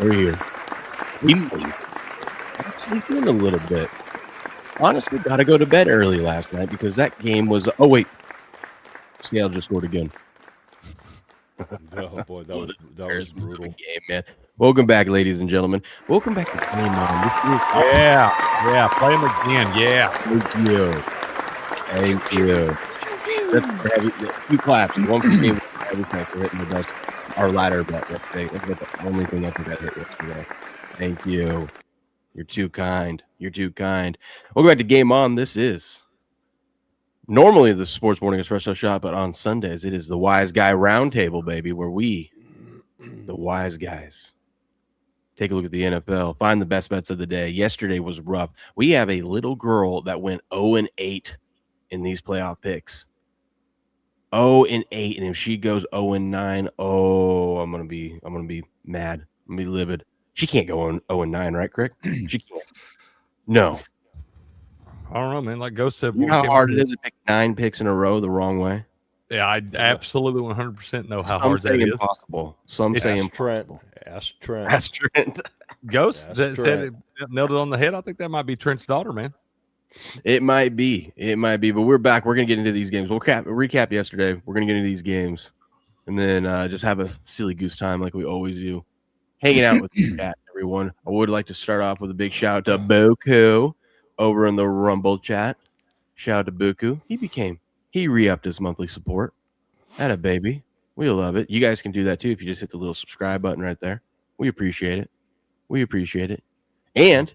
We're here. I sleep in a little bit. Honestly, got to go to bed early last night because that game was. Oh wait, Seattle just scored again. Oh boy, that was brutal game, man. Welcome back, ladies and gentlemen. Welcome back to Game On. Yeah, play them again. Yeah, thank you. That's 2 claps. One for game. For hitting the best. Our ladder bet yesterday. That's about the only thing I think I hit yesterday. Thank you. You're too kind. Welcome back to Game On. This is normally the Sports Morning Espresso Shot, but on Sundays it is the Wiseguy Roundtable, baby, where we, the wise guys, take a look at the NFL, find the best bets of the day. Yesterday was rough. We have a little girl that went 0-8 in these playoff picks. 0-8, and if she goes 0-9, I'm gonna be mad. I'm gonna be livid. She can't go 0-9, right, Crick? She can't. No. I don't know, man. Like Ghost said, you know how hard it is to pick 9 picks in a row the wrong way. Yeah, I absolutely 100% know how hard that is. Impossible. Some say impossible. Ask Trent. Ghost said it, nailed it on the head. I think that might be Trent's daughter, man. It might be, but we're back. We're gonna get into these games. We'll recap yesterday. We're gonna get into these games, and then just have a silly goose time like we always do, hanging out with the chat, everyone. I would like to start off with a big shout out to Boku over in the Rumble chat. Shout out to Boku. He re-upped his monthly support. Atta baby. We love it. You guys can do that too if you just hit the little subscribe button right there. We appreciate it. And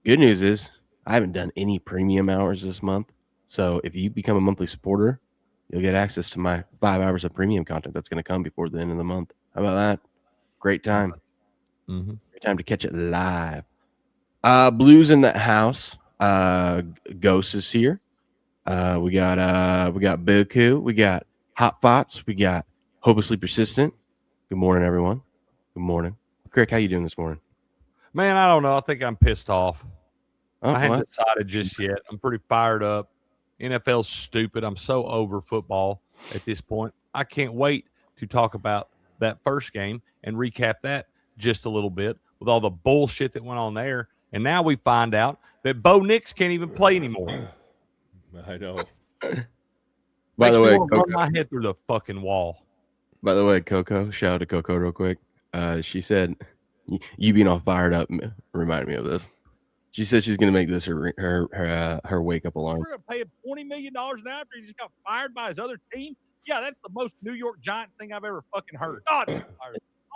good news is I haven't done any premium hours this month. So if you become a monthly supporter, you'll get access to my 5 hours of premium content that's going to come before the end of the month. How about that? Great time. Mm-hmm. Great time to catch it live. Blues in the house. Ghost is here. We got Boku. We got Hot Bots. We got Hopelessly Persistent. Good morning, everyone. Good morning. Crick, how you doing this morning? Man, I don't know. I think I'm pissed off. Oh, I hadn't decided just yet. I'm pretty fired up. NFL's stupid. I'm so over football at this point. I can't wait to talk about that first game and recap that just a little bit with all the bullshit that went on there. And now we find out that Bo Nix can't even play anymore. I know. By the way, run my head through the fucking wall. By the way, Coco, shout out to Coco real quick. She said, "You being all fired up reminded me of this." She said she's going to make this her wake up alarm. We're going to pay him $20 million now after he just got fired by his other team. Yeah, that's the most New York Giants thing I've ever fucking heard. God, I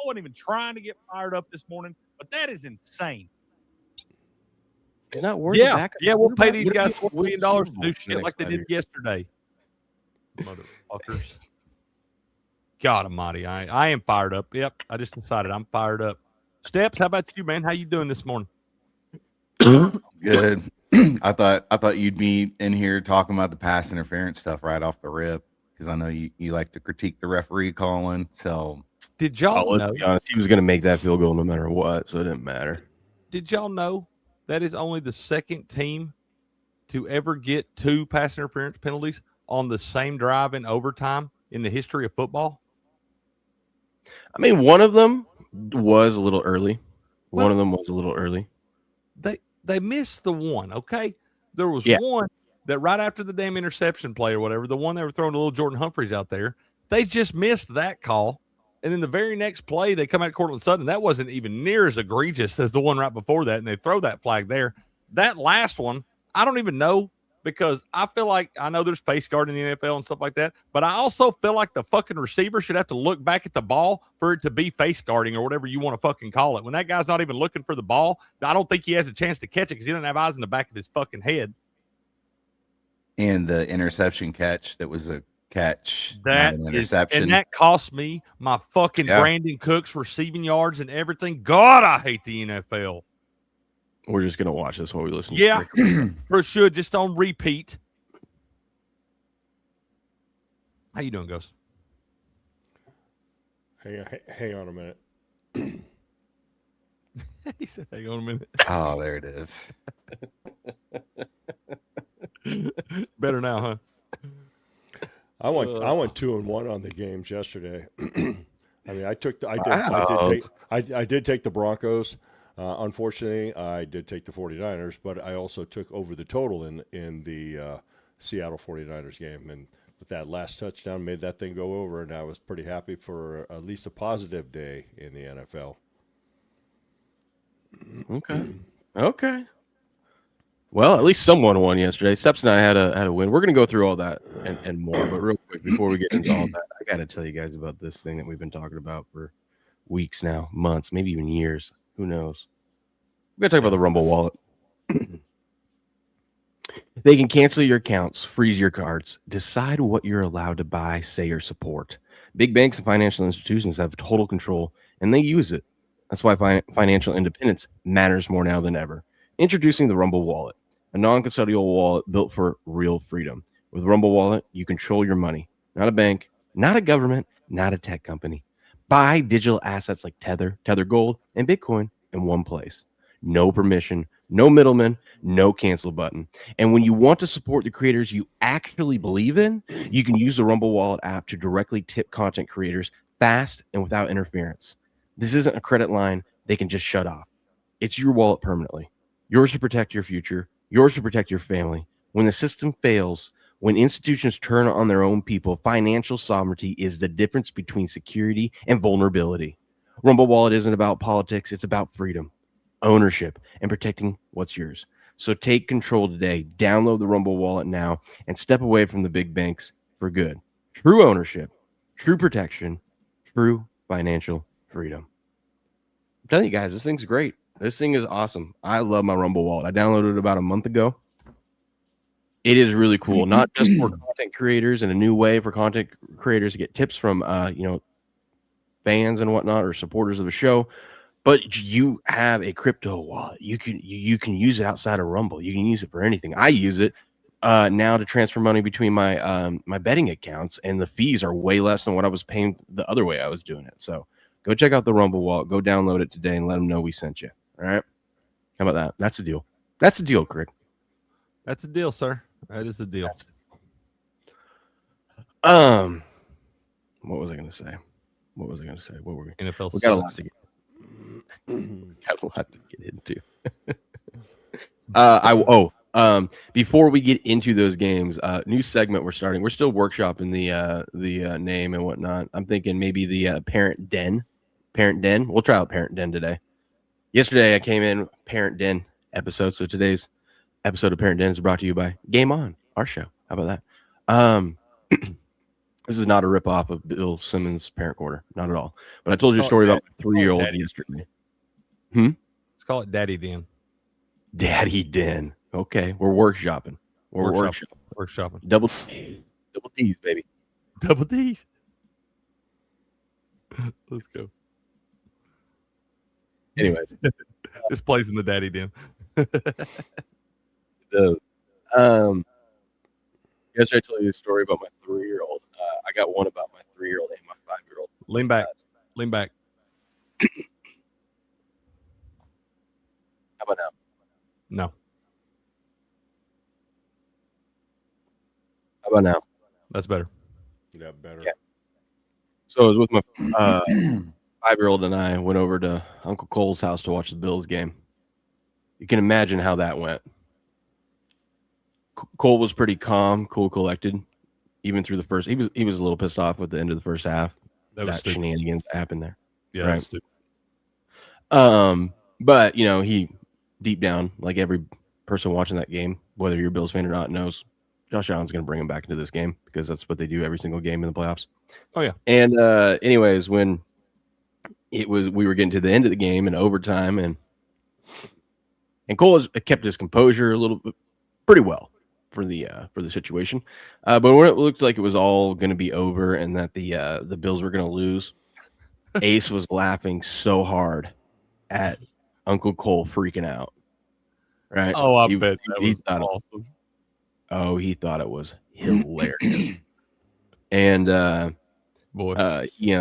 wasn't even trying to get fired up this morning, but that is insane. It's not worth Yeah, we'll pay these guys $4 million to do shit like they did yesterday. Motherfuckers. God almighty, I am fired up. Yep, I just decided I'm fired up. Steps, how about you, man? How you doing this morning? Good. I thought you'd be in here talking about the pass interference stuff right off the rip because I know you like to critique the referee calling. So did y'all know? Let's be honest, he was going to make that field goal no matter what, so it didn't matter. Did y'all know that is only the second team to ever get 2 pass interference penalties on the same drive in overtime in the history of football? I mean, one of them was a little early. One of them was a little early. They missed the one, okay? There was one that right after the damn interception play or whatever, the one they were throwing to little Jordan Humphreys out there, they just missed that call. And then the very next play, they come out Cortland Sutton. That wasn't even near as egregious as the one right before that, and they throw that flag there. That last one, I don't even know because I feel like I know there's face guard in the NFL and stuff like that, but I also feel like the fucking receiver should have to look back at the ball for it to be face guarding or whatever you want to fucking call it. When that guy's not even looking for the ball, I don't think he has a chance to catch it because he doesn't have eyes in the back of his fucking head. And the interception catch that was a catch, that not an interception. And that cost me my fucking Brandon Cooks receiving yards and everything. God, I hate the NFL. We're just going to watch this while we listen. Yeah, for sure. Just on repeat. How you doing, Ghost? Hang on a minute. He said, hang on a minute. Oh, there it is. Better now, huh? I went 2-1 on the games yesterday. I mean, I did take the Broncos. Unfortunately, I did take the 49ers, but I also took over the total in the Seattle 49ers game. And with that last touchdown, made that thing go over, and I was pretty happy for at least a positive day in the NFL. Okay. Well, at least someone won yesterday. Steps and I had a win. We're going to go through all that and more. But real quick, before we get into all that, I got to tell you guys about this thing that we've been talking about for weeks now, months, maybe even years. Who knows? We're going to talk about the Rumble Wallet. They can cancel your accounts, freeze your cards, decide what you're allowed to buy, say, or support. Big banks and financial institutions have total control, and they use it. That's why financial independence matters more now than ever. Introducing the Rumble Wallet, a non-custodial wallet built for real freedom. With Rumble Wallet, you control your money. Not a bank, not a government, not a tech company. Buy digital assets like Tether, Tether Gold, and Bitcoin in one place. No permission, no middleman, no cancel button. And when you want to support the creators you actually believe in, you can use the Rumble Wallet app to directly tip content creators fast and without interference. This isn't a credit line they can just shut off. It's your wallet permanently. Yours to protect your future, yours to protect your family. When the system fails, when institutions turn on their own people, financial sovereignty is the difference between security and vulnerability. Rumble Wallet isn't about politics, it's about freedom, ownership, and protecting what's yours. So take control today. Download the Rumble Wallet now and step away from the big banks for good. True ownership, true protection, true financial freedom. I'm telling you guys, this thing's great. This thing is awesome. I love my Rumble Wallet. I downloaded it about a month ago. It is really cool, not just for content creators and a new way for content creators to get tips from fans and whatnot or supporters of the show, but you have a crypto wallet. You can use it outside of Rumble. You can use it for anything. I use it now to transfer money between my my betting accounts, and the fees are way less than what I was paying the other way I was doing it. So go check out the Rumble Wallet. Go download it today and let them know we sent you. All right? How about that? That's a deal. That's a deal, Crick. That's a deal, sir. That is a deal. What was I going to say? What were we? NFL. We got a lot to get. Got a lot to get into. Before we get into those games, new segment we're starting. We're still workshopping the name and whatnot. I'm thinking maybe the Parent Den. We'll try out Parent Den today. Yesterday I came in Parent Den episode, so today's episode of Parent Den is brought to you by Game On, our show. How about that? This is not a ripoff of Bill Simmons' Parent Corner, not at all. But I told you a story about my 3-year-old yesterday. Let's call it Daddy Den. Daddy Den. Okay, we're workshopping. Workshopping. Double D's, baby. Double D's. Let's go. Anyways, this plays in the Daddy Den. Yesterday I told you a story about my 3-year-old. I got one about my 3-year-old and my 5-year-old. Lean back. How about now? No. How about now? That's better. Yeah, better. Yeah. So I was with my 5-year-old and I went over to Uncle Cole's house to watch the Bills game. You can imagine how that went. Cole was pretty calm, cool, collected, even through the first. He was a little pissed off at the end of the first half. That shenanigans happened there. Yeah, right. Stupid. But he deep down, like every person watching that game, whether you're a Bills fan or not, knows Josh Allen's going to bring him back into this game because that's what they do every single game in the playoffs. Oh yeah. And anyways, when we were getting to the end of the game and overtime, and Cole has kept his composure a little bit, pretty well for the situation. But when it looked like it was all going to be over and that the Bills were going to lose, Ace was laughing so hard at Uncle Cole freaking out. Right? Oh, I bet that was awesome. He thought it was hilarious. And he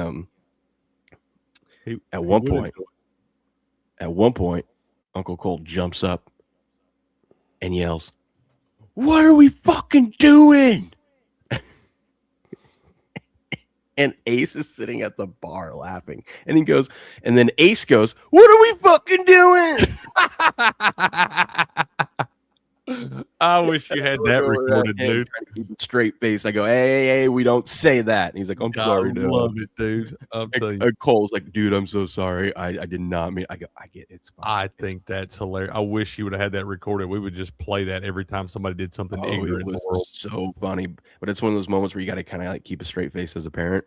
at one point, Uncle Cole jumps up and yells, "What are we fucking doing?" And Ace is sitting at the bar laughing. And he goes, and then Ace goes, "What are we fucking doing?" I wish you had that recorded, dude. Trying to keep a straight face. I go, hey, we don't say that. And he's like, I'm sorry, I dude. love it, dude. I'm telling you. Cole's like, dude, I'm so sorry. I did not mean. I go, I get it. It's fine. I think that's hilarious. I wish you would have had that recorded. We would just play that every time somebody did something ignorant in the world. So funny, but it's one of those moments where you got to kind of like keep a straight face as a parent.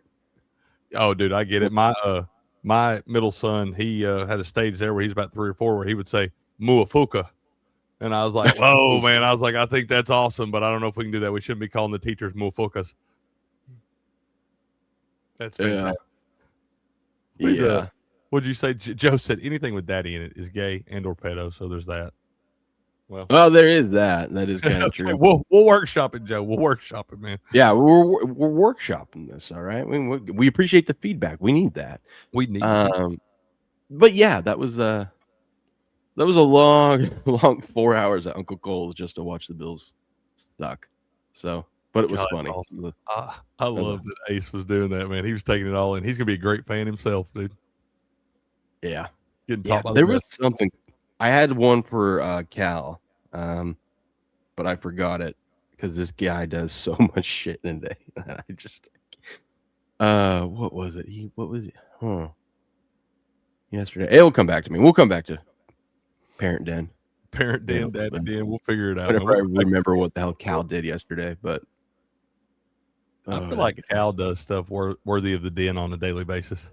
Oh, dude, I get it. My middle son, he had a stage there where he's about 3 or 4 where he would say "Muafuka," and I was like, "Whoa, man!" I was like, "I think that's awesome, but I don't know if we can do that. We shouldn't be calling the teachers Muafukas." That's fantastic. Yeah. What'd you say? Joe said anything with daddy in it is gay and/or pedo. So there's that. Well, there is that. That is kind of true. We'll workshop it, Joe. We'll workshop it, man. Yeah, we're workshopping this. All right. We appreciate the feedback. We need that. We need. But yeah, that was a long 4 hours at Uncle Cole's just to watch the Bills suck. So, but it was funny. Awesome. I love that Ace was doing that, man. He was taking it all in. He's gonna be a great fan himself, dude. Yeah, getting taught by there was something. I had one for Cal, but I forgot it because this guy does so much shit in a day. I just, what was it? What was it? Yesterday. It'll come back to me. We'll come back to Parent Den. Parent Den, Daddy Den. We'll figure it out. Whenever I remember what the hell Cal did yesterday, but I feel like Cal does stuff worthy of the den on a daily basis.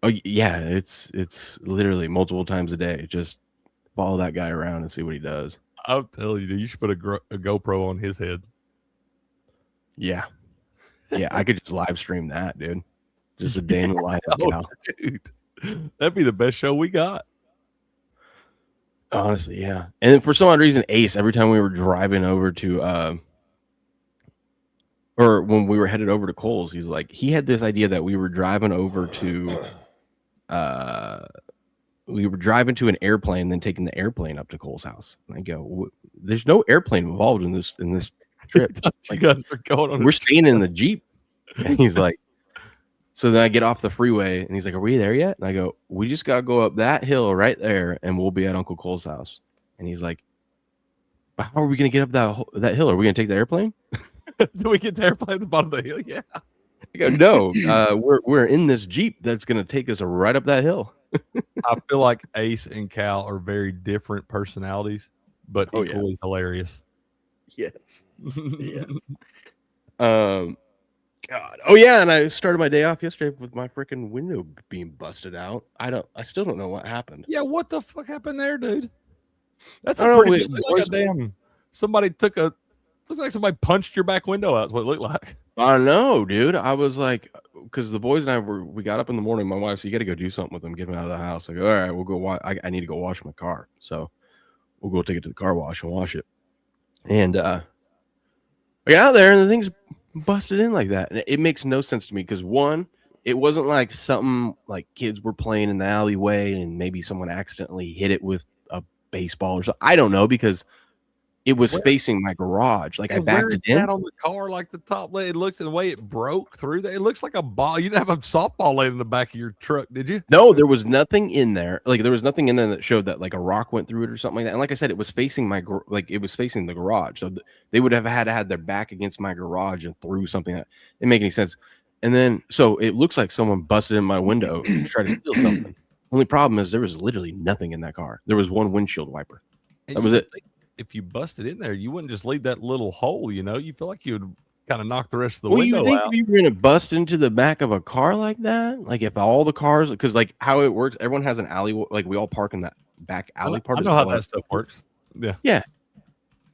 Oh yeah, it's literally multiple times a day. Just follow that guy around and see what he does. I'll tell you, dude, you should put a GoPro on his head. Yeah, I could just live stream that, dude. Just a day in the life of Cal. Dude, that'd be the best show we got. Honestly, yeah. And then for some odd reason, Ace, every time we were driving over to or when we were headed over to Cole's, he's like, he had this idea that we were driving over to an airplane, then taking the airplane up to Cole's house. And I go, there's no airplane involved in this trip. You guys are going on. We're staying in the Jeep. And he's like, so then I get off the freeway and he's like, are we there yet? And I go, we just got to go up that hill right there and we'll be at Uncle Cole's house. And he's like, how are we going to get up that hill? Are we going to take the airplane? Do we get the airplane at the bottom of the hill? Yeah. I go, no, we're in this Jeep that's going to take us right up that hill. I feel like Ace and Cal are very different personalities, but equally hilarious. Yes. Yeah. God. Oh yeah, and I started my day off yesterday with my freaking window being busted out. I still don't know what happened. Yeah, what the fuck happened there, dude? That's a pretty like a damn. Somebody looks like somebody punched your back window out. That's what it looked like. I know, dude. I was like, because the boys and we got up in the morning. My wife said, you got to go do something with them, get them out of the house. I go, all right, we'll go. I need to go wash my car, so we'll go take it to the car wash and wash it. And I got out there and the thing's busted in like that, and it makes no sense to me because one, it wasn't like something like kids were playing in the alleyway and maybe someone accidentally hit it with a baseball or something. I don't know, because it was facing my garage. Like I backed it in on the car, like the top lid. It looks, and the way it broke through there, it looks like a ball. You didn't have a softball laying in the back of your truck, did you? No, there was nothing in there. Like there was nothing in there that showed that like a rock went through it or something like that. And like I said, it was facing it was facing the garage. So they would have had their back against my garage and threw something. That didn't make any sense. And then so it looks like someone busted in my window and tried to steal something. Only problem is there was literally nothing in that car. There was one windshield wiper. That was it. If you busted in there, you wouldn't just leave that little hole, you know? You feel like you would kind of knock the rest of the window you think out. If you were going to bust into the back of a car like that? Like if all the cars, because like how it works, everyone has an alley, like we all park in that back alley part. I know how that stuff works. Yeah. Yeah.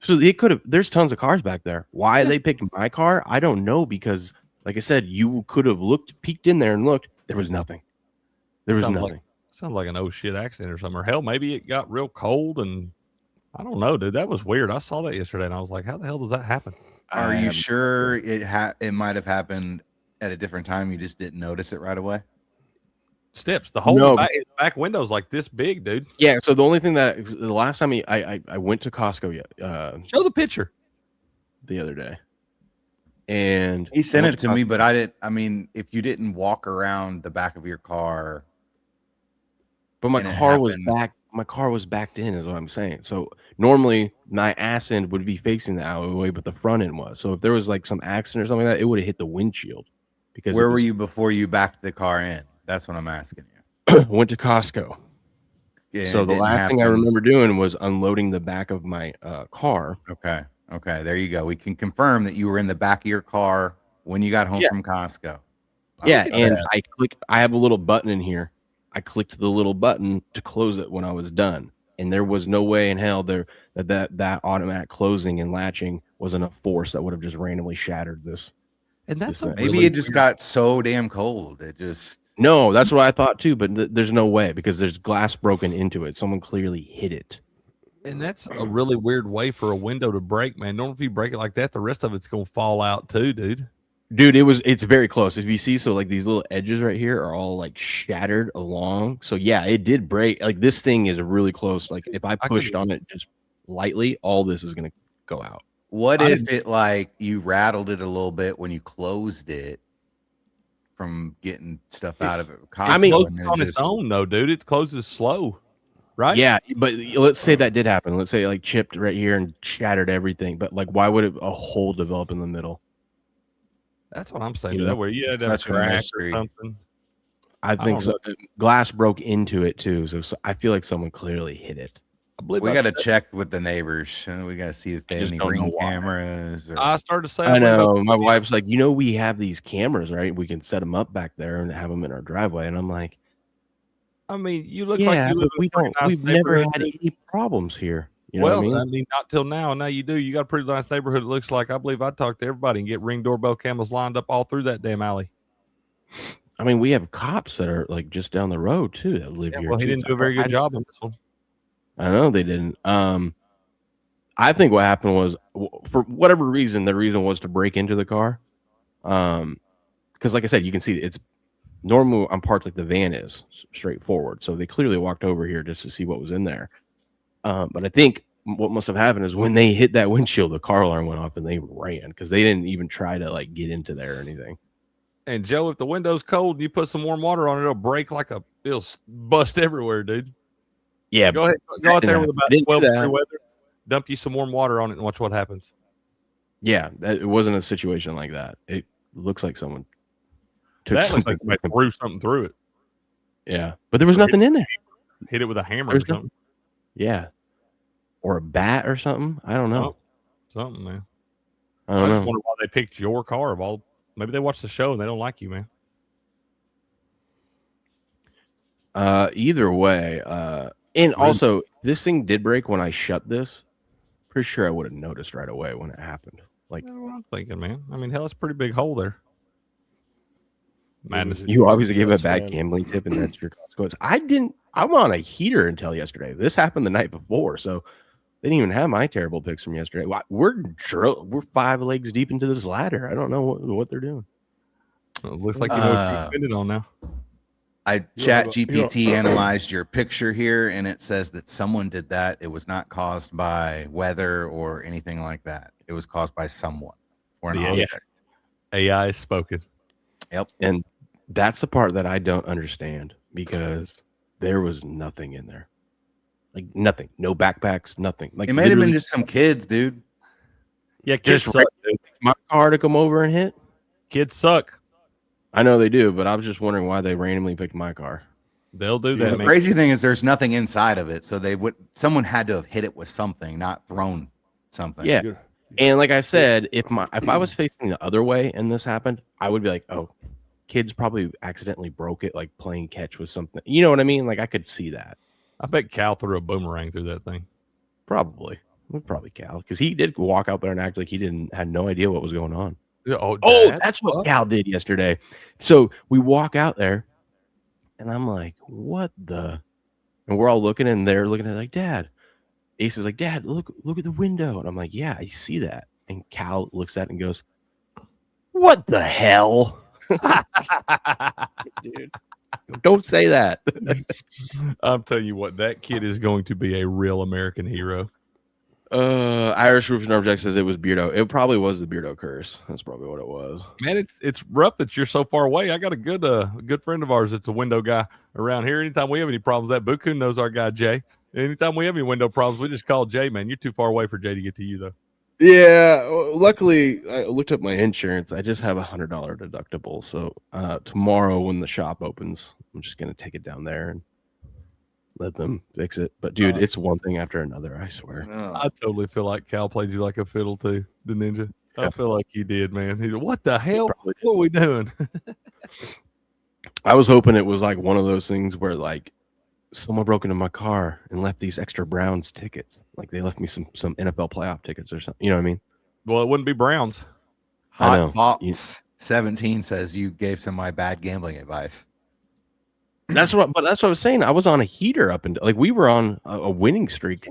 So it could have, there's tons of cars back there. Why they picked my car, I don't know, because like I said, you could have peeked in there and looked. There was nothing. There was nothing. Sounds like an oh shit accident or something. Or hell, maybe it got real cold and I don't know, dude. That was weird. I saw that yesterday and I was like, how the hell does that happen? Are you sure it might have happened at a different time? You just didn't notice it right away? Steps. The whole back window's like this big, dude. Yeah. So the only thing that the last time I went to Costco, show the picture the other day, and He I sent went it to me, but I didn't. I mean, if you didn't walk around the back of your car, but my and it car was happened- back. My car was backed in, is what I'm saying. So normally my ass end would be facing the alleyway, but the front end was. So if there was like some accident or something like that, it would have hit the windshield. Because where were you before you backed the car in? That's what I'm asking you. went to Costco. Yeah, So it the didn't last thing I happen. remember doing was unloading the back of my car. Okay. There you go. We can confirm that you were in the back of your car when you got home Yeah. from Costco. Yeah, Look at and that. I have a little button in here. I clicked the little button to close it when I was done. And there was no way in hell that automatic closing and latching was enough force that would have just randomly shattered this. And that's This a thing. Maybe really it just got so damn cold. It just No, that's what I thought too, but there's no way because there's glass broken into it. Someone clearly hit it. And that's a really weird way for a window to break, man. Normally, if you break it like that, the rest of it's gonna fall out too, dude. Dude, it's very close. If you see, so like these little edges right here are all like shattered along. So yeah, it did break. Like this thing is really close. Like if I pushed on it just lightly, all this is gonna go out. what if it like you rattled it a little bit when you closed it from getting stuff out of it? I mean, It Costco, closes and then on it its own, though, dude. It closes slow, right? Yeah, but let's say that did happen. Let's say it like chipped right here and shattered everything. But like, why would a hole develop in the middle? That's what I'm saying. You dude. know, That way you had to have a such a crack or mystery. something. I think don't so. Glass broke into it too, so I feel like someone clearly hit it. I believe we I got to said- check with the neighbors. We got to see if they have just any don't know ring why. cameras. Or... I started to say, I believe know. My wife's like, we have these cameras, right? We can set them up back there and have them in our driveway. And I'm like, I mean, you look yeah, like you live but in a pretty nice we've never neighborhood, had dude. any problems here. You know Well, what I mean? I mean, not till now. Now you do. You got a pretty nice neighborhood. It looks like. I believe I talked to everybody and get Ring doorbell cameras lined up all through that damn alley. I mean, we have cops that are like just down the road too that live here. Well, he too. didn't do a very good job on this one. I know they didn't. I think what happened was, for whatever reason, the reason was to break into the car. Because like I said, you can see it's normal. I'm parked like the van is straightforward, so they clearly walked over here just to see what was in there. But I think what must have happened is when they hit that windshield, the car alarm went off and they ran because they didn't even try to like get into there or anything. And Joe, if the window's cold and you put some warm water on it, it'll break it'll bust everywhere, dude. Yeah, Go ahead, go out there with about didn't do 12 degree that. weather. Dump you some warm water on it and watch what happens. Yeah, it wasn't a situation like that. It looks like someone took That looks something. like somebody threw something through it. Yeah, but there was nothing in there. Hit it with a hammer There's or something. Yeah, or a bat or something. I don't know. Something, man. I I don't just know. wonder why they picked your car of all. Maybe they watched the show and they don't like you, man. Either way, and also this thing did break when I shut this. Pretty sure I would have noticed right away when it happened. Like, That's what I'm thinking, man. I mean, hell, it's a pretty big hole there. Madness. you obviously gave a That's bad fine. gambling tip, and that's your consequence. I didn't. I'm on a heater until yesterday. This happened the night before, so they didn't even have my terrible picks from yesterday. We're 5 legs deep into this ladder. I don't know what they're doing. Well, it looks like you know what you're spending on now. I Chat GPT analyzed your picture here, and it says that someone did that. It was not caused by weather or anything like that. It was caused by someone or an Yeah. object. AI is spoken. Yep. And that's the part that I don't understand because there was nothing in there. Like nothing. No backpacks, nothing. Like It might have been literally just some kids, dude. Yeah, kids just suck, dude. my car to come over and hit. Kids suck. I know they do, but I was just wondering why they randomly picked my car. They'll do Yeah, that, The man. crazy thing is there's nothing inside of it, so someone had to have hit it with something, not thrown something. Yeah. You're- And like I said, if I was facing the other way and this happened, I would be like, oh, kids probably accidentally broke it, like playing catch with something. You know what I mean? Like I could see that. I bet Cal threw a boomerang through that thing. Probably Cal, because he did walk out there and act like he had no idea what was going on. Oh, That's what Cal did yesterday. So we walk out there, and I'm like, what the? And we're all looking, and they're looking at it like, Dad. Ace is like, Dad, look at the window. And I'm like, yeah, I see that. And Cal looks at it and goes, what the hell? Dude, don't say that. I'm telling you what, that kid is going to be a real American hero. Irish Roofing Object says it was Beardo. It probably was the Beardo curse. That's probably what it was. Man, it's rough that you're so far away. I got a good friend of ours that's a window guy around here. Anytime we have any problems, that Buku knows our guy Jay. Anytime we have any window problems, we just call Jay. Man, you're too far away for Jay to get to you though. Yeah, luckily I looked up my insurance. I just have $100 deductible. So tomorrow when the shop opens, I'm just gonna take it down there and let them fix it. But dude, it's one thing after another. I swear. I totally feel like Cal played you like a fiddle too, the ninja. I feel like he did, man. He's like, what the hell? What are we doing? I was hoping it was like one of those things where like someone broke into my car and left these extra Browns tickets. Like they left me some NFL playoff tickets or something. You know what I mean? Well, it wouldn't be Browns. Hot Fox 17 says you gave some of my bad gambling advice. That's what I was saying. I was on a heater up and like we were on a winning streak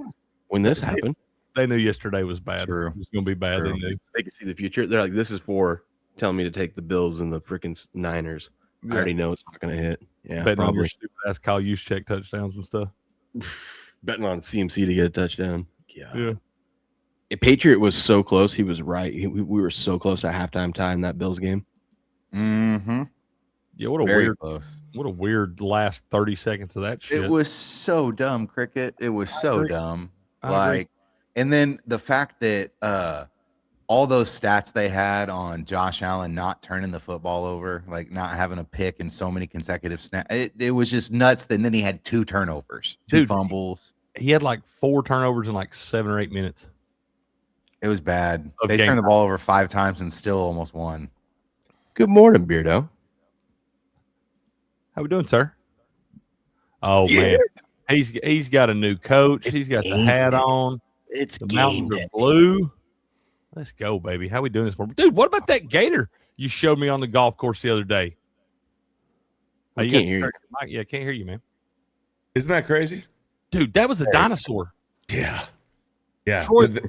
when this happened. They knew yesterday was bad. True. It was going to be bad. True. They knew. They could see the future. They're like, this is for telling me to take the Bills and the freaking Niners. I already know it's not going to hit. Yeah, betting on your probably. stupid ass Kyle Juszczyk touchdowns and stuff. Betting on CMC to get a touchdown. Yeah. Patriot was so close. He was right. We were so close at halftime time that Bills game. Mm-hmm. Yeah, what a Very weird, close. what a weird last 30 seconds of that shit. It was so dumb, Cricket. It was so dumb. I agree. And then the fact that all those stats they had on Josh Allen not turning the football over, like not having a pick in so many consecutive snaps, it was just nuts. And then he had 2 turnovers, 2 fumbles. He had like 4 turnovers in like 7 or 8 minutes. It was bad. Of They game turned the time. ball over 5 times and still almost won. Good morning, Beardo. How we doing, sir? Oh man, he's got a new coach. He's got the hat on. It's The mountains are blue. Let's go, baby. How we doing this morning, dude? What about that gator you showed me on the golf course the other day? I you can't got hear to you. turn your mic? Yeah, can't hear you, man. Isn't that crazy? Dude, that was a dinosaur. Yeah. Yeah. Troy- that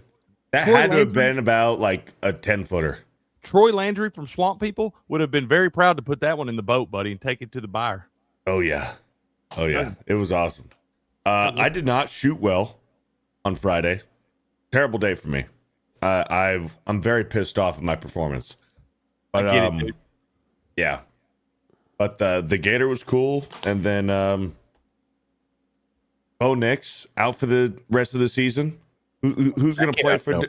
Troy had to have Landry- been about like a 10-footer. Troy Landry from Swamp People would have been very proud to put that one in the boat, buddy, and take it to the buyer. Oh, yeah. Oh, yeah. It was awesome. I did not shoot well on Friday. Terrible day for me. I'm very pissed off at my performance. But I get it, dude. yeah. But the gator was cool, and then Bo Nix out for the rest of the season. Who's going to play for?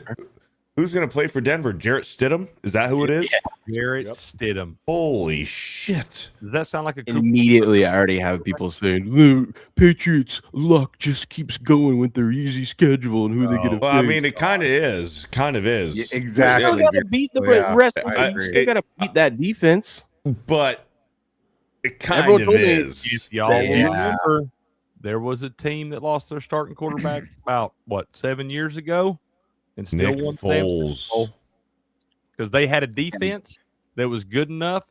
Who's going to play for Denver? Jarrett Stidham? Is that who it is? Yeah. Garrett Stidham. Holy shit! Does that sound like a Cooper? Immediately, I already have people saying, "The Patriots' luck just keeps going with their easy schedule and who they get to Well, I face." mean, it kind of is. Kind of is. Yeah, Still exactly. got to beat the Yeah, rest. I You agree. still got to beat that defense. But it kind Everyone of told me is. If y'all Yeah. remember, there was a team that lost their starting quarterback about 7 years ago, and still Nick won the damn Foles. Super Bowl because they had a defense that was good enough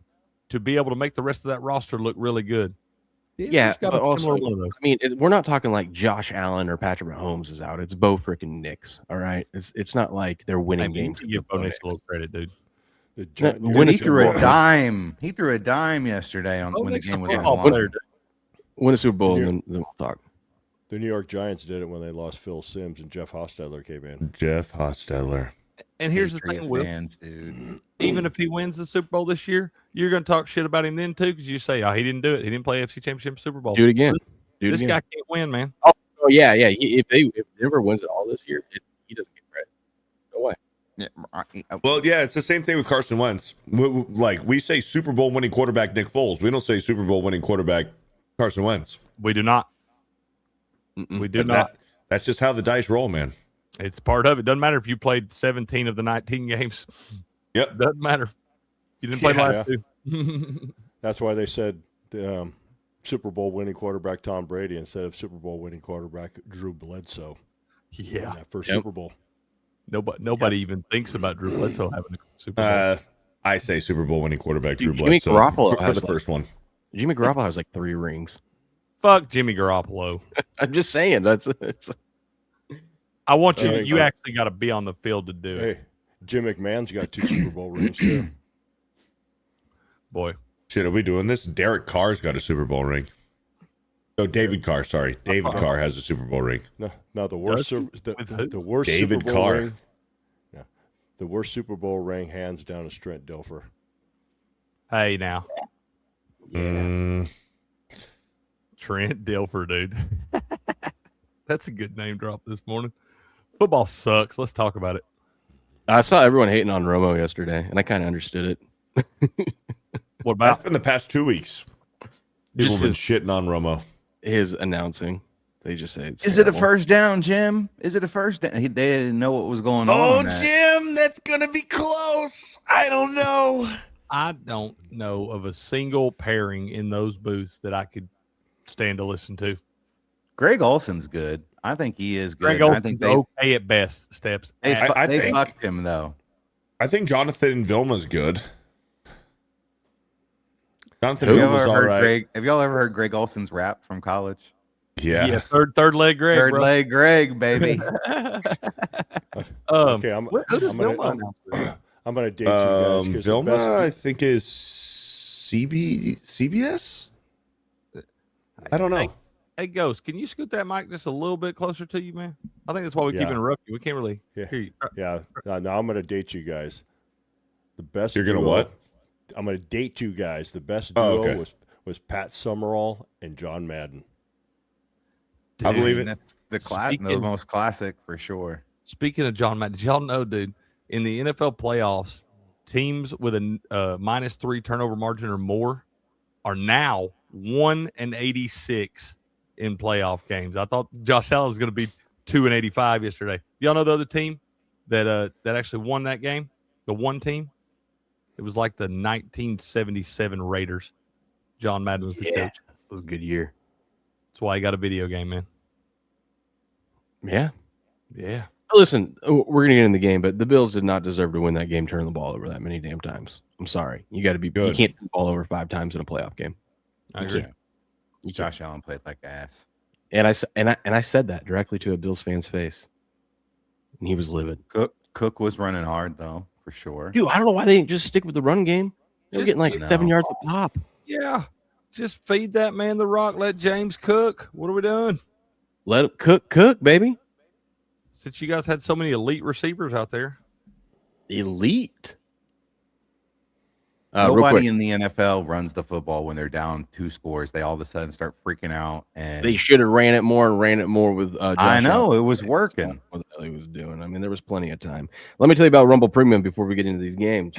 to be able to make the rest of that roster look really good. Yeah, Denver's got but a also, similar one of those. I mean, we're not talking like Josh Allen or Patrick Mahomes is out. It's Bo freaking Nix. All right, it's not like they're I winning mean, you games. can give Bo Nix a little credit, dude. When He it's threw a wrong. dime. He threw a dime yesterday Bo when the Nix game a was on the football line. player, dude. Win a Super Bowl Yeah. and then we'll talk. The New York Giants did it when they lost Phil Simms and Jeff Hostetler came in. Jeff Hostetler. And here's the Patriot thing, Will. fans, dude. Even if he wins the Super Bowl this year, you're going to talk shit about him then too, because you say, "Oh, he didn't do it. He didn't play AFC Championship, Super Bowl." Do it again. Do it This again. guy can't win, man. Oh yeah. If Denver wins it all this year, he doesn't get credit. No way. Yeah, Well, yeah, it's the same thing with Carson Wentz. Like we say Super Bowl winning quarterback Nick Foles. We don't say Super Bowl winning quarterback Carson Wentz. We do not. Mm-mm. We do But not. that's just how the dice roll, man. It's part of it. Doesn't matter if you played 17 of the 19 games. Yep. Doesn't matter. You didn't play Yeah. last two. That's why they said the Super Bowl winning quarterback Tom Brady instead of Super Bowl winning quarterback Drew Bledsoe. In Yeah. that first Yep. Super Bowl. Nobody even thinks about Drew Bledsoe having a Super Bowl. I say Super Bowl winning quarterback Drew Dude, Jimmy Bledsoe Garoppolo for has the like- first one. Jimmy Garoppolo has like 3 rings. Fuck Jimmy Garoppolo. I'm just saying it's I want you to, Hey, you actually got to be on the field to do it. Hey, Jim McMahon's got 2 Super Bowl rings too. Boy. Shit, are we doing this? Derek Carr's got a Super Bowl ring. Oh, David Carr. Sorry, David Carr has a Super Bowl ring. No, the worst, the worst David Super Bowl Carr. ring. Yeah, the worst Super Bowl ring, hands down, is Trent Dilfer. Hey, now. Mm, Trent Dilfer, dude. That's a good name drop this morning. Football sucks. Let's talk about it. I saw everyone hating on Romo yesterday, and I kind of understood it. What that's about been the past 2 weeks. People have been shitting on Romo. His announcing. They just say it's Is it a terrible. first down, Jim? Is it a first down? They didn't know what was going on. That. Jim, that's gonna be close. I don't know. I don't know of a single pairing in those booths that I could stand to listen to. Greg Olson's good. I think he is good. Greg I Olson's think they okay at best. Steps. they, at- fu- I they think- fucked him though. I think Jonathan Vilma's good. Jonathan Have y'all Vilma's ever all heard right. Have y'all ever heard Greg Olson's rap from college? Yeah. third leg Greg. Third bro. leg Greg, baby. Okay, I'm who does gonna- Vilma announce with? I'm going to date you guys. 'Cause the Vilma, best- I think is CBS. I don't know. Hey, Ghost, can you scoot that mic just a little bit closer to you, man? I think that's why we keep Yeah. interrupting you. We can't really Yeah. hear you. Yeah, now I'm going to date you guys. The best. You're gonna duo- what? I'm going to date you guys. The best Oh, duo okay. was Pat Summerall and John Madden. I believe it. That's the Speaking- most classic for sure. Speaking of John Madden, did y'all know, dude, in the NFL playoffs, teams with a -3 turnover margin or more are now 1-86 in playoff games. I thought Josh Allen was going to be 2-85 yesterday. Y'all know the other team that actually won that game? The one team? It was like the 1977 Raiders. John Madden was the coach. It was a good year. That's why he got a video game, man. Yeah. Yeah. Listen, we're gonna get in the game, but the Bills did not deserve to win that game, turning the ball over that many damn times. I'm sorry. You got to be Good. You can't turn the ball over 5 times in a playoff game. I You agree. can't. You can't. Josh Allen played like ass. And I said that directly to a Bills fan's face, and he was livid. Cook was running hard though, for sure. Dude, I don't know why they didn't just stick with the run game. They were Just- getting like No. 7 yards a pop. Yeah. Just feed that man the rock. Let James cook. What are we doing? Let it cook, baby. Since you guys had so many elite receivers out there. Elite. Real Nobody quick, in the NFL runs the football when they're down 2 scores. They all of a sudden start freaking out. And they should have ran it more with Josh I know Allen. it was working. What the hell he was doing. I mean, there was plenty of time. Let me tell you about Rumble Premium before we get into these games.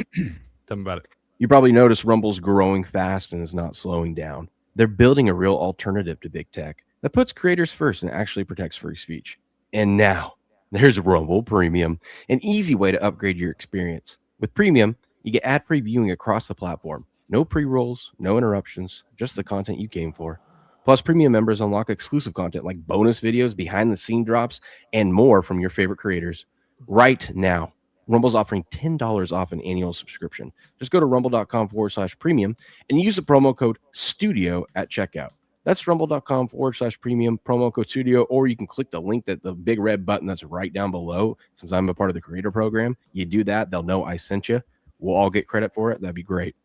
Tell me about it. You probably noticed Rumble's growing fast and is not slowing down. They're building a real alternative to big tech that puts creators first and actually protects free speech. And now there's Rumble Premium, an easy way to upgrade your experience. With Premium, you get ad-free viewing across the platform. No pre-rolls, no interruptions, just the content you came for. Plus, Premium members unlock exclusive content like bonus videos, behind-the-scene drops, and more from your favorite creators. Right now, Rumble's offering $10 off an annual subscription. Just go to rumble.com/premium and use the promo code STUDIO at checkout. That's rumble.com/premium, promo code STUDIO, or you can click the link the big red button that's right down below. Since I'm a part of the creator program, you do that, they'll know I sent you. We'll all get credit for it. That'd be great.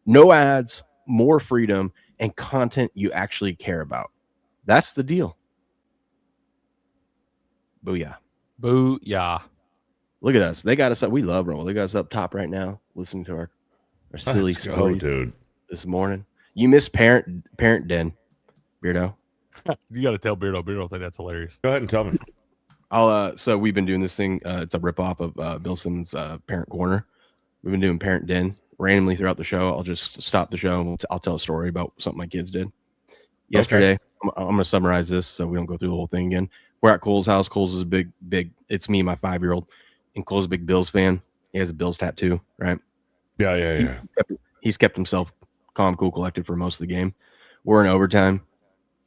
No ads, more freedom, and content you actually care about. That's the deal. Booyah. Booyah. Look at us. They got us up. We love Rumble. They got us up top right now, listening to our silly Let's go, stories dude. this morning. You missed Parent Den, Beardo. You got to tell Beardo. Beardo think that's hilarious. Go ahead and tell me. So we've been doing this thing. It's a ripoff of Bill Simmons' Parent Corner. We've been doing Parent Den randomly throughout the show. I'll just stop the show and I'll tell a story about something my kids did yesterday. I'm going to summarize this so we don't go through the whole thing again. We're at Cole's house. Cole's is a big. It's me and my 5-year-old. And Cole's a big Bills fan. He has a Bills tattoo, right? Yeah. He's kept himself calm, cool, collected for most of the game. We're in overtime.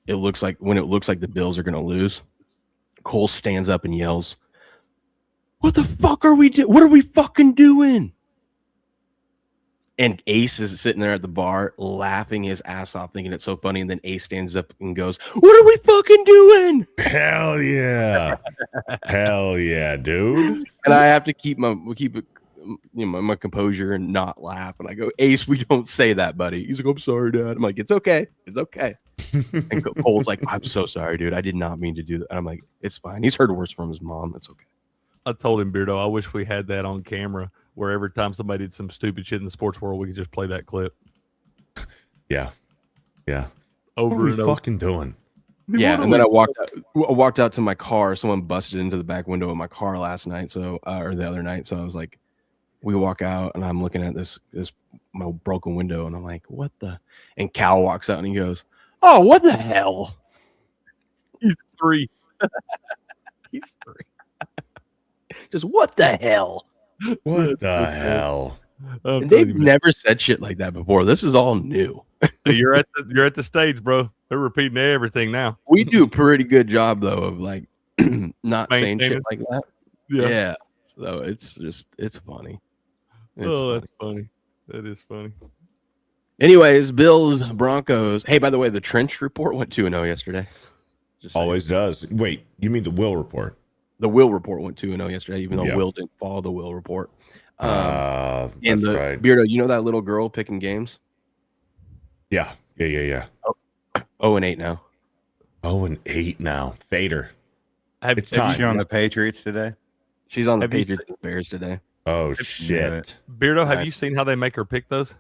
It looks like the Bills are going to lose, Cole stands up and yells, "What the fuck are we doing? What are we fucking doing?" And Ace is sitting there at the bar laughing his ass off, thinking it's so funny. And then Ace stands up and goes, "What are we fucking doing?" Hell yeah. Hell yeah, dude. And I have to keep my composure and not laugh. And I go, "Ace, we don't say that, buddy." He's like, "I'm sorry, Dad." I'm like, "It's okay. It's okay." And Cole's like, I'm so sorry, dude. I did not mean to do that. And I'm like, it's fine. He's heard worse from his mom. It's okay. I told him, Beardo, I wish we had that on camera where every time somebody did some stupid shit in the sports world, we could just play that clip Yeah. Yeah. over What are and we over. fucking doing? Yeah, and then I walked out to my car. Someone busted into the back window of my car last night, or the other night. So I was like, we walk out, and I'm looking at this my broken window, and I'm like, what the? And Cal walks out, and he goes, "Oh, what the hell?" He's 3. He's 3. Just what the hell? What the hell? And they've never said shit like that before. This is all new. You're at the stage, bro. They're repeating everything now. We do a pretty good job though of like not saying shit like that. Yeah. So it's funny. That's funny. That is funny. Anyways, Bills, Broncos. Hey, by the way, the trench report went 2-0 yesterday. Always does. Wait, you mean the Will report? The Will report went 2-0 yesterday, even though Yeah. Will didn't follow the Will report. That's and the right. Beardo, you know that little girl picking games? Yeah. 0-8 now. 0-8 now. Fader. It's time. Is she on the Patriots today? She's on the Have you- Patriots and Bears today. Oh, shit. Beardo, have you seen how they make her pick those?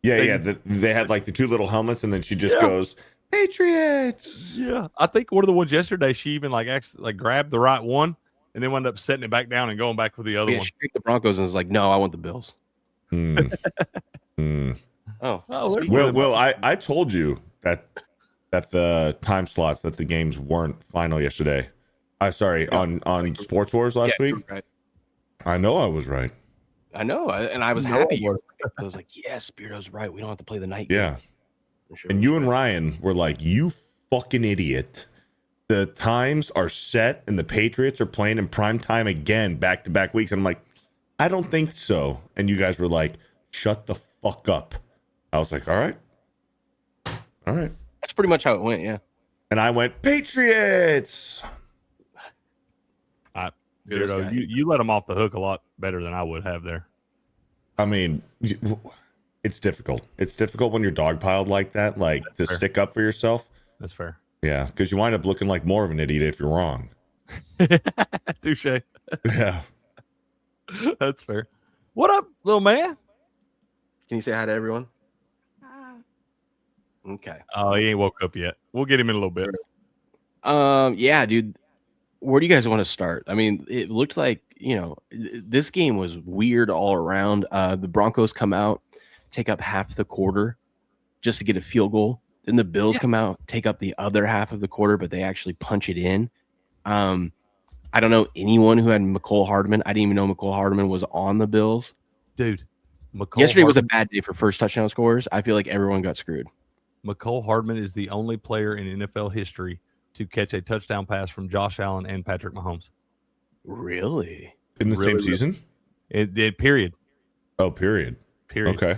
Yeah. They had like the two little helmets, and then she just goes, Patriots. Yeah, I think one of the ones yesterday, she even actually grabbed the right one and then wound up setting it back down and going back with the other Yeah, one. she picked the Broncos and was like, "No, I want the Bills." Oh, there's Will, I told you that the time slots that the games weren't final yesterday. On Sports Wars last week. Right. I know I was right. I know, and I was happy. I was like, "Yes, Beardo's right. We don't have to play the night." Yeah. game." Sure. And you and Ryan were like, "You fucking idiot. The times are set and the Patriots are playing in prime time again back-to-back weeks." And I'm like, "I don't think so." And you guys were like, "Shut the fuck up." I was like, "All right. That's pretty much how it went. Yeah. And I went, "Patriots." Beardo, you let them off the hook a lot better than I would have there. I mean, it's difficult. It's difficult when you're dogpiled like that, to stick up for yourself. That's fair. Yeah, because you wind up looking like more of an idiot if you're wrong. Touche. Yeah. That's fair. What up, little man? Can you say hi to everyone? Okay. Oh, he ain't woke up yet. We'll get him in a little bit. Yeah, dude. Where do you guys want to start? I mean, it looked like, this game was weird all around. The Broncos come out, take up half the quarter just to get a field goal. Then the Bills come out, take up the other half of the quarter, but they actually punch it in. I don't know anyone who had McCole Hardman. I didn't even know McCole Hardman was on the Bills. Dude, Yesterday was a bad day for first touchdown scorers. I feel like everyone got screwed. McCole Hardman is the only player in NFL history to catch a touchdown pass from Josh Allen and Patrick Mahomes. Really? In the same season? It period. Oh, period. Okay.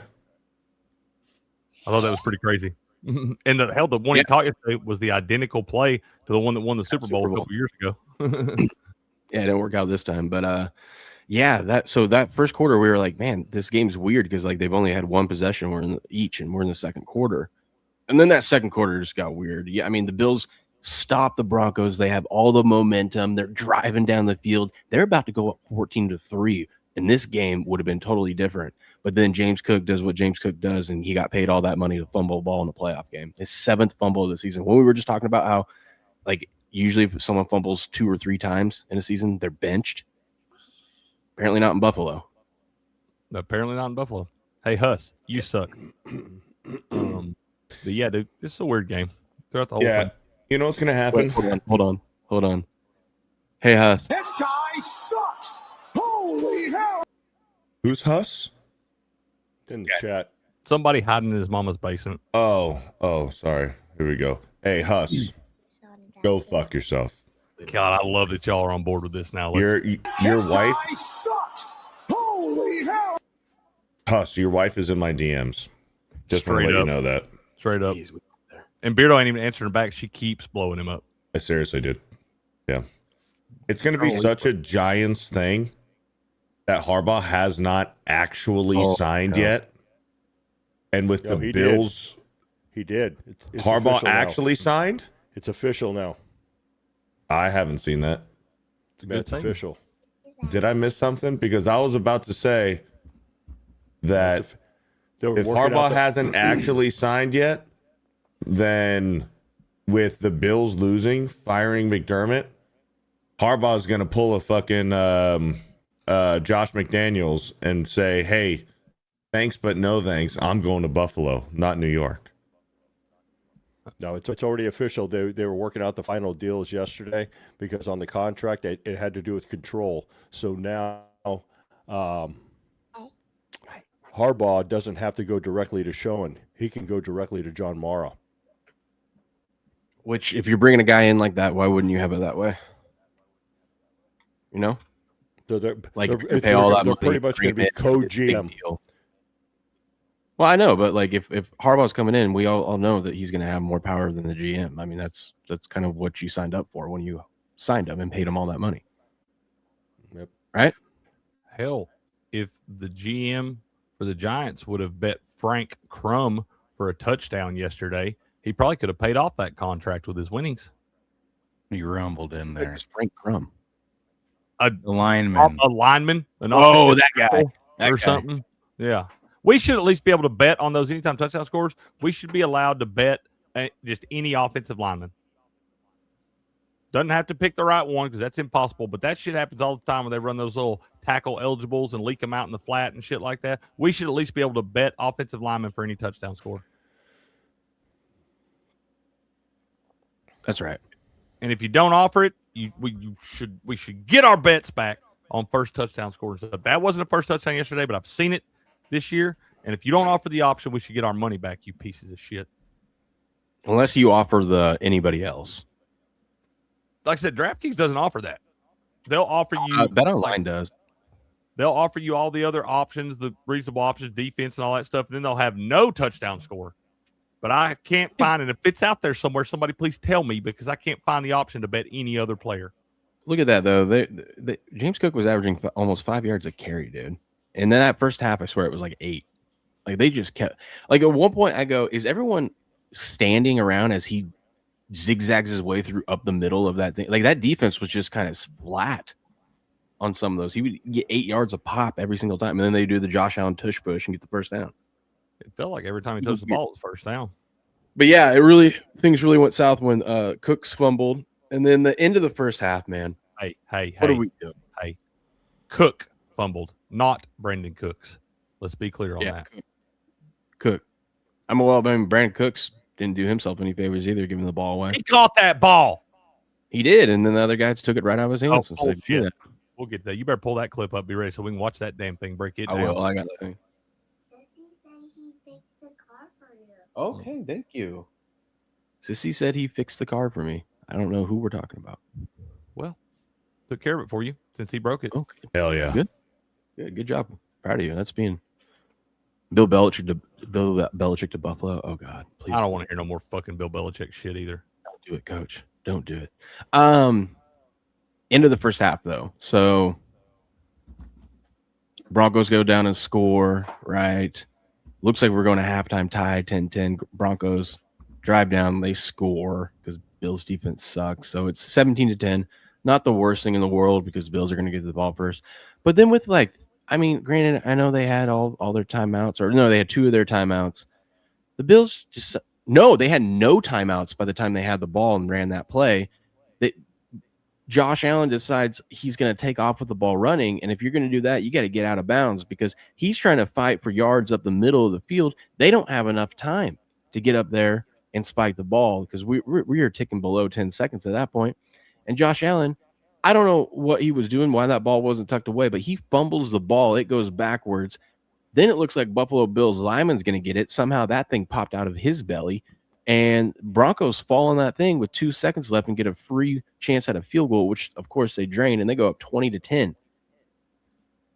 I thought that was pretty crazy. And the one he caught yesterday was the identical play to the one that won the Super Bowl a couple years ago. Yeah, it didn't work out this time. But that first quarter, we were like, man, this game's weird because they've only had one possession. We're in the second quarter. And then that second quarter just got weird. Yeah, I mean, the Bills stop the Broncos. They have all the momentum. They're driving down the field. They're about to go up 14-3. And this game would have been totally different. But then James Cook does what James Cook does, and he got paid all that money to fumble a ball in a playoff game. His 7th fumble of the season. When we were just talking about how, usually if someone fumbles 2 or 3 times in a season, they're benched. Apparently not in Buffalo. Apparently not in Buffalo. Hey, Huss, you suck. But yeah, dude, this is a weird game throughout the whole thing. You know what's going to happen? Wait, hold on. Hey, Huss. This guy sucks. Holy hell. Who's Huss? In the chat. Somebody hiding in his mama's basement. Oh, sorry. Here we go. Hey, Huss, go fuck yourself. God, I love that y'all are on board with this now. Your wife, Guy sucks. Holy hell. Huss, your wife is in my DMs. Just want to Straight let you up. know that. Straight up. And Beardo ain't even answering back. She keeps blowing him up. I seriously did. Yeah. It's going to be such a Giants thing that Harbaugh has not actually signed yet. And with the he Bills, He did. It's Harbaugh official now. actually signed? It's official now. I haven't seen that. That's official. Did I miss something? Because I was about to say that They were if working Harbaugh out hasn't actually signed yet, then with the Bills losing, firing McDermott, Harbaugh's going to pull a fucking Josh McDaniels and say, hey, thanks, but no thanks. I'm going to Buffalo, not New York. No, it's already official. They were working out the final deals yesterday because on the contract it had to do with control. So now Harbaugh doesn't have to go directly to Schoen. He can go directly to John Mara. Which, if you're bringing a guy in like that, why wouldn't you have it that way? You know, So they're pay all that they're money, pretty much going to be co-GM. Well, I know, but like if Harbaugh's coming in, we all know that he's going to have more power than the GM. I mean, that's kind of what you signed up for when you signed him and paid him all that money. Yep. Right? Hell, if the GM for the Giants would have bet Frank Crum for a touchdown yesterday, he probably could have paid off that contract with his winnings. You rumbled in there. It's Frank Crum. A lineman. A lineman. Oh, that guy. Or something. Yeah. We should at least be able to bet on those anytime touchdown scores. We should be allowed to bet just any offensive lineman. Doesn't have to pick the right one because that's impossible, but that shit happens all the time when they run those little tackle eligibles and leak them out in the flat and shit like that. We should at least be able to bet offensive linemen for any touchdown score. That's right. And if you don't offer it, we should get our bets back on first touchdown scores. That wasn't a first touchdown yesterday, but I've seen it this year. And if you don't offer the option, we should get our money back, you pieces of shit. Unless you offer anybody else. Like I said, DraftKings doesn't offer that. They'll offer you BetOnline does. They'll offer you all the other options, the reasonable options, defense and all that stuff, and then they'll have no touchdown score. But I can't find it. If it's out there somewhere, somebody please tell me because I can't find the option to bet any other player. Look at that, though. James Cook was averaging almost 5 yards a carry, dude. And then that first half, I swear it was like 8. Like they just kept. Like at one point, I go, "Is everyone standing around as he zigzags his way through up the middle of that thing?" Like that defense was just kind of flat on some of those. He would get 8 yards a pop every single time, and then they do the Josh Allen tush push and get the first down. It felt like every time he touched the ball, it was first down. But yeah, things really went south when Cooks fumbled, and then the end of the first half, man. Hey, what are we doing? Hey, Cook fumbled, not Brandon Cooks. Let's be clear on that. Cook. Brandon Cooks didn't do himself any favors either, giving the ball away. He caught that ball. He did, and then the other guys took it right out of his hands. Shit. We'll get that. You better pull that clip up. Be ready so we can watch that damn thing break it down. I will. I got that thing. Okay, thank you. Sissy said he fixed the car for me. I don't know who we're talking about. Well, took care of it for you since he broke it. Okay. Hell yeah. Good job. Proud of you. That's being Bill Belichick to Buffalo. Oh God, please. I don't want to hear no more fucking Bill Belichick shit either. Don't do it, Coach. Don't do it. End of the first half though. So Broncos go down and score, right? Looks like we're going to halftime tie, 10-10. Broncos drive down, they score because Bills defense sucks. So it's 17-10. Not the worst thing in the world because Bills are going to get the ball first. But then with granted, I know they had all their timeouts, or no, they had 2 of their timeouts. The Bills they had no timeouts by the time they had the ball and ran that play. Josh Allen decides he's going to take off with the ball running. And if you're going to do that, you got to get out of bounds because he's trying to fight for yards up the middle of the field. They don't have enough time to get up there and spike the ball because we are ticking below 10 seconds at that point. And Josh Allen, I don't know what he was doing, why that ball wasn't tucked away, but he fumbles the ball. It goes backwards. Then it looks like Buffalo Bills lineman's going to get it. Somehow that thing popped out of his belly. And Broncos fall on that thing with 2 seconds left and get a free chance at a field goal, which, of course, they drain, and they go up 20-10.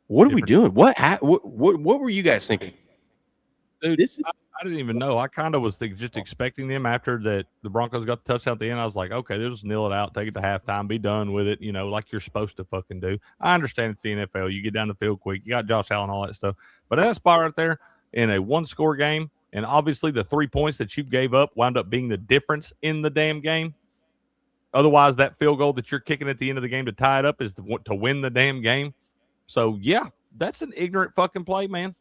What are we doing? What were you guys thinking? Dude, I didn't even know. I kind of was just expecting them after the Broncos got the touchdown at the end. I was like, okay, they'll just kneel it out, take it to halftime, be done with it, like you're supposed to fucking do. I understand it's the NFL. You get down the field quick. You got Josh Allen, all that stuff. But that spot right there in a one-score game, And obviously the 3 points that you gave up wound up being the difference in the damn game. Otherwise, that field goal that you're kicking at the end of the game to tie it up is to win the damn game. So, yeah, that's an ignorant fucking play, man.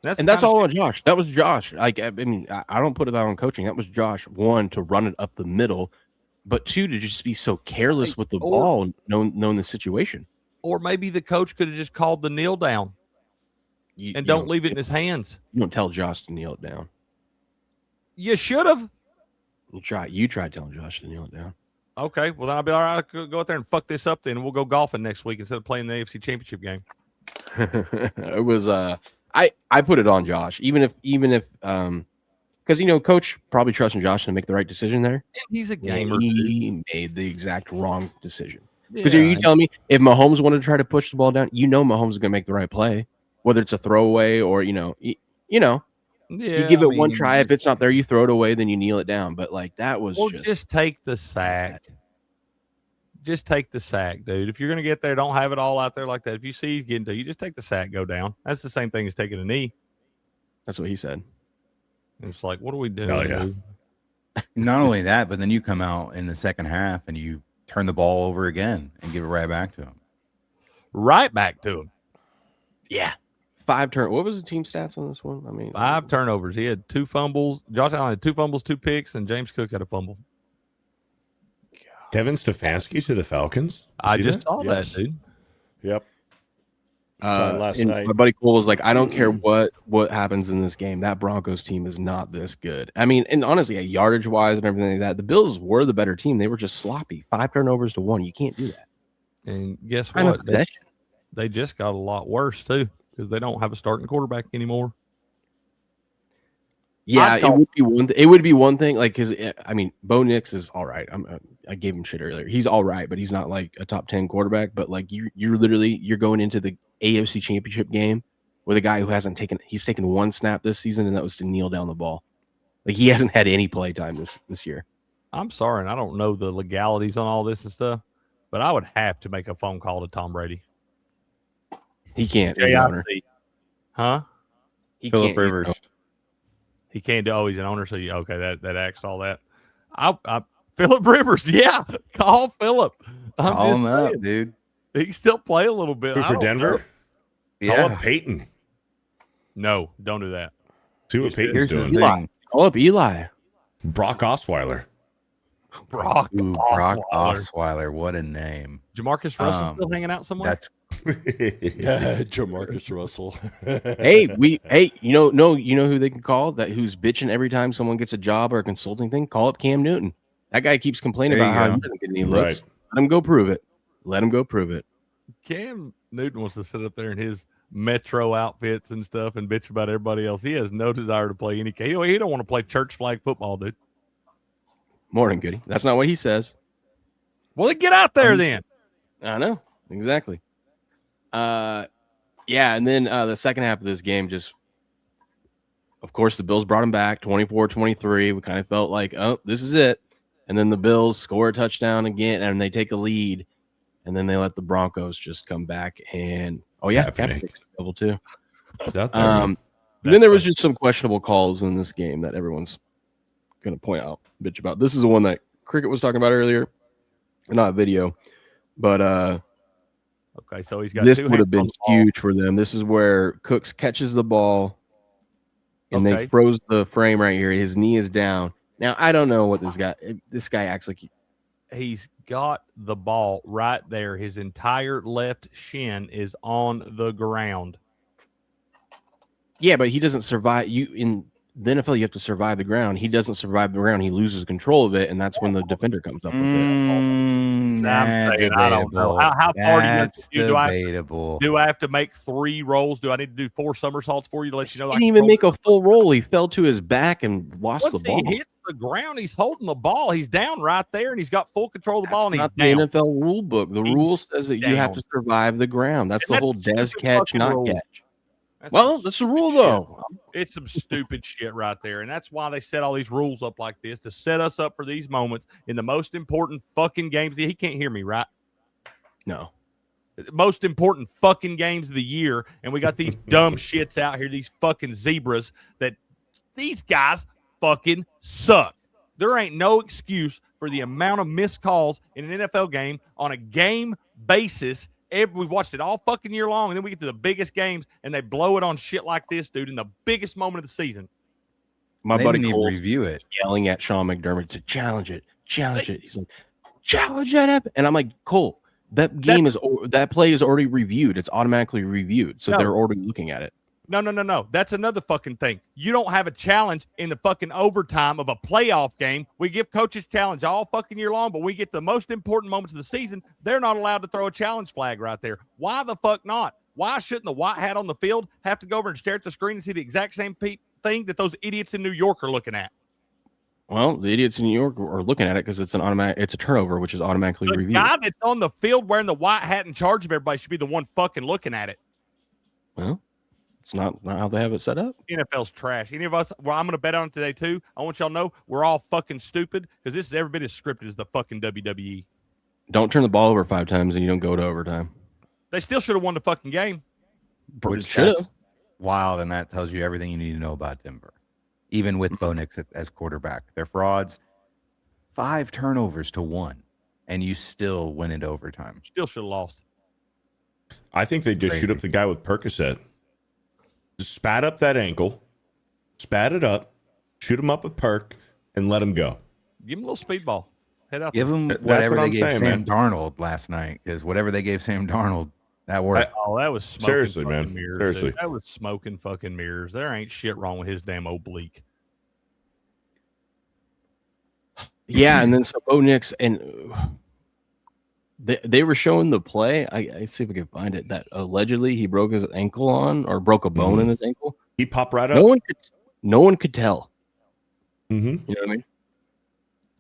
That's all on Josh. That was Josh. Like, I mean, I don't put it out on coaching. That was Josh. One, to run it up the middle, but two, to just be so careless with the ball, knowing the situation. Or maybe the coach could have just called the kneel down and don't leave it in his hands. You don't tell Josh to kneel it down. You should have. You tried telling Josh to kneel it down. Okay, well, then I'll be all right. I could go out there and fuck this up then, and we'll go golfing next week instead of playing the AFC Championship game. It was I put it on Josh, even if because Coach probably trusting Josh to make the right decision there. And he's a gamer. He made the exact wrong decision. Because are you telling me if Mahomes wanted to try to push the ball down, Mahomes is going to make the right play, whether it's a throwaway or you give it one try. If it's not there, you throw it away, then you kneel it down. But like that was just take the sack. Just take the sack, dude. If you're going to get there, don't have it all out there like that. If you see he's getting to you, just take the sack, go down. That's the same thing as taking a knee. That's what he said. And it's like, what are we doing? Oh, yeah. Dude? Not only that, but then you come out in the second half and you turn the ball over again and give it right back to him. Right back to him. Yeah. 5 turn. What was the team stats on this one? I mean, 5 turnovers. He had 2 fumbles. Josh Allen had 2 fumbles, 2 picks, and James Cook had a fumble. Kevin Stefanski to the Falcons. I just saw that, dude. Yep. Last night. My buddy Cole was like, I don't care what happens in this game. That Broncos team is not this good. I mean, and honestly, yardage wise and everything like that, the Bills were the better team. They were just sloppy. 5 turnovers to 1. You can't do that. And guess what? They just got a lot worse too because they don't have a starting quarterback anymore. Yeah, it would be one thing. Like, because I mean, Bo Nix is all right. I gave him shit earlier. He's all right, but he's not like a top 10 quarterback. But like, you're going into the AFC Championship game with a guy who he's taken 1 snap this season, and that was to kneel down the ball. Like, he hasn't had any play time this year. I'm sorry, and I don't know the legalities on all this and stuff, but I would have to make a phone call to Tom Brady. He can't. Huh? Phillip Rivers. He can't do. Oh, he's an owner, so that axed all that. Phillip Rivers, yeah, call Phillip. Call him up, dude. He can still play a little bit. Who for Denver? Yeah. Call up Peyton. No, don't do that. See what Peyton's Here's doing. the thing. Call up Eli. Brock Osweiler. Brock Osweiler. What a name. Jamarcus Russell still hanging out somewhere? That's Jamarcus Russell. Hey, you know who they can call who's bitching every time someone gets a job or a consulting thing? Call up Cam Newton. That guy keeps complaining about how he doesn't get any looks. Right. Let him go prove it. Cam Newton wants to sit up there in his Metro outfits and stuff and bitch about everybody else. He has no desire to play any. He don't want to play church flag football, dude. Morning, Goody. That's not what he says. Well, then get out there then. I know. Exactly. Yeah, and then the second half of this game, just of course the Bills brought him back 24-23. We kind of felt like, oh, this is it. And then the Bills score a touchdown again, and they take a lead, and then they let the Broncos just come back and Kaepernick's double too. Is that there? And then there was just some questionable calls in this game that everyone's going to point out, bitch about. This is the one that Cricket was talking about earlier, not video, but okay, so he's got this would have been huge for them. This is where Cooks catches the ball, and they froze the frame right here. His knee is down. Now I don't know what this guy acts like. He's got the ball right there. His entire left shin is on the ground. Yeah, but he doesn't survive. In the NFL, you have to survive the ground. He doesn't survive the ground. He loses control of it, and that's when the defender comes up with it. I don't know. How far do you debatable. Do I have to make 3 rolls? Do I need to do 4 somersaults for you to let you know? He didn't even make a full roll. He fell to his back and lost the ball. He hits the ground. He's holding the ball. He's down right there, and he's got full control of the ball. And not he's the down. NFL rule book. The rule says that you have to survive the ground. That's the whole Des catch, not catch. That's the rule, though. It's some stupid shit right there. And that's why they set all these rules up like this, to set us up for these moments in the most important fucking games. He can't hear me, right? No. Most important fucking games of the year. And we got these dumb shits out here, these fucking zebras that these guys fucking suck. There ain't no excuse for the amount of missed calls in an NFL game on a game basis. We watched it all fucking year long, and then we get to the biggest games, and they blow it on shit like this, dude, in the biggest moment of the season. My They buddy didn't even Cole review it. yelling at Sean McDermott to challenge it. He's like, challenge it. And I'm like, Cole, that play is already reviewed. It's automatically reviewed. So they're already looking at it. No. That's another fucking thing. You don't have a challenge in the fucking overtime of a playoff game. We give coaches challenge all fucking year long, but we get the most important moments of the season. They're not allowed to throw a challenge flag right there. Why the fuck not? Why shouldn't the white hat on the field have to go over and stare at the screen and see the exact same thing that those idiots in New York are looking at? Well, the idiots in New York are looking at it because it's a turnover, which is automatically reviewed. The guy that's on the field wearing the white hat in charge of everybody should be the one fucking looking at it. Well, it's not how they have it set up. NFL's trash. Any of us, well, I'm going to bet on it today too. I want y'all to know we're all fucking stupid because this is every bit as scripted as the fucking WWE. Don't turn the ball over 5 times and you don't go to overtime. They still should have won the fucking game. Which should have. that's wild, and that tells you everything you need to know about Denver. Even with Bo Nix as quarterback, they're frauds. 5 turnovers to 1, and you still went into overtime. Still should have lost. I think they just shoot up the guy with Percocet. Just spat up that ankle, spat it up, shoot him up with perk, and let him go. Give him a little speedball. Head out. Give him That's whatever what they I'm gave saying, Sam man. Darnold last night, because whatever they gave Sam Darnold, that worked. Oh, that was smoking Seriously, fucking man. mirrors. Seriously. Dude. That was smoking fucking mirrors. There ain't shit wrong with his damn oblique. Yeah, and then so Bo Nix and they were showing the play. I see if I can find it. That allegedly he broke his ankle on or broke a bone in his ankle. He popped right up. No one could tell. Mm-hmm. You know what I mean?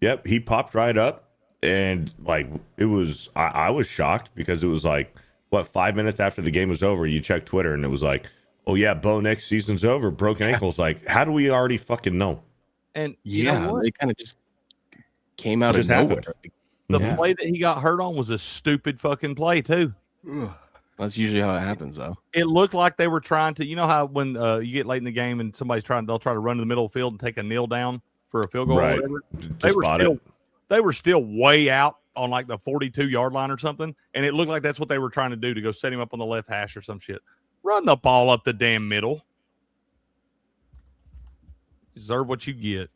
Yep, he popped right up, and like it was. I was shocked because it was like 5 minutes after the game was over. You check Twitter, and it was like, oh yeah, Bo Nix season's over, broken ankles. Like, how do we already fucking know? And you know what? They kind of just came out It of just nowhere. happened. The play that he got hurt on was a stupid fucking play too. That's usually how it happens, though. It looked like they were trying to, you know how when you get late in the game and they'll try to run to the middle of the field and take a kneel down for a field goal Right. or whatever. They were still way out on like the 42-yard line or something, and it looked like that's what they were trying to do to go set him up on the left hash or some shit. Run the ball up the damn middle. Deserve what you get.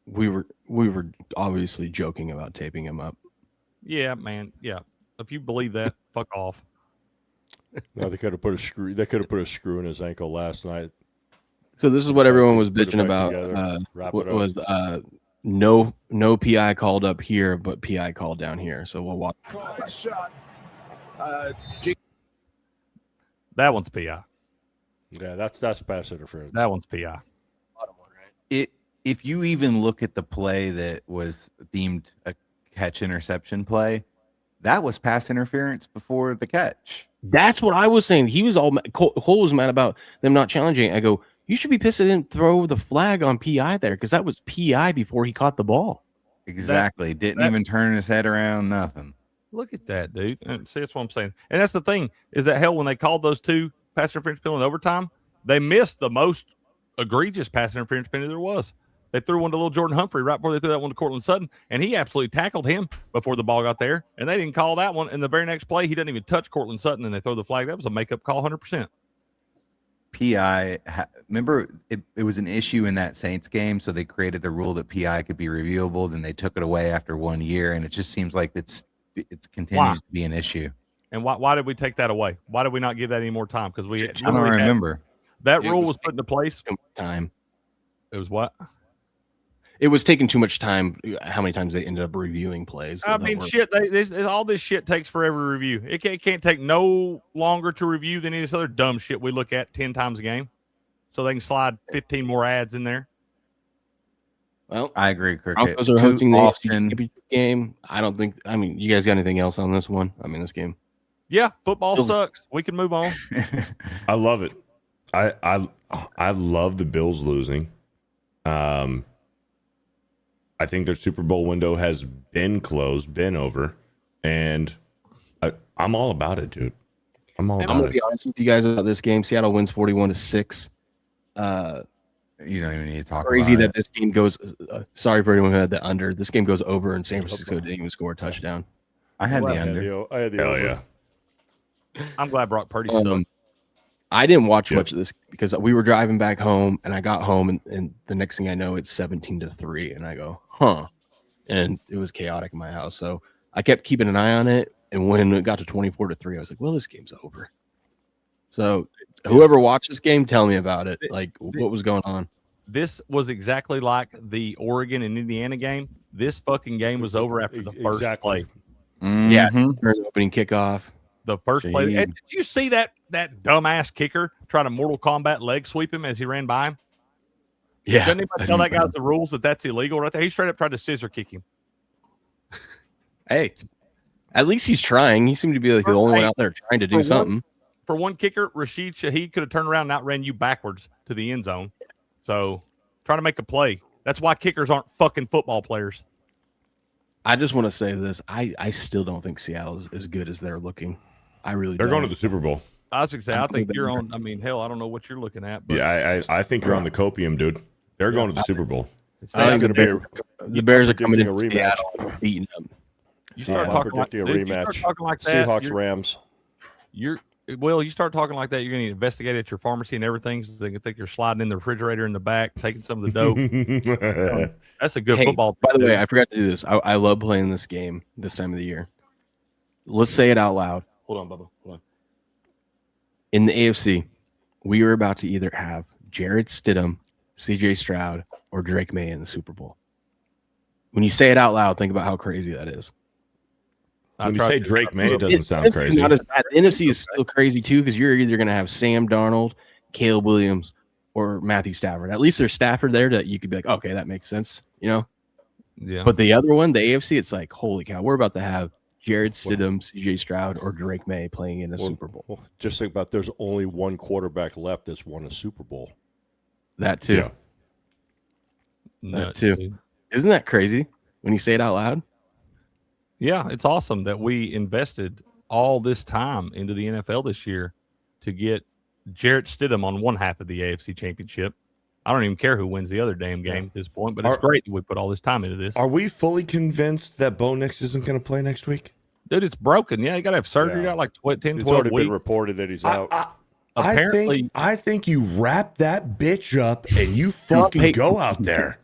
We were obviously joking about taping him up. Yeah, man. Yeah. If you believe that, fuck off. No, they could have put a screw. They could have put a screw in his ankle last night. So this is what everyone was Put it bitching back about. together, wrap it up. Was no PI called up here, but PI called down here. So we'll watch. That one's PI. Yeah, that's pass interference. That one's PI. If you even look at the play that was deemed a catch interception play, that was pass interference before the catch. That's what I was saying. He was all Cole was mad about them not challenging. I go, you should be pissed they didn't throw the flag on PI there because that was PI before he caught the ball. Exactly. Didn't even turn his head around. Nothing. Look at that, dude. And see, that's what I'm saying. And that's the thing is that hell when they called those 2 pass interference penalties in overtime, they missed the most egregious pass interference penalty there was. They threw one to little Jordan Humphrey right before they threw that one to Cortland Sutton, and he absolutely tackled him before the ball got there, and they didn't call that one. And the very next play, he doesn't even touch Cortland Sutton, and they throw the flag. That was a makeup call, 100%. PI, remember, it was an issue in that Saints game, so they created the rule that PI could be reviewable, then they took it away after 1 year, and it just seems like it's continues to be an issue. And why did we take that away? Why did we not give that any more time? Because we I don't remember. That rule was put into place. Time. It was what? It was taking too much time. How many times they ended up reviewing plays? I mean, shit. All this shit takes forever to review. It can't take no longer to review than any of this other dumb shit we look at 10 times a game. So they can slide 15 more ads in there. Well, I agree, Cricket. Broncos are hosting the AFC Championship game. I don't think. I mean, you guys got anything else on this one? I mean, this game. Yeah, football sucks. We can move on. I love it. I love the Bills losing. I think their Super Bowl window has been closed, been over, and I'm all about it, dude. I'm going to be honest with you guys about this game. Seattle wins 41-6. You don't even need to talk Crazy about that it. this game goes. Sorry for anyone who had the under. This game goes over, and San Francisco didn't even score a touchdown. I had the I had under. I had the Hell over. yeah. I'm glad Brock Purdy sucked. I didn't watch Yep. much of this because we were driving back home, and I got home, and the next thing I know, it's 17-3, and I go, huh, and it was chaotic in my house. So I kept keeping an eye on it, and when it got to 24-3, I was like, well, this game's over. So whoever watched this game, tell me about it. Like, what was going on? This was exactly like the Oregon and Indiana game. This fucking game was over after the first play. Yeah, Mhm. during the opening kickoff. The first play. Gee. And did you see that dumbass kicker try to Mortal Kombat leg sweep him as he ran by him? Yeah, Doesn't anybody tell that guy the rules that's illegal right there? He straight up tried to scissor kick him. Hey, at least he's trying. He seemed to be like the only one out there trying to do something. For one kicker, Rashid Shaheed could have turned around and outran you backwards to the end zone. So try to make a play. That's why kickers aren't fucking football players. I just want to say this. I still don't think Seattle is as good as they're looking. I really They're don't. going to the Super Bowl. I was going to say, I I think think you're they're- on. I mean, hell, I don't know what you're looking at. But Yeah, I think you're on the copium, dude. They're going to the Super Bowl. I think gonna the Bears are coming predicting into a rematch. Seattle and beating them. you start I'm talking like, predicting a dude, you start rematch. talking like that. Seahawks Rams. You start talking like that, you're going to investigate at your pharmacy and everything. So they can think you're sliding in the refrigerator in the back, taking some of the dope. That's a good Hey, football. by the dude. way, I forgot to do this. I love playing this game this time of the year. Let's say it out loud. Hold on, Bubba. Hold on. In the AFC, we are about to either have Jared Stidham, CJ Stroud, or Drake May in the Super Bowl. When you say it out loud, think about how crazy that is. When you say Drake May, it doesn't sound NFC 's crazy. Not as bad. The NFC is still crazy too because you're either going to have Sam Darnold, Caleb Williams, or Matthew Stafford. At least there's Stafford there that you could be like, okay, that makes sense, you know. Yeah. But the other one, the AFC, it's like, holy cow, we're about to have Jared Stidham, CJ Stroud, or Drake May playing in the Super Bowl. Well, just think about there's only one quarterback left that's won a Super Bowl. That too. Yeah. Nuts, too. dude. Isn't that crazy when you say it out loud? Yeah, it's awesome that we invested all this time into the NFL this year to get Jarrett Stidham on one half of the AFC Championship. I don't even care who wins the other damn game at this point, but it's great that we put all this time into this. Are we fully convinced that Bo Nix isn't going to play next week? Dude, it's broken. Yeah, you got to have surgery. Yeah. Got like 10, It's 12 already weeks. been reported that he's out. Apparently, I think you wrap that bitch up and you fucking Hey. go out there.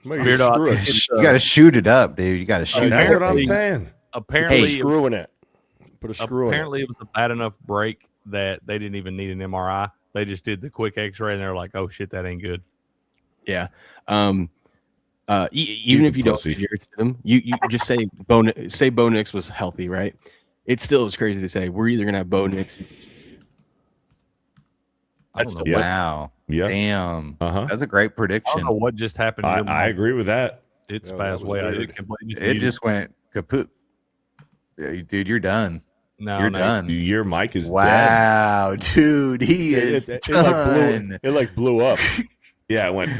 Maybe Beardo, screw it. You got to shoot it up, dude. You got to shoot That's it what up. I'm baby. saying. apparently, Put a screw in it. Put a screw in it. apparently it was a bad enough break that they didn't even need an MRI. They just did the quick X-ray and they're like, "Oh shit, that ain't good." Yeah. Even a if you don't pussy. say Jared Stidham, you just say Bo Nix was healthy, right? It still is crazy to say we're either gonna have Bo Nix. I don't know. Yeah. Wow. Yeah. Damn. Uh-huh. That's a great I prediction. don't know what just happened. to your I mic. agree with that. It Yeah, that spazzed was way out. weird. It completely It muted. just went kaput. Yeah, dude, you're done. no, You're no. done. Your mic is dead. Wow, dude, he is It done. like blew up. Yeah, it went.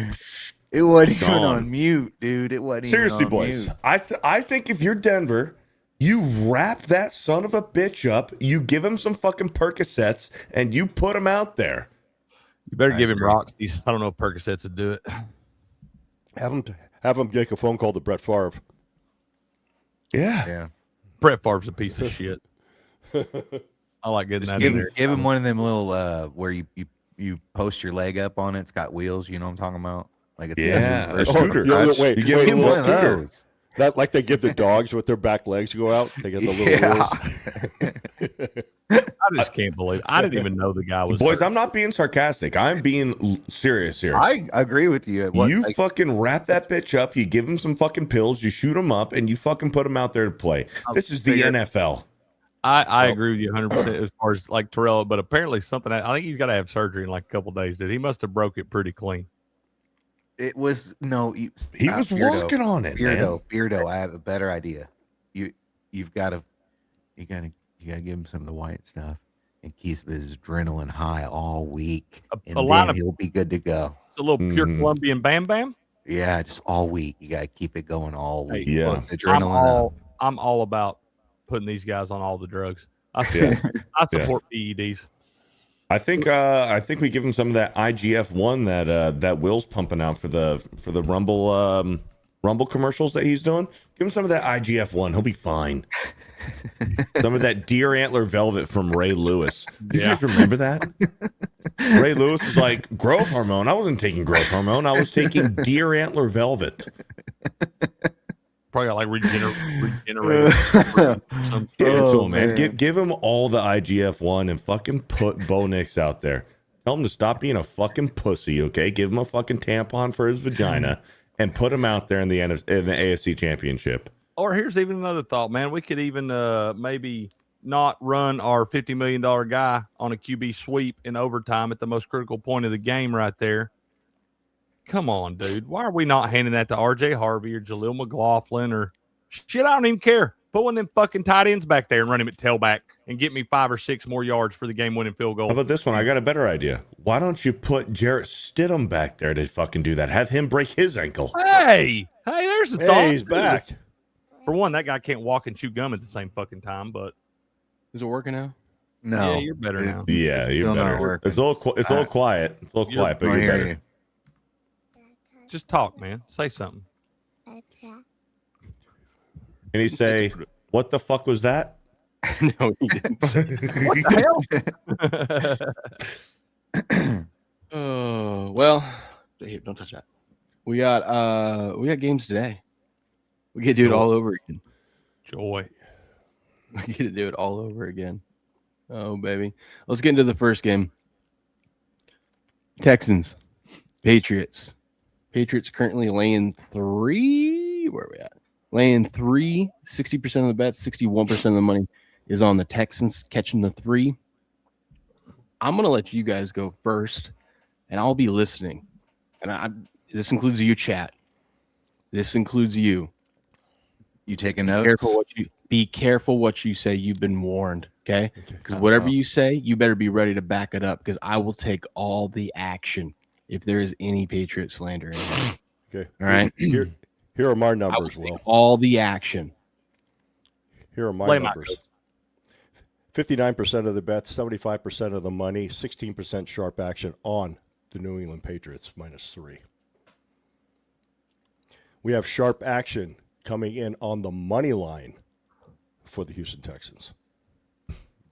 It wasn't even Gone. on mute, dude. It wasn't Seriously, even on boys. mute. I think if you're Denver, you wrap that son of a bitch up, you give him some fucking Percocets, and you put him out there. You better I give him agree. Roxy's. I don't know if Percocets would do it. Have him make a phone call to Brett Favre. Yeah. Yeah. Brett Favre's a piece of shit. I like getting that in there. Give him one of them little where you post your leg up on it. It's got wheels. You know what I'm talking about? Like it's Yeah, a a scooter. Wait, You give wait, him Give a him one little of scooter. those. That like they give the dogs with their back legs go out. They get the little wheels. I just can't believe. I didn't even know the guy was. Boys, hurt. I'm not being sarcastic. I'm being serious here. I agree with you. You fucking wrap that bitch up. You give him some fucking pills. You shoot him up, and you fucking put him out there to play. This is the figure- NFL. I agree with you 100% as far as like Terrell, but apparently something. I think he's got to have surgery in like a couple days. Dude, he must have broke it pretty clean. It was no. He was Beardo. walking on it, man. Beardo. I have a better idea. You've got to give him some of the white stuff and keep his adrenaline high all week, and a lot then of- he'll be good to go. It's a little pure Mhm. Colombian Bam Bam. Yeah, just all week. You got to keep it going all week. Yeah. Look, adrenaline. I'm all about putting these guys on all the drugs. I Yeah. support PEDs. I think we give him some of that IGF-1 that Will's pumping out for the Rumble commercials that he's doing. Give him some of that IGF-1. He'll be fine. Some of that deer antler velvet from Ray Lewis. Do you guys remember that? Ray Lewis is like, growth hormone. I wasn't taking growth hormone. I was taking deer antler velvet. Probably got like regenerated. Give it to him, man. Give him all the IGF-1 and fucking put Bo Nix out there. Tell him to stop being a fucking pussy, okay? Give him a fucking tampon for his vagina and put him out there in the AFC Championship. Or here's even another thought, man. We could even maybe not run our $50 million guy on a QB sweep in overtime at the most critical point of the game right there. Come on, dude. Why are we not handing that to RJ Harvey or Jaleel McLaughlin or shit? I don't even care. Put one of them fucking tight ends back there and run him at tailback and get me 5 or 6 more yards for the game-winning field goal. How about this one? I got a better idea. Why don't you put Jarrett Stidham back there to fucking do that? Have him break his ankle. Hey, there's a thought. Hey, he's back. For one, that guy can't walk and chew gum at the same fucking time, but Is it working now? No. yeah, you're better now. Yeah, you're Still not better. working. It's a little quiet. It's a little quiet, but I you're hear better. you. Just talk, man. Say something. Can he say, what the fuck was that? No, he didn't. What the hell? Oh well, here, don't touch that. We got games today. We get to do it all over again. Joy. We get to do it all over again. Oh baby, let's get into the first game. Texans, Patriots. Patriots currently laying 3. Where are we at? Laying 3. 60% of the bets, 61% of the money is on the Texans catching the 3. I'm gonna let you guys go first, and I'll be listening. And this includes you, chat. This includes you. You taking notes? Be careful what you say. You've been warned, okay? Because whatever you say, you better be ready to back it up. Because I will take all the action if there is any Patriot slander in here. Okay. All right. Here are my I will numbers, take Will. all the action. Here are my Play my numbers. 59% of the bets, 75% of the money, 16% sharp action on the New England Patriots -3. We have sharp action coming in on the money line for the Houston Texans.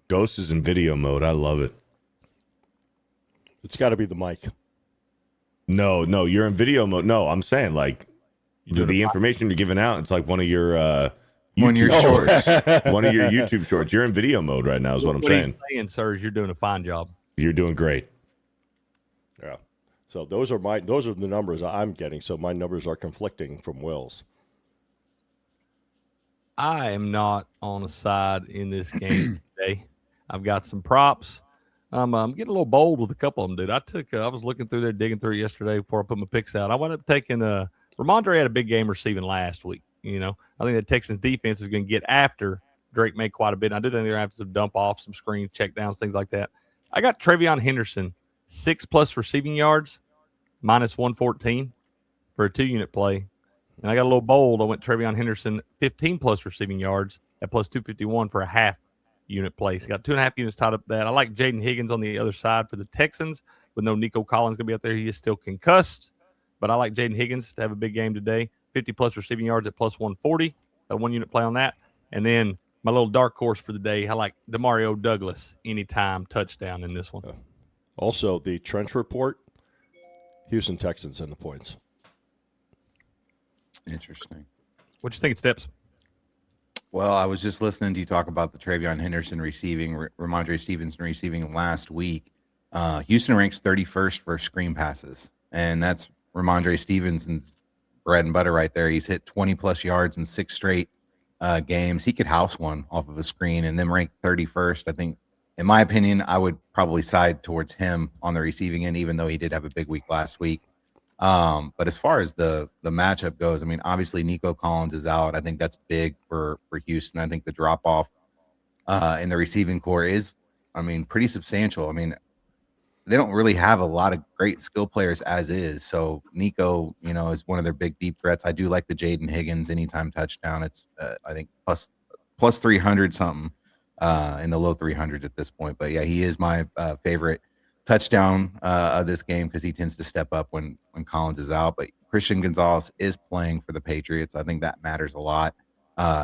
Ghost is in video mode. I love it. It's got to be the mic. No, you're in video mode. No, I'm saying like the information you're giving out. It's like one of your One of your shorts, one of your YouTube shorts. You're in video mode right now. Is what I'm saying. He's saying, sir, is you're doing a fine job. You're doing great. Yeah. So those are the numbers I'm getting. So my numbers are conflicting from Will's. I am not on a side in this game today. I've got some props. I'm getting a little bold with a couple of them, dude. I was looking through there, digging through it yesterday before I put my picks out. I wound up taking Ramondre had a big game receiving last week. You know, I think the Texans defense is going to get after Drake May quite a bit. And I did think they're going to have some dump off, some screens, check downs, things like that. I got Trevion Henderson, 6+ receiving yards, -114 for a 2-unit play. And I got a little bold. I went Trevion Henderson, 15+ receiving yards at +251 for a half-unit play. So got 2.5 units tied up that. I like Jaden Higgins on the other side for the Texans with no Nico Collins going to be out there. He is still concussed. But I like Jaden Higgins to have a big game today. 50+ receiving yards at +140. A 1-unit play on that. And then my little dark horse for the day, I like Demario Douglas anytime touchdown in this one. Also, the trench report, Houston Texans in the points. Interesting. What you think, Steps? Well, I was just listening to you talk about the Trevion Henderson receiving, Ramondre Stevenson receiving last week. Houston ranks 31st for screen passes, and that's Ramondre Stevenson's bread and butter right there. He's hit 20+ yards in 6 straight games. He could house one off of a screen and then rank 31st. I think, in my opinion, I would probably side towards him on the receiving end, even though he did have a big week last week. But as far as the matchup goes, I mean, obviously Nico Collins is out. I think that's big for Houston. I think the drop off in the receiving core is, I mean, pretty substantial. I mean, they don't really have a lot of great skill players as is. So Nico, you know, is one of their big deep threats. I do like the Jaden Higgins anytime touchdown. It's I think plus 300 something in the low 300s at this point. But yeah, he is my favorite touchdown of this game because he tends to step up when Collins is out. But Christian Gonzalez is playing for the Patriots. I think that matters a lot.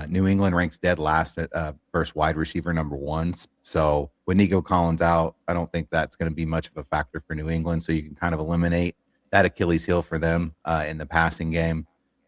New England ranks dead last at first wide receiver number 1. So with Nico Collins out, I don't think that's going to be much of a factor for New England. So you can kind of eliminate that Achilles heel for them in the passing game.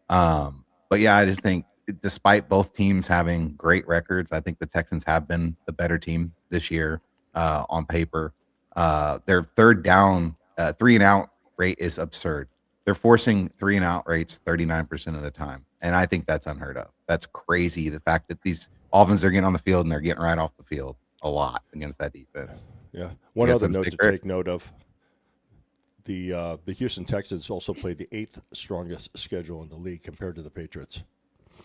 But yeah, I just think despite both teams having great records, I think the Texans have been the better team this year on paper. Their third down, 3-and-out rate is absurd. They're forcing 3-and-out rates 39% of the time. And I think that's unheard of. That's crazy. The fact that these offenses are getting on the field and they're getting right off the field a lot against that defense. Yeah. One other note to take note of. The Houston Texans also played the 8th strongest schedule in the league compared to the Patriots.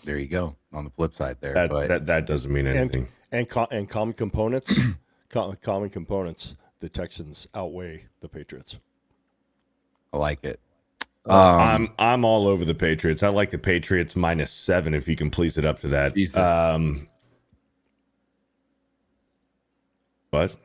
There you go. On the flip side there. That doesn't mean anything. And common components, common components, the Texans outweigh the Patriots. I like it. I'm all over the Patriots. I like the Patriots -7 if you can please it up to that. What?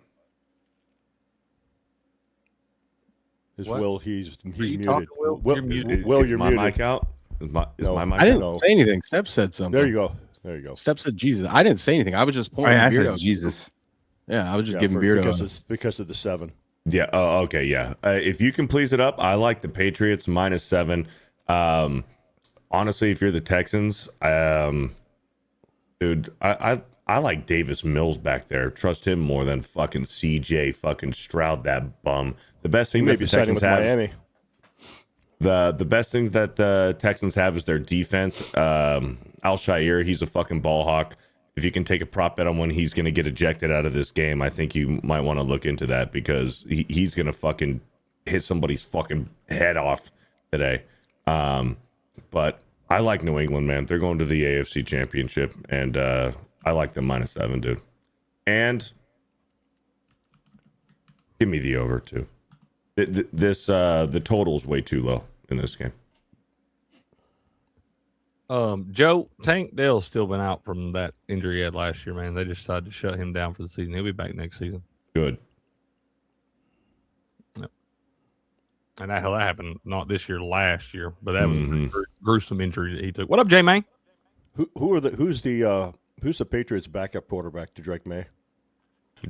What? Will, he's muted. Will? Will, You're muted. Will, you're my muted. mic out? Is my mic I didn't No. say anything. Steph said something. There you go. There you go. Steph said Jesus. I didn't say anything. I was just pointing I at said Beardo. Jesus. Yeah, I was just giving Beardo. Because of the 7. Yeah. Oh, okay. Yeah. If you can please it up, I like the Patriots -7. Honestly, if you're the Texans, dude, I like Davis Mills back there. Trust him more than fucking CJ fucking Stroud, that bum. The best thing that the Texans have, Miami. the best things that the Texans have is their defense. Al-Shaair, he's a fucking ball hawk. If you can take a prop bet on when he's going to get ejected out of this game, I think you might want to look into that because he's going to fucking hit somebody's fucking head off today. But I like New England, man. They're going to the AFC Championship, and I like them -7, dude. And give me the over, too. The total's way too low in this game. Joe, Tank Dell's still been out from that injury he had last year, man. They just decided to shut him down for the season. He'll be back next season. Good. Yep. And that happened not this year, last year, but that was a pretty gruesome injury that he took. What up, J-Man? Who's the Patriots' backup quarterback to Drake May?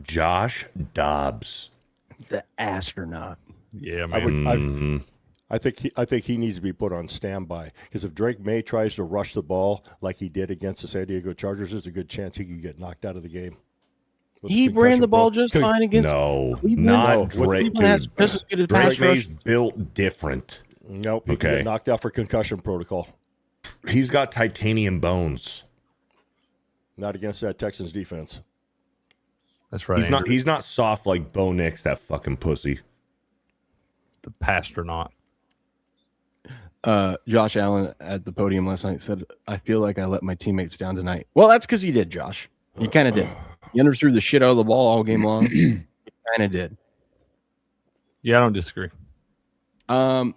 Josh Dobbs. The astronaut. Yeah, man. I think he needs to be put on standby because if Drake May tries to rush the ball like he did against the San Diego Chargers, there's a good chance he could get knocked out of the game. He ran the ball just fine against. No, Cleveland. not Drake. Cleveland just as good as Drake pass May's rush. built different. Nope, he Okay. could get knocked out for concussion protocol. He's got titanium bones. Not against that Texans defense. That's right. He's not soft like Bo Nix, that fucking pussy. the pastronaut. Josh Allen at the podium last night said, "I feel like I let my teammates down tonight." Well, that's because you did, Josh. You kind of did. You underthrew the shit out of the ball all game long. You kind of did. Yeah, I don't disagree. Um,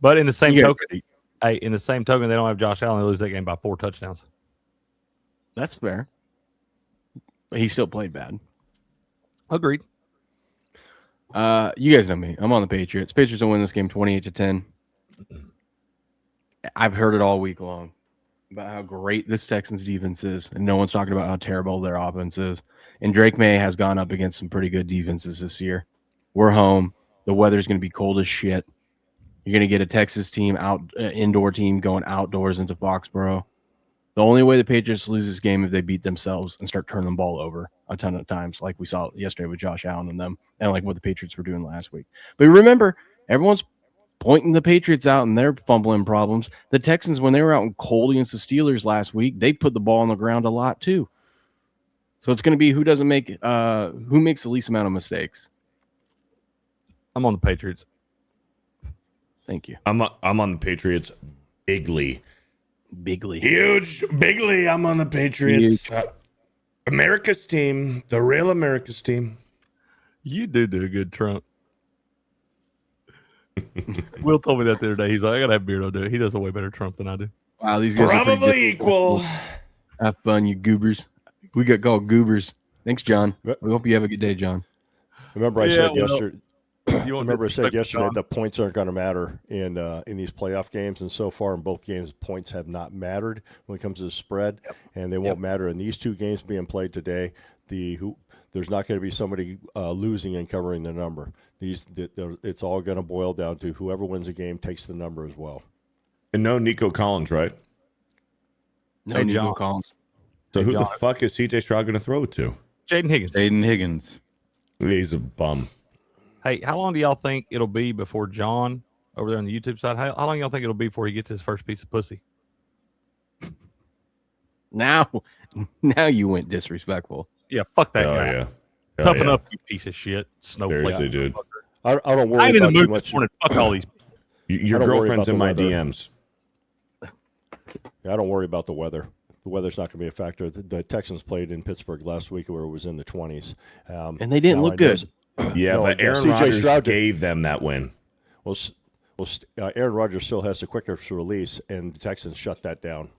But in the same Yeah. token, they don't have Josh Allen. They lose that game by 4 touchdowns. that's fair. But he still played bad. Agreed. You guys know me. I'm on the Patriots. Patriots will win this game 28-10. I've heard it all week long about how great this Texans defense is, and no one's talking about how terrible their offense is. And Drake May has gone up against some pretty good defenses this year. We're home. The weather's going to be cold as shit. You're going to get a Texas team indoor team going outdoors into Foxborough. The only way the Patriots lose this game is if they beat themselves and start turning the ball over a ton of times, like we saw yesterday with Josh Allen and them, and like what the Patriots were doing last week. But remember, everyone's pointing the Patriots out and their fumbling problems. The Texans, when they were out in cold against the Steelers last week, they put the ball on the ground a lot too. So it's going to be who makes the least amount of mistakes. I'm on the Patriots. Thank you. I'm on the Patriots bigly. Huge. Bigly. I'm on the Patriots. America's team. The real America's team. You do a good Trump. Will told me that the other day. He's like, I got to have Beardo do it. He does a way better Trump than I do. Wow, these guys are pretty Probably equal. Have fun, you goobers. We got called goobers. Thanks, John. Yep. We hope you have a good day, John. Remember, I Yeah, said well, yesterday. You want Remember, I said disrespect yesterday John? the points aren't going to matter in these playoff games, and so far in both games, points have not mattered when it comes to the spread, and they won't matter in these two games being played today. There's not going to be somebody losing and covering the number. It's all going to boil down to whoever wins the game takes the number as well. And no Nico Collins, right? No Hey, Nico John. Collins. So Hey, who the John. fuck is CJ Stroud going to throw it to? Jaden Higgins. Aiden Higgins. He's a bum. Hey, how long do y'all think it'll be before John over there on the YouTube side? How long y'all think it'll be before he gets his first piece of pussy? Now you went disrespectful. Yeah, fuck that Oh, guy. yeah. Toughen up, you piece of shit. Snowflake. Seriously, dude. I don't I worry ain't in the about too mood much. this morning. Fuck all these. Your I don't worry girlfriend's about in the my weather. DMs. I don't worry about the weather. The weather's not going to be a factor. The Texans played in Pittsburgh last week where it was in the 20s. And they didn't now look I know- good. Yeah, No, but yeah, Aaron CJ Rodgers Stroud did- gave them that win. Well, Aaron Rodgers still has the quickest release, and the Texans shut that down.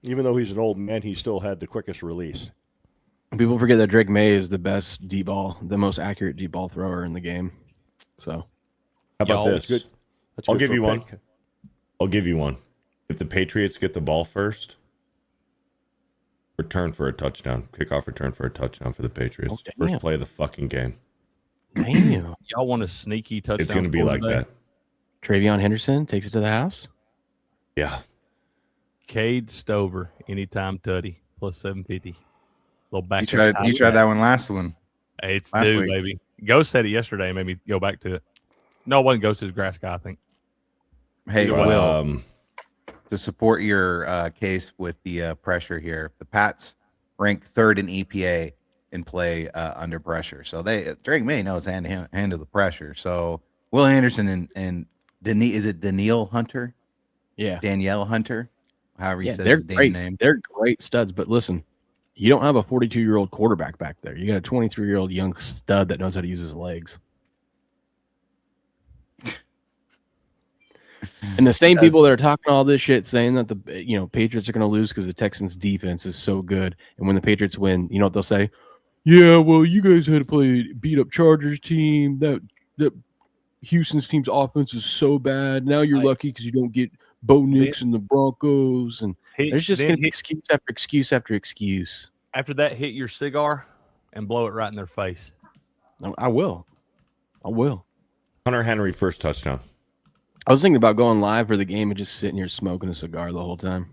Even though he's an old man, he still had the quickest release. People forget that Drake May is the best deep ball, the most accurate deep ball thrower in the game. So How about Y'all, this? Good. That's I'll good give for you a one. pick. I'll give you one. If the Patriots get the ball first, return for a touchdown. Kickoff return for a touchdown for the Patriots. Oh, First damn. play of the fucking game. damn. Y'all want a sneaky touchdown? It's going to be score like today? that. Travion Henderson takes it to the house. Yeah. Cade Stover, anytime tutty, plus 750. Little back. You tried that one last one. Hey, it's last due, week. baby. Ghost said it yesterday and made me go back to it. No, it wasn't Ghost, it was Grass Guy, I think. Hey, Will, Um, to support your case with the pressure here, the Pats rank third in EPA in play under pressure. So Drake May knows how to handle the pressure. So Will Anderson and is it Danielle Hunter? Yeah. Danielle Hunter? However you Yeah, said they're his damn great. name. They're great studs. But listen, you don't have a 42-year-old quarterback back there. You got a 23-year-old young stud that knows how to use his legs. And the same people that are talking all this shit saying that the Patriots are going to lose because the Texans defense is so good, and when the Patriots win, you know what they'll say? Yeah, well, you guys had to play beat up Chargers team. That Houston's team's offense is so bad. Now you're lucky because you don't get Bo Nix and the Broncos, and there's just going to be excuse after excuse after excuse. After that, hit your cigar and blow it right in their face. I will. Hunter Henry first touchdown. I was thinking about going live for the game and just sitting here smoking a cigar the whole time.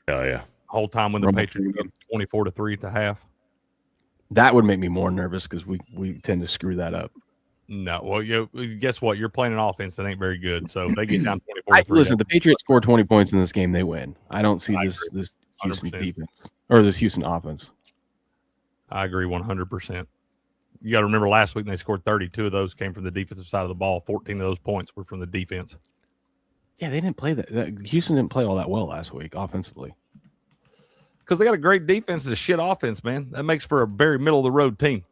Oh, yeah. Whole time when the Rumble Patriots go 24-3 at the half. That would make me more nervous because we tend to screw that up. No, well, guess what? You're playing an offense that ain't very good. So if they get down 24-3. Listen, if the Patriots score 20 points in this game, they win. I don't see this Houston 100%. defense or this Houston offense. I agree 100%. You got to remember last week they scored 32 of those came from the defensive side of the ball. 14 of those points were from the defense. Yeah, they didn't play that. Houston didn't play all that well last week offensively. Because they got a great defense and a shit offense, man. That makes for a very middle of the road team.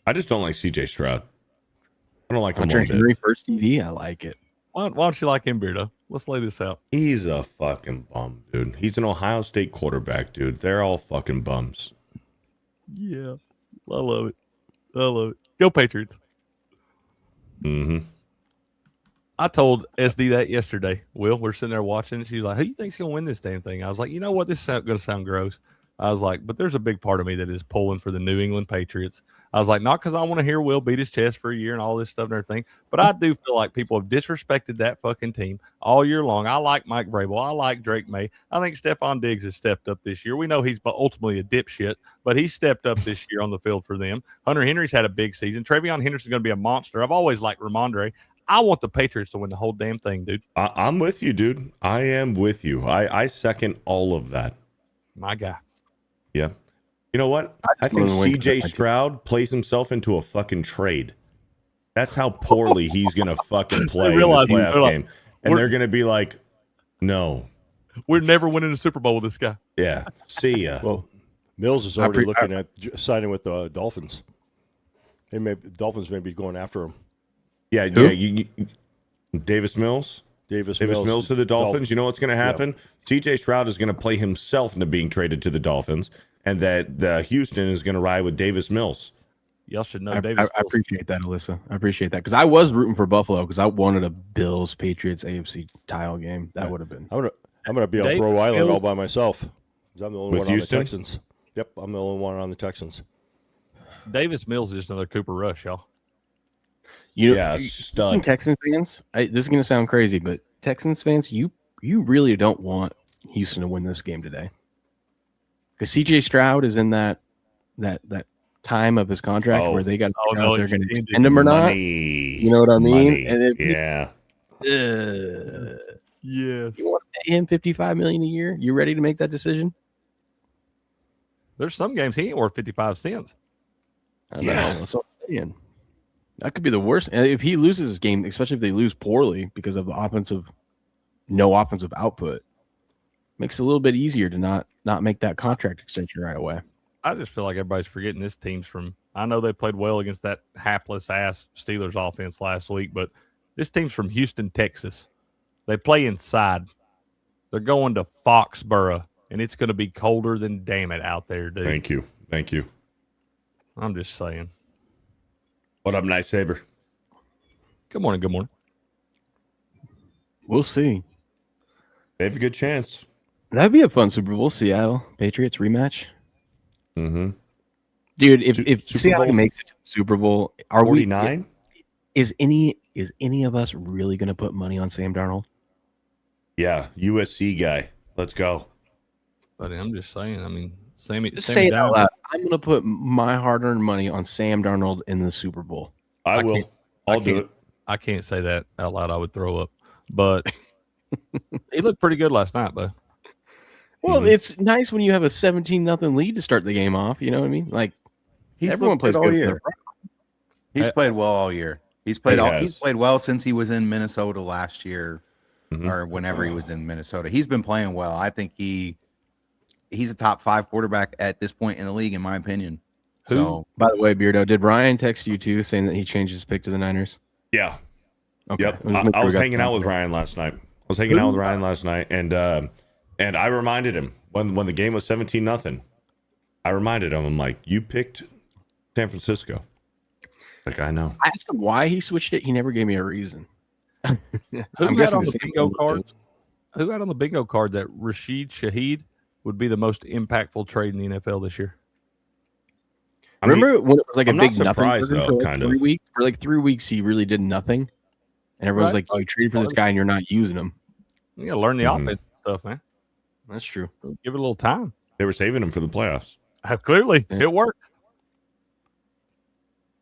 I just don't like CJ Stroud. I don't like him Hunter one bit. Henry first TD, I like it. Why don't you like him, Beardo? Let's lay this out. He's a fucking bum, dude. He's an Ohio State quarterback, dude. They're all fucking bums. Yeah, I love it. Go Patriots. Mm-hmm. I told SD that yesterday. Will, we're sitting there watching it. She's like, who do you think's going to win this damn thing? I was like, you know what? This is going to sound gross. I was like, but there's a big part of me that is pulling for the New England Patriots. I was like, not because I want to hear Will beat his chest for a year and all this stuff and everything, but I do feel like people have disrespected that fucking team all year long. I like Mike Vrabel. I like Drake May. I think Stephon Diggs has stepped up this year. We know he's ultimately a dipshit, but he's stepped up this year on the field for them. Hunter Henry's had a big season. Travion Henderson's going to be a monster. I've always liked Ramondre. I want the Patriots to win the whole damn thing, dude. I'm with you, dude. I am with you. I second all of that. My guy. Yeah. You know what? I think CJ Stroud plays himself into a fucking trade. That's how poorly he's going to fucking play in this playoff game. And they're going to be like, no. We're never winning a Super Bowl with this guy. Yeah. See ya. Well, Mills is already looking at signing with the Dolphins. The Dolphins may be going after him. Yeah. Davis Mills. Davis Mills to the Dolphins. You know what's going to happen? CJ Stroud is going to play himself into being traded to the Dolphins, and that Houston is going to ride with Davis Mills. Y'all should know I Davis. appreciate that, Alyssa. I appreciate that because I was rooting for Buffalo because I wanted a Bills Patriots AFC title game. That would have been. I'm gonna be on Davis Bro Island all Mills- by myself. 'Cause I'm the only With one Houston? on the Texans. Yep, I'm the only one on the Texans. Davis Mills is just another Cooper Rush, y'all. You know, Yeah, Houston stud. Texans fans. This is going to sound crazy, but Texans fans, you really don't want Houston to win this game today because CJ Stroud is in that time of his contract Oh. where they got to Oh, figure no, out if they're going to extended extend him or not. Money. You know what I mean? Money. And if Yeah. Yes. you want to pay him $55 million a year, you ready to make that decision? There's some games he ain't worth 55 cents. I know. That's what I'm saying. That could be the worst. And if he loses this game, especially if they lose poorly because of no offensive output, makes it a little bit easier to not make that contract extension right away. I just feel like everybody's forgetting this team's from. I know they played well against that hapless ass Steelers offense last week, but this team's from Houston, Texas. They play inside. They're going to Foxborough, and it's going to be colder than damn it out there, dude. Thank you. I'm just saying. What up, Night Saber? Good morning. Good morning. We'll see. They have a good chance. That'd be a fun Super Bowl. Seattle Patriots rematch. Mm-hmm. Dude, if Super Seattle Bowl makes it to the Super Bowl, are 49? is any of us really going to put money on Sam Darnold? Yeah, USC guy. Let's go. But I'm just saying. I mean, Sammy. Just Sammy say it out Darnold- loud. I'm going to put my hard-earned money on Sam Darnold in the Super Bowl. I I will. can't- I'll I do can't- it. I can't say that out loud. I would throw up. But he looked pretty good last night, though. Well, Mhm. it's nice when you have a 17-0 lead to start the game off. You know what I mean? Like He's everyone looked plays good all good. year. He's I- played well all year. He's played He has. he's played well since he was in Minnesota last year, Mhm. or whenever he was in Minnesota. He's been playing well. I think he's a top 5 quarterback at this point in the league, in my opinion. So By the way, Beardo, did Ryan text you too, saying that he changed his pick to the Niners? Yeah. Okay. Yep. Let's make I sure we was got hanging that out with clear. Ryan last night. And I reminded him when the game was 17-0. I reminded him, I'm like, you picked San Francisco. Like, I know. I asked him why he switched it. He never gave me a reason. Who I'm had guessing on the the same bingo thing card? is. Who had on the bingo card that Rashid Shaheed would be the most impactful trade in the NFL this year? I mean, Remember when it was like a I'm not big nothing surprised, burger though, for like kind 3 of. weeks? For like 3 weeks, he really did nothing, and everyone's Right. like, "Oh, you traded for this guy, and you're not using him." You got to learn the Mhm. offense stuff, man. That's true. Give it a little time. they were saving him for the playoffs. Clearly, Yeah. it worked.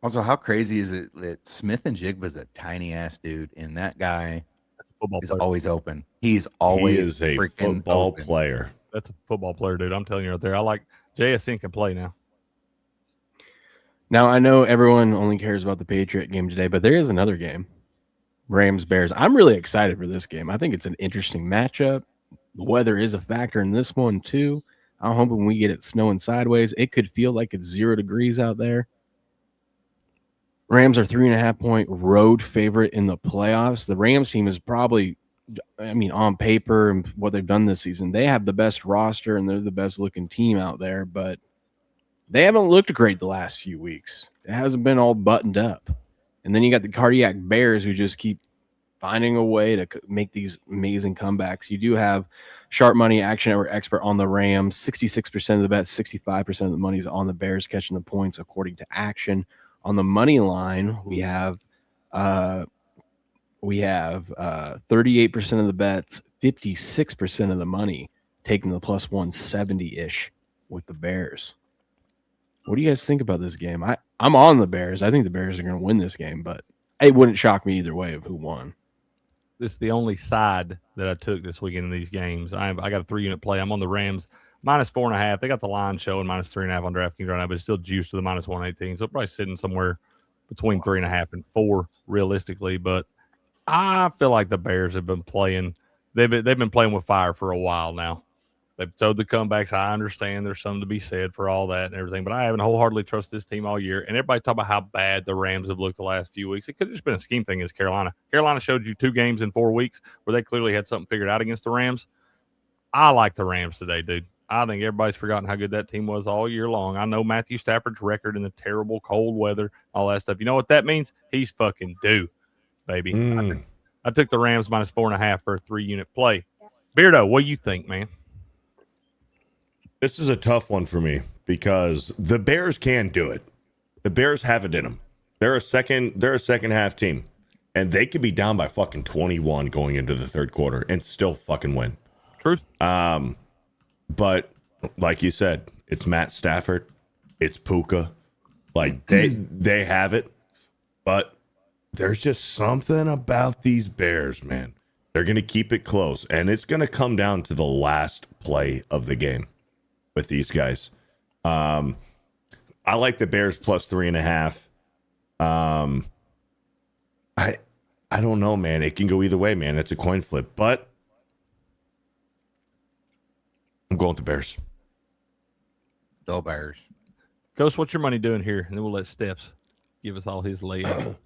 also, how crazy is it that Smith and Jigba's a tiny ass dude, and that guy That's a football is player. always open. He's always He is a freaking football open. player. That's a football player, dude. I'm telling you right there. I like JSN can play now. Now I know everyone only cares about the Patriot game today, but there is another game, Rams Bears. I'm really excited for this game. I think it's an interesting matchup. The weather is a factor in this one too. I'm hoping we get it snowing sideways. It could feel like it's 0 degrees out there. Rams are 3.5-point road favorite in the playoffs. The Rams team is probably, I mean, on paper and what they've done this season, they have the best roster and they're the best looking team out there, but they haven't looked great the last few weeks. It hasn't been all buttoned up. And then you got the cardiac Bears who just keep finding a way to make these amazing comebacks. You do have Sharp Money Action Network expert on the Rams. 66% of the bets, 65% of the money is on the Bears catching the points according to Action. On the money line, we have 38% of the bets, 56% of the money taking the plus 170-ish with the Bears. What do you guys think about this game? I'm on the Bears. I think the Bears are going to win this game, but it wouldn't shock me either way of who won. This is the only side that I took this weekend in these games. I got a 3-unit play. I'm on the Rams -4.5. They got the line showing -3.5 on DraftKings right now, but it's still juiced to the -118. So probably sitting somewhere between 3.5 and 4 realistically. But I feel like the Bears have been playing. They've been playing with fire for a while now. They've told the comebacks. I understand there's something to be said for all that and everything, but I haven't wholeheartedly trusted this team all year. And everybody talk about how bad the Rams have looked the last few weeks. It could have just been a scheme thing as Carolina. Carolina showed you 2 games in 4 weeks where they clearly had something figured out against the Rams. I like the Rams today, dude. I think everybody's forgotten how good that team was all year long. I know Matthew Stafford's record in the terrible cold weather, all that stuff. You know what that means? He's fucking due, baby. I took the Rams minus 4.5 for a 3-unit play. Beardo, what do you think, man? This is a tough one for me because the Bears can do it. The Bears have it in them. They're a second half team, and they could be down by fucking 21 going into the third quarter and still fucking win. Truth. But like you said, it's Matt Stafford, it's Puka. Like they have it, but there's just something about these Bears, man. They're gonna keep it close, and it's gonna come down to the last play of the game with these guys. I like the Bears plus 3.5. I don't know, man. It can go either way, man. It's a coin flip, but I'm going with the Bears. Go Bears. Ghost, what's your money doing here? And then we'll let Steps give us all his layout.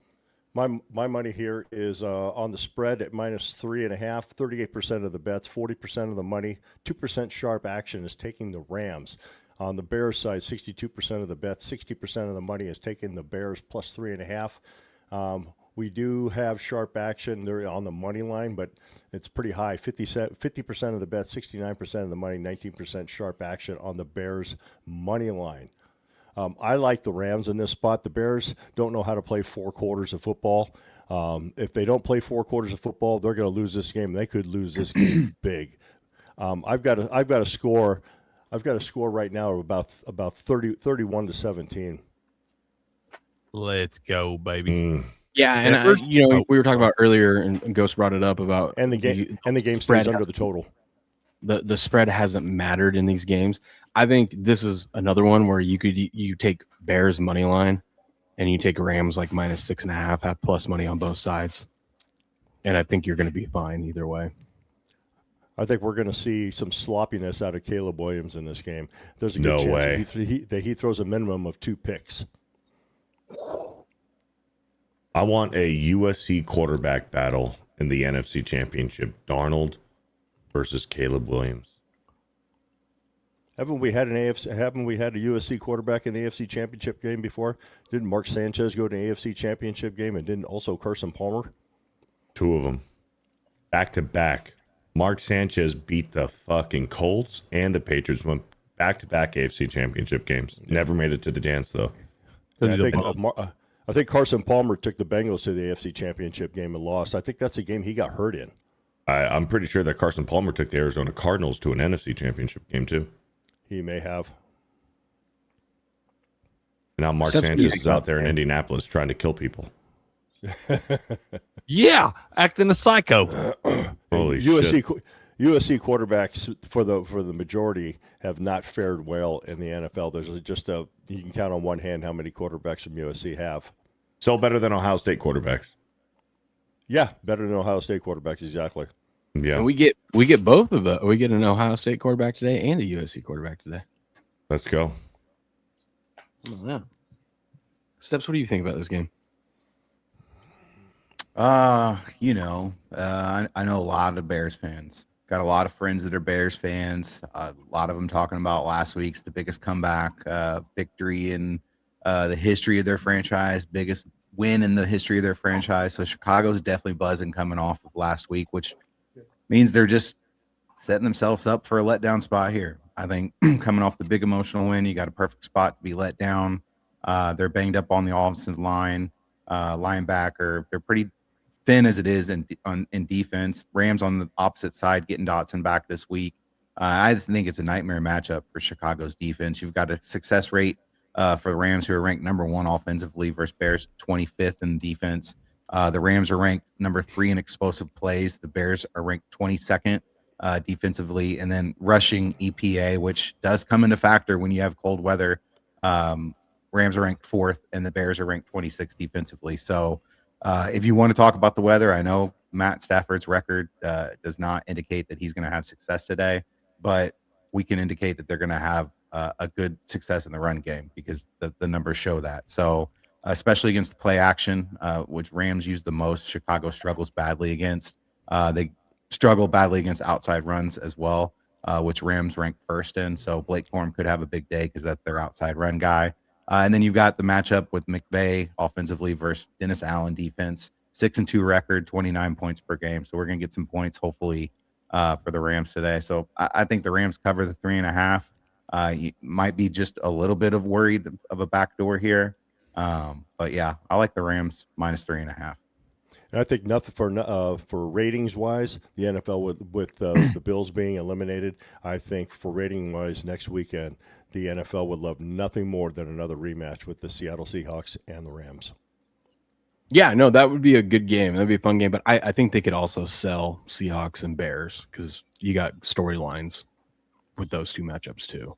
My money here is on the spread at minus 3.5. 38% of the bets, 40% of the money, 2% sharp action is taking the Rams. On the Bears side, 62% of the bets, 60% of the money is taking the Bears plus 3.5. We do have sharp action there on the money line, but it's pretty high. 50% of the bets, 69% of the money, 19% sharp action on the Bears money line. I like the Rams in this spot. The Bears don't know how to play 4 quarters of football. If they don't play 4 quarters of football, they're going to lose this game. They could lose this game big. I've got a score right now of about 31-17. Let's go, baby. Yeah, and we were talking about earlier, and Ghost brought it up about And the game spread stays under the total. The spread hasn't mattered in these games. I think this is another one where you take Bears money line, and you take Rams like minus 6.5, have plus money on both sides, and I think you're going to be fine either way. I think we're going to see some sloppiness out of Caleb Williams in this game. There's a good chance that he throws a minimum of 2 picks. I want a USC quarterback battle in the NFC Championship. Darnold versus Caleb Williams. Haven't we had a USC quarterback in the AFC Championship game before? Didn't Mark Sanchez go to an AFC Championship game, and didn't also Carson Palmer? 2 of them. Back to back. Mark Sanchez beat the fucking Colts, and the Patriots went back-to-back AFC Championship games. Never made it to the dance, though. Yeah, I think Carson Palmer took the Bengals to the AFC Championship game and lost. I think that's a game he got hurt in. I'm pretty sure that Carson Palmer took the Arizona Cardinals to an NFC Championship game, too. He may have. Now Mark Sanchez is out there in Indianapolis trying to kill people. Yeah, acting a psycho. Holy shit. USC quarterbacks for the majority have not fared well in the NFL. There's you can count on one hand how many quarterbacks from USC have. So better than Ohio State quarterbacks. Yeah, better than Ohio State quarterbacks, exactly. Yeah, And we get both of the. We get an Ohio State quarterback today and a USC quarterback today. let's go. Yeah. Steps, what do you think about this game? I know a lot of Bears fans. Got a lot of friends that are Bears fans. A lot of them talking about last week's the biggest comeback victory in the history of their franchise, biggest win in the history of their franchise. So Chicago's definitely buzzing coming off of last week, which means they're just setting themselves up for a letdown spot here. I think coming off the big emotional win, you got a perfect spot to be let down. They're banged up on the offensive line, linebacker. They're pretty thin as it is in defense. Rams on the opposite side getting Dotson back this week. I just think it's a nightmare matchup for Chicago's defense. You've got a success rate for the Rams, who are ranked number 1 offensively, versus Bears 25th in defense. The Rams are ranked number 3 in explosive plays. The Bears are ranked 22nd defensively, and then rushing EPA, which does come into factor when you have cold weather. Rams are ranked 4th, and the Bears are ranked 26th defensively. So if you want to talk about the weather, I know Matt Stafford's record does not indicate that he's going to have success today, but we can indicate that they're going to have a good success in the run game because the numbers show that. So especially against the play action, which Rams use the most, Chicago struggles badly against. They struggle badly against outside runs as well, which Rams rank first in. So Blake Corum could have a big day because that's their outside run guy. And then you've got the matchup with McVay offensively versus Dennis Allen defense. 6-2 record, 29 points per game. So we're going to get some points, hopefully, for the Rams today. So I think the Rams cover the 3.5. You might be just a little bit of worried of a backdoor here. But yeah, I like the Rams minus 3.5. And I think nothing for ratings wise, the NFL with the Bills being eliminated. I think for rating wise, next weekend, the NFL would love nothing more than another rematch with the Seattle Seahawks and the Rams. Yeah, no, that would be a good game. That'd be a fun game. But I think they could also sell Seahawks and Bears because you got storylines with those two matchups too.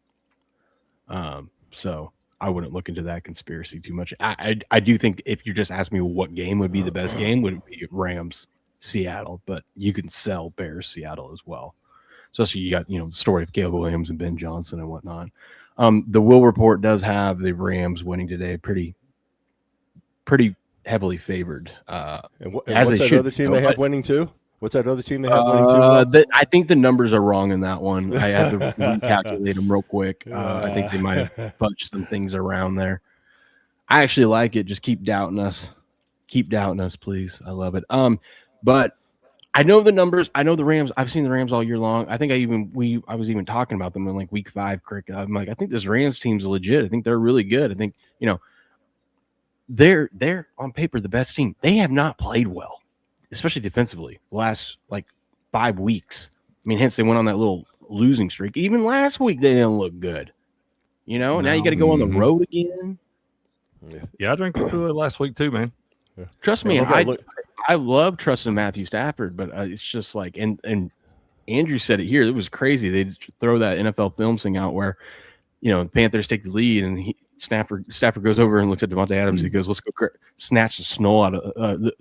So I wouldn't look into that conspiracy too much. I do think if you just ask me what game would be the best game, would be Rams Seattle, but you can sell Bears Seattle as well. Especially you got the story of Caleb Williams and Ben Johnson and whatnot. The Will Report does have the Rams winning today, pretty heavily favored. And what's that other team they have winning too? What's that other team they have winning too? I think the numbers are wrong in that one. I have to recalculate them real quick. I think they might have fudged some things around there. I actually like it. Just keep doubting us. Keep doubting us, please. I love it. But I know the numbers. I know the Rams. I've seen the Rams all year long. I think I was even talking about them in like week 5 cricket. I'm like, I think this Rams team's legit. I think they're really good. I think, they're on paper the best team. They have not played well, especially defensively, the last like 5 weeks. I mean, hence they went on that little losing streak. Even last week they didn't look good. Now you got to go on the road again. Yeah, I drank the Kool-Aid last week too, man. Yeah. Trust me, I love trusting Matthew Stafford, but it's just like and Andrew said it here. It was crazy. They throw that NFL film thing out where the Panthers take the lead and Stafford goes over and looks at Devontae Adams. He goes, "Let's go snatch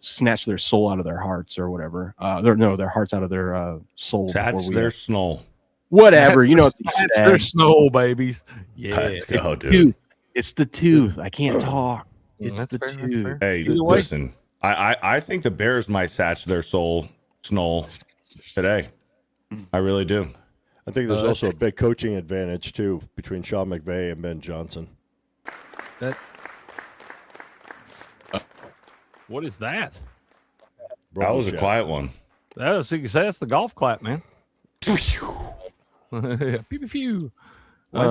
snatch their soul out of their hearts or whatever. Their hearts out of their soul. Snatch their snow. Whatever. Snatch their snow, babies. Yeah, let's go, dude. It's the tooth. I can't talk. It's that's the fair, tooth. Hey, listen. I think the Bears might snatch their soul snow today. I really do. I think there's also a big coaching advantage too between Sean McVay and Ben Johnson. What is that? That was a quiet one. That's the golf clap, man. Pew pew pew. There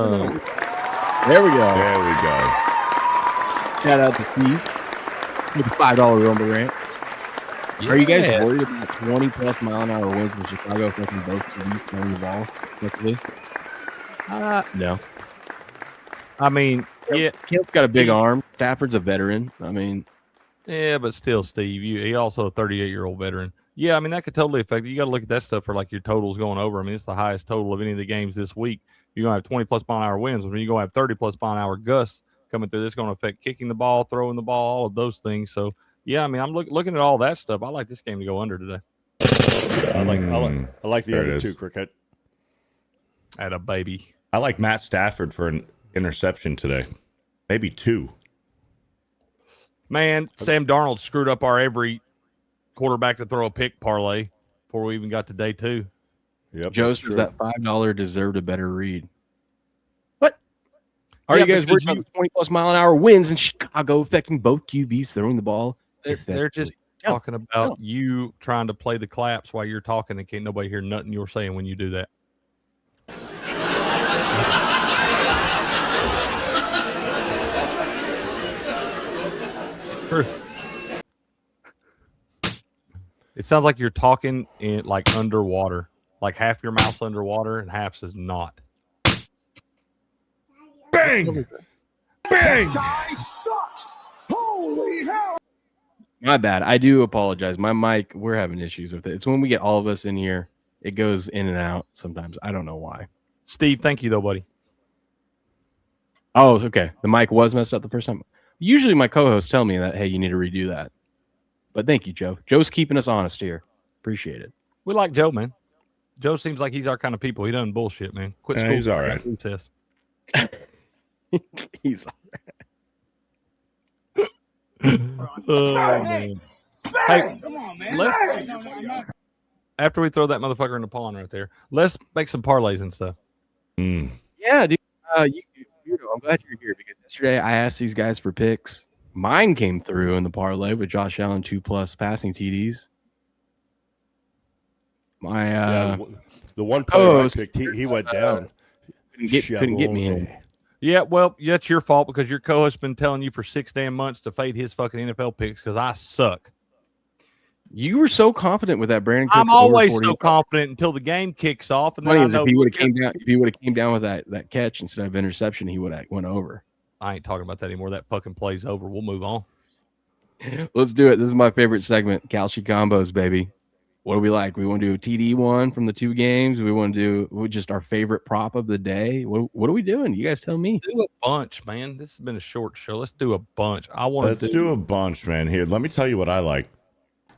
we go. There we go. Shout out to Steve with a $5 rumble rant. Are you guys worried about 20+ mile an hour winds in Chicago affecting both teams throwing the ball quickly? No. I mean, yeah, Caleb's got a big arm. Stafford's a veteran. I mean, yeah, but still, Steve, he also a 38-year-old veteran. Yeah, I mean that could totally affect it. You got to look at that stuff for like your totals going over. I mean, it's the highest total of any of the games this week. You're gonna have 20+ mile an hour winds. When you're gonna have 30+ mile an hour gusts coming through, that's gonna affect kicking the ball, throwing the ball, all of those things. So yeah, I mean, I'm looking at all that stuff. I like this game to go under today. I like the under too, Cricket. At a baby. I like Matt Stafford for an interception today. Maybe 2. Man, Sam Darnold screwed up our every quarterback to throw a pick parlay before we even got to day 2. Yep, Joe says that $5 deserved a better read. What? Are you guys worried about the 20+ mile an hour winds in Chicago affecting both QBs throwing the ball? They're just talking about you trying to play the claps while you're talking and can't nobody hear nothing you're saying when you do that. True. It sounds like you're talking in like underwater, like half your mouth's underwater and half is not. Bang! Bang! Guy sucks. Holy hell! My bad. I do apologize. My mic, we're having issues with it. It's when we get all of us in here, it goes in and out sometimes. I don't know why. Steve, thank you though, buddy. Oh, okay. The mic was messed up the first time. Usually my co-hosts tell me that, hey, you need to redo that. But thank you, Joe. Joe's keeping us honest here. Appreciate it. We like Joe, man. Joe seems like he's our kind of people. He doesn't bullshit, man. Quit Yeah, school. he's all right. Recess. He's Oh, man. Hey, let's, after we throw that motherfucker in the pond right there, let's make some parlays and stuff. yeah, dude. I'm glad you're here because yesterday I asked these guys for picks. Mine came through in the parlay with Josh Allen 2+ passing TDs. My the one player I host picked, he went down. couldn't get me in. Yeah, well, that's your fault because your co-host's been telling you for 6 damn months to fade his fucking NFL picks because I suck. You were so confident with that Brandon Cooks. I'm always so confident until the game kicks off, and then I know if he would have came down with that catch instead of interception, he would have went over. I ain't talking about that anymore. That fucking play's over. We'll move on. Let's do it. This is my favorite segment, Calci combos, baby. What do we like? We want to do a TD one from the 2 games. We want to do just our favorite prop of the day. What are we doing? You guys tell me. Do a bunch, man. This has been a short show. Let's do a bunch. Let's do a bunch, man. Here, let me tell you what I like.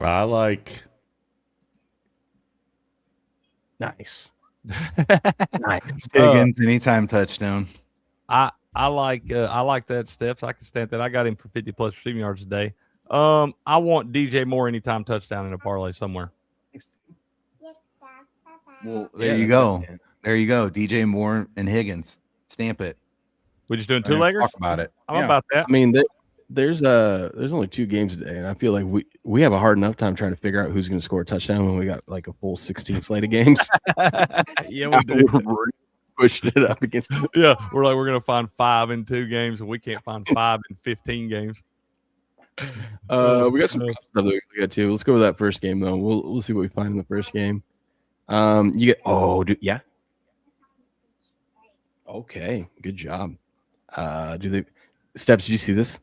I like nice. Higgins anytime touchdown. I like that, Stephs. I can stand that. I got him for 50+ receiving yards a day. I want DJ Moore anytime touchdown in a parlay somewhere. Well, there you go. There you go. DJ Moore and Higgins. Stamp it. We just doing We're gonna 2-leggers? Talk about it. I'm about that. I mean, there's only 2 games today, and I feel like we have a hard enough time trying to figure out who's going to score a touchdown when we got like a full 16 slate of games. Yeah, we do. We're pushing it up against. Yeah, we're going to find 5 in 2 games, and we can't find 5 in 15 games. We got some stuff that we got too. Let's go with that first game though. We'll see what we find in the first game. You get yeah. Okay, good job. Steps? Did you see this?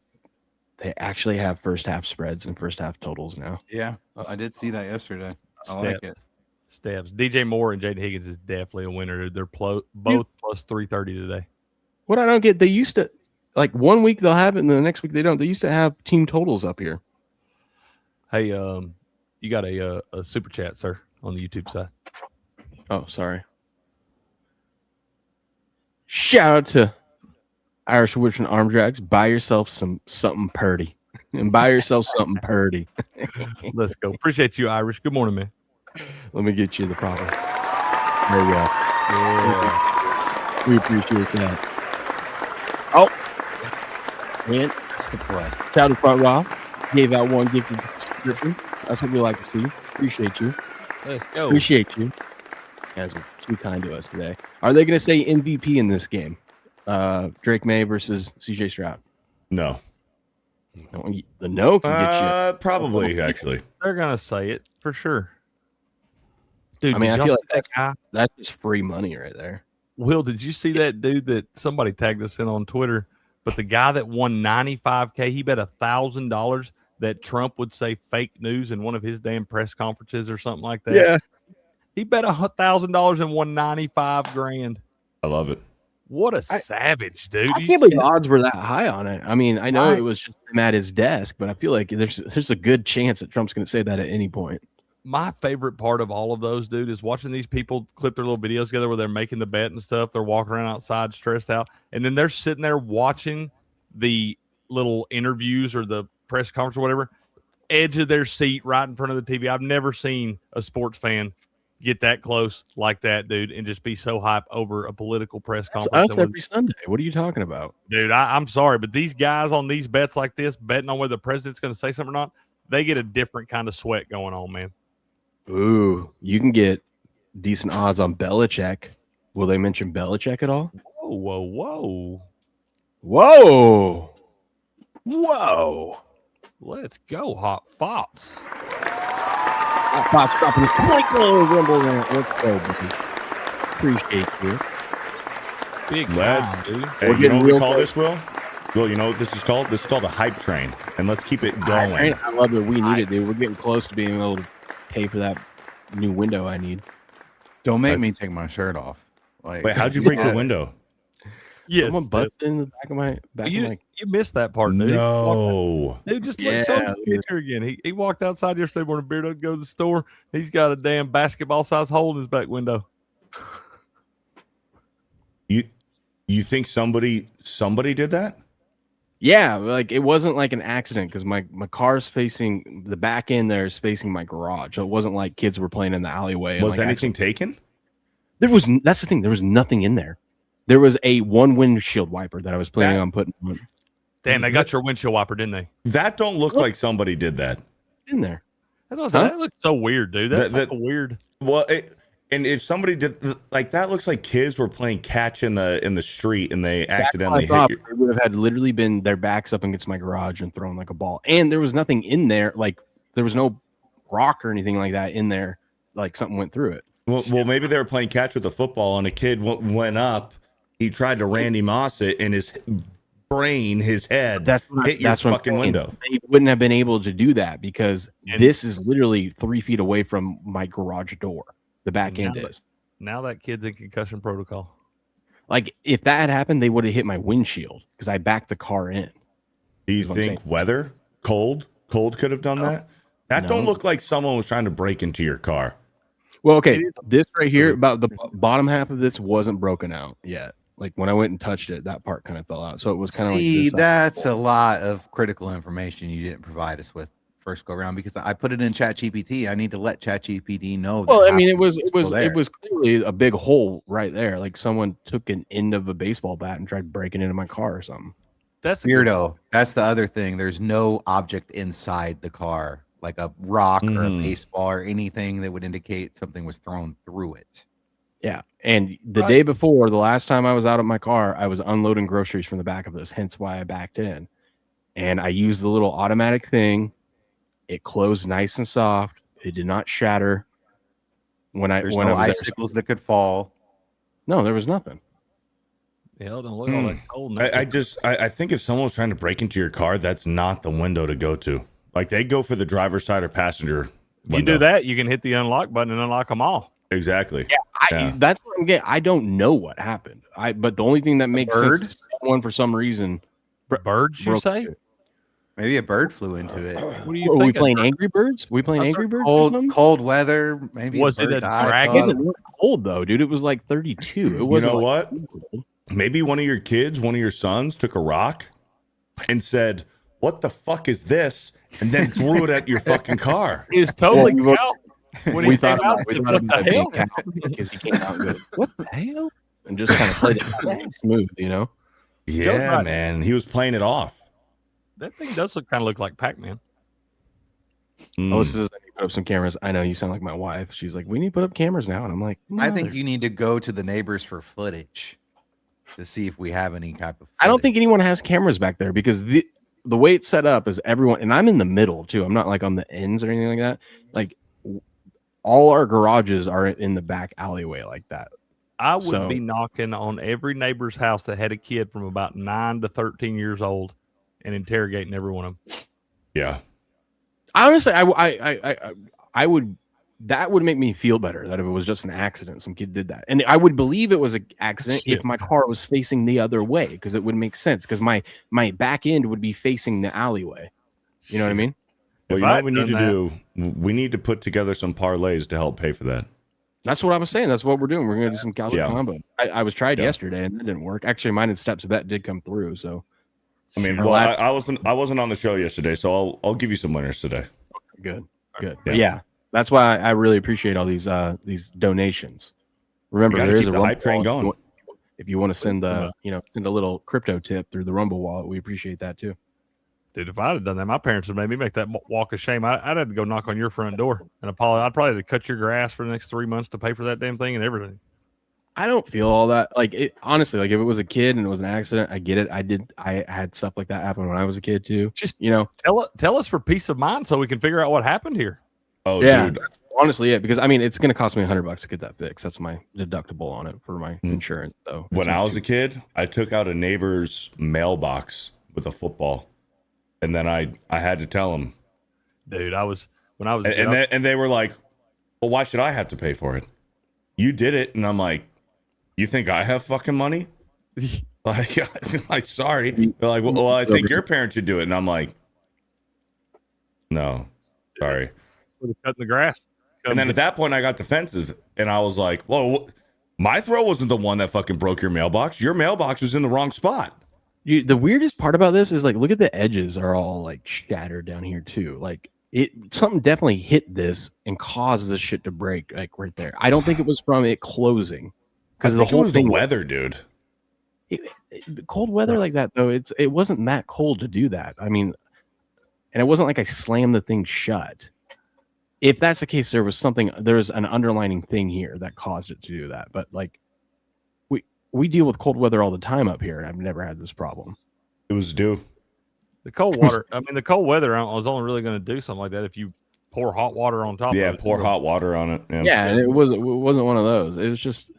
They actually have first half spreads and first half totals now. Yeah, I did see that yesterday. I like it. Steps. DJ Moore and Jaden Higgins is definitely a winner. They're both plus 330 today. What I don't get, they used to like 1 week they'll have it and the next week they don't. They used to have team totals up here. Hey, you got a super chat, sir, on the YouTube side. Oh, sorry. Shout out to Irish Woodson Arm Drags. Buy yourself something purdy. And buy yourself something purdy. Let's go. Appreciate you, Irish. Good morning, man. Let me get you the problem. There you go. Yeah. We appreciate that. Oh. And That's the play. shout out to Front Row. Gave out 1 gifted subscription. That's what we like to see. Appreciate you. Let's go. Appreciate you. You guys are too kind to us today. Are they going to say MVP in this game? Drake May versus CJ Stroud. no. The no can get you. Probably actually. They're going to say it for sure. Dude, I mean, I y'all feel see like that guy. that's just free money right there. Will, did you see that dude that somebody tagged us in on Twitter? But the guy that won $95K, he bet $1,000 that Trump would say fake news in one of his damn press conferences or something like that. Yeah. He bet $1,000 and won $95,000. I love it. What a savage, dude. I can't believe the odds were that high on it. I mean, I know it was just him at his desk, but I feel like there's a good chance that Trump's going to say that at any point. My favorite part of all of those, dude, is watching these people clip their little videos together where they're making the bet and stuff. They're walking around outside stressed out, and then they're sitting there watching the little interviews or the press conference or whatever, edge of their seat right in front of the TV. I've never seen a sports fan get that close like that, dude, and just be so hype over a political press conference. Us every Sunday. What are you talking about? Dude, I'm sorry, but these guys on these bets like this, betting on whether the president's going to say something or not, they get a different kind of sweat going on, man. Ooh, you can get decent odds on Belichick. Will they mention Belichick at all? Whoa, whoa, whoa. Whoa. Whoa. Let's go, Hot Fox. Fox dropping his twinkle rumble rant. Let's go, buddy. Appreciate you. Big Let's guy, dude. Hey, you know what we call this, Will? Will, you know what this is called? This is called a hype train. And let's keep it going. I love it. We need it, dude. We're getting close to being able to pay for that new window I need. Don't make me take my shirt off. Like, Wait, how'd you break the window? Yes, Someone busted in the back of my you missed that part, dude. No. Dude, just Yeah, show the picture again. He walked outside yesterday morning, Beardo, to go to the store. He's got a damn basketball size hole in his back window. You think somebody did that? Yeah, like it wasn't like an accident because my car's facing the back end. There is facing my garage. So it wasn't like kids were playing in the alleyway. And Was like anything taken? That's the thing. There was nothing in there. There was a one windshield wiper that I was planning on putting Damn, they got your windshield wiper, didn't they? That don't look like somebody did that. in there. That's what I said. That looks so weird, dude. That's like a weird. Well, and if somebody did like that, looks like kids were playing catch in the street and they accidentally hit you. It would have had literally been their backs up against my garage and thrown like a ball. And there was nothing in there. Like there was no rock or anything like that in there. Like something went through it. Well, maybe they were playing catch with the football and a kid went up. He tried to Randy Moss it and his brain, his head hit your fucking window. They wouldn't have been able to do that because this is literally 3 feet away from my garage door. The back end is. Now that kid's in concussion protocol. Like if that had happened, they would have hit my windshield because I backed the car in. Do you think weather, cold could have done that? That don't look like someone was trying to break into your car. Well, okay, this right here, about the bottom half of this wasn't broken out yet. Like when I went and touched it, that part kind of fell out. So it was kind of like See, that's a lot of critical information you didn't provide us with first go around because I put it in ChatGPT. I need to let ChatGPT know. Well, I mean, it was clearly a big hole right there. Like someone took an end of a baseball bat and tried breaking into my car or something. That's weirdo. That's the other thing. There's no object inside the car, like a rock or a baseball or anything that would indicate something was thrown through it. Yeah. And the day before, the last time I was out of my car, I was unloading groceries from the back of this, hence why I backed in. And I used the little automatic thing. It closed nice and soft. It did not shatter. There's no icicles that could fall. No, there was nothing. Hell, don't look all that cold. I think if someone was trying to break into your car, that's not the window to go to. Like they go for the driver's side or passenger window. You do that, you can hit the unlock button and unlock them all. Exactly. Yeah, that's what I'm getting. I don't know what happened. But the only thing that makes sense is someone for some reason. Birds, you say? Maybe a bird flew into it. What do you think? Are we playing Angry Birds? Angry Birds? Cold weather. Maybe was it a dragon? It wasn't cold though, dude. It was like 32. It wasn't. You know what? Maybe one of your kids, one of your sons, took a rock and said, "What the fuck is this?" and then threw it at your fucking car. Is totally cow. When we he thought came out, about it being cow because he came out and goes, "What the hell?" and just kind of played it smooth, you know? Yeah, man. He was playing it off. That thing does look like Pac-Man. Oh, this is I need to put up some cameras. I know you sound like my wife. She's like, "We need to put up cameras now," and I'm like, I think you need to go to the neighbors for footage to see if we have any type of footage. I don't think anyone has cameras back there because the way it's set up is everyone, and I'm in the middle too. I'm not like on the ends or anything like that. Like all our garages are in the back alleyway like that. I would be knocking on every neighbor's house that had a kid from about 9 to 13 years old and interrogating every one of them. Yeah. Honestly, I would. That would make me feel better that if it was just an accident, some kid did that, and I would believe it was an accident if my car was facing the other way because it would make sense because my back end would be facing the alleyway. You know what I mean? Well, you know what we need to do? We need to put together some parlays to help pay for that. That's what I was saying. That's what we're doing. We're going to do some couch combo. I was tried yesterday and that didn't work. Actually, mine and Steps bet did come through. So, I mean, well, I wasn't on the show yesterday, so I'll give you some winners today. Good. Yeah. That's why I really appreciate all these donations. Remember, there is a hype train going. If you want to send send a little crypto tip through the Rumble wallet, we appreciate that too. Dude, if I'd have done that, my parents would made me make that walk of shame. I'd have to go knock on your front door and apologize. I'd probably have to cut your grass for the next 3 months to pay for that damn thing and everything. I don't feel all that. Like it, honestly, like if it was a kid and it was an accident, I get it. I had stuff like that happen when I was a kid too. Just tell us for peace of mind so we can figure out what happened here. Oh, yeah, dude. that's honestly it, because I mean it's going to cost me $100 to get that fixed. That's my deductible on it for my insurance. So when I was a kid, I took out a neighbor's mailbox with a football, and then I had to tell him, dude. When I was a kid, and they were like, "Well, why should I have to pay for it? You did it." And I'm like, "You think I have fucking money?" Like sorry. They're like, well, I think your parents should do it. And I'm like, no, sorry. Cutting the grass. And then at that point, I got defensive, and I was like, "Well, my throw wasn't the one that fucking broke your mailbox. Your mailbox was in the wrong spot." The weirdest part about this is like, look at the edges are all like shattered down here too. Like something definitely hit this and caused this shit to break like right there. I don't think it was from it closing Because the whole thing, the weather, dude. Cold weather like that though, it wasn't that cold to do that. I mean, and it wasn't like I slammed the thing shut. If that's the case, there's an underlining thing here that caused it to do that. But like, we deal with cold weather all the time up here, and I've never had this problem. It was due. The cold water. I mean, the cold weather. I was only really going to do something like that if you pour hot water on top. Yeah, of it. pour hot water on it. Yeah, and it wasn't one of those. It was just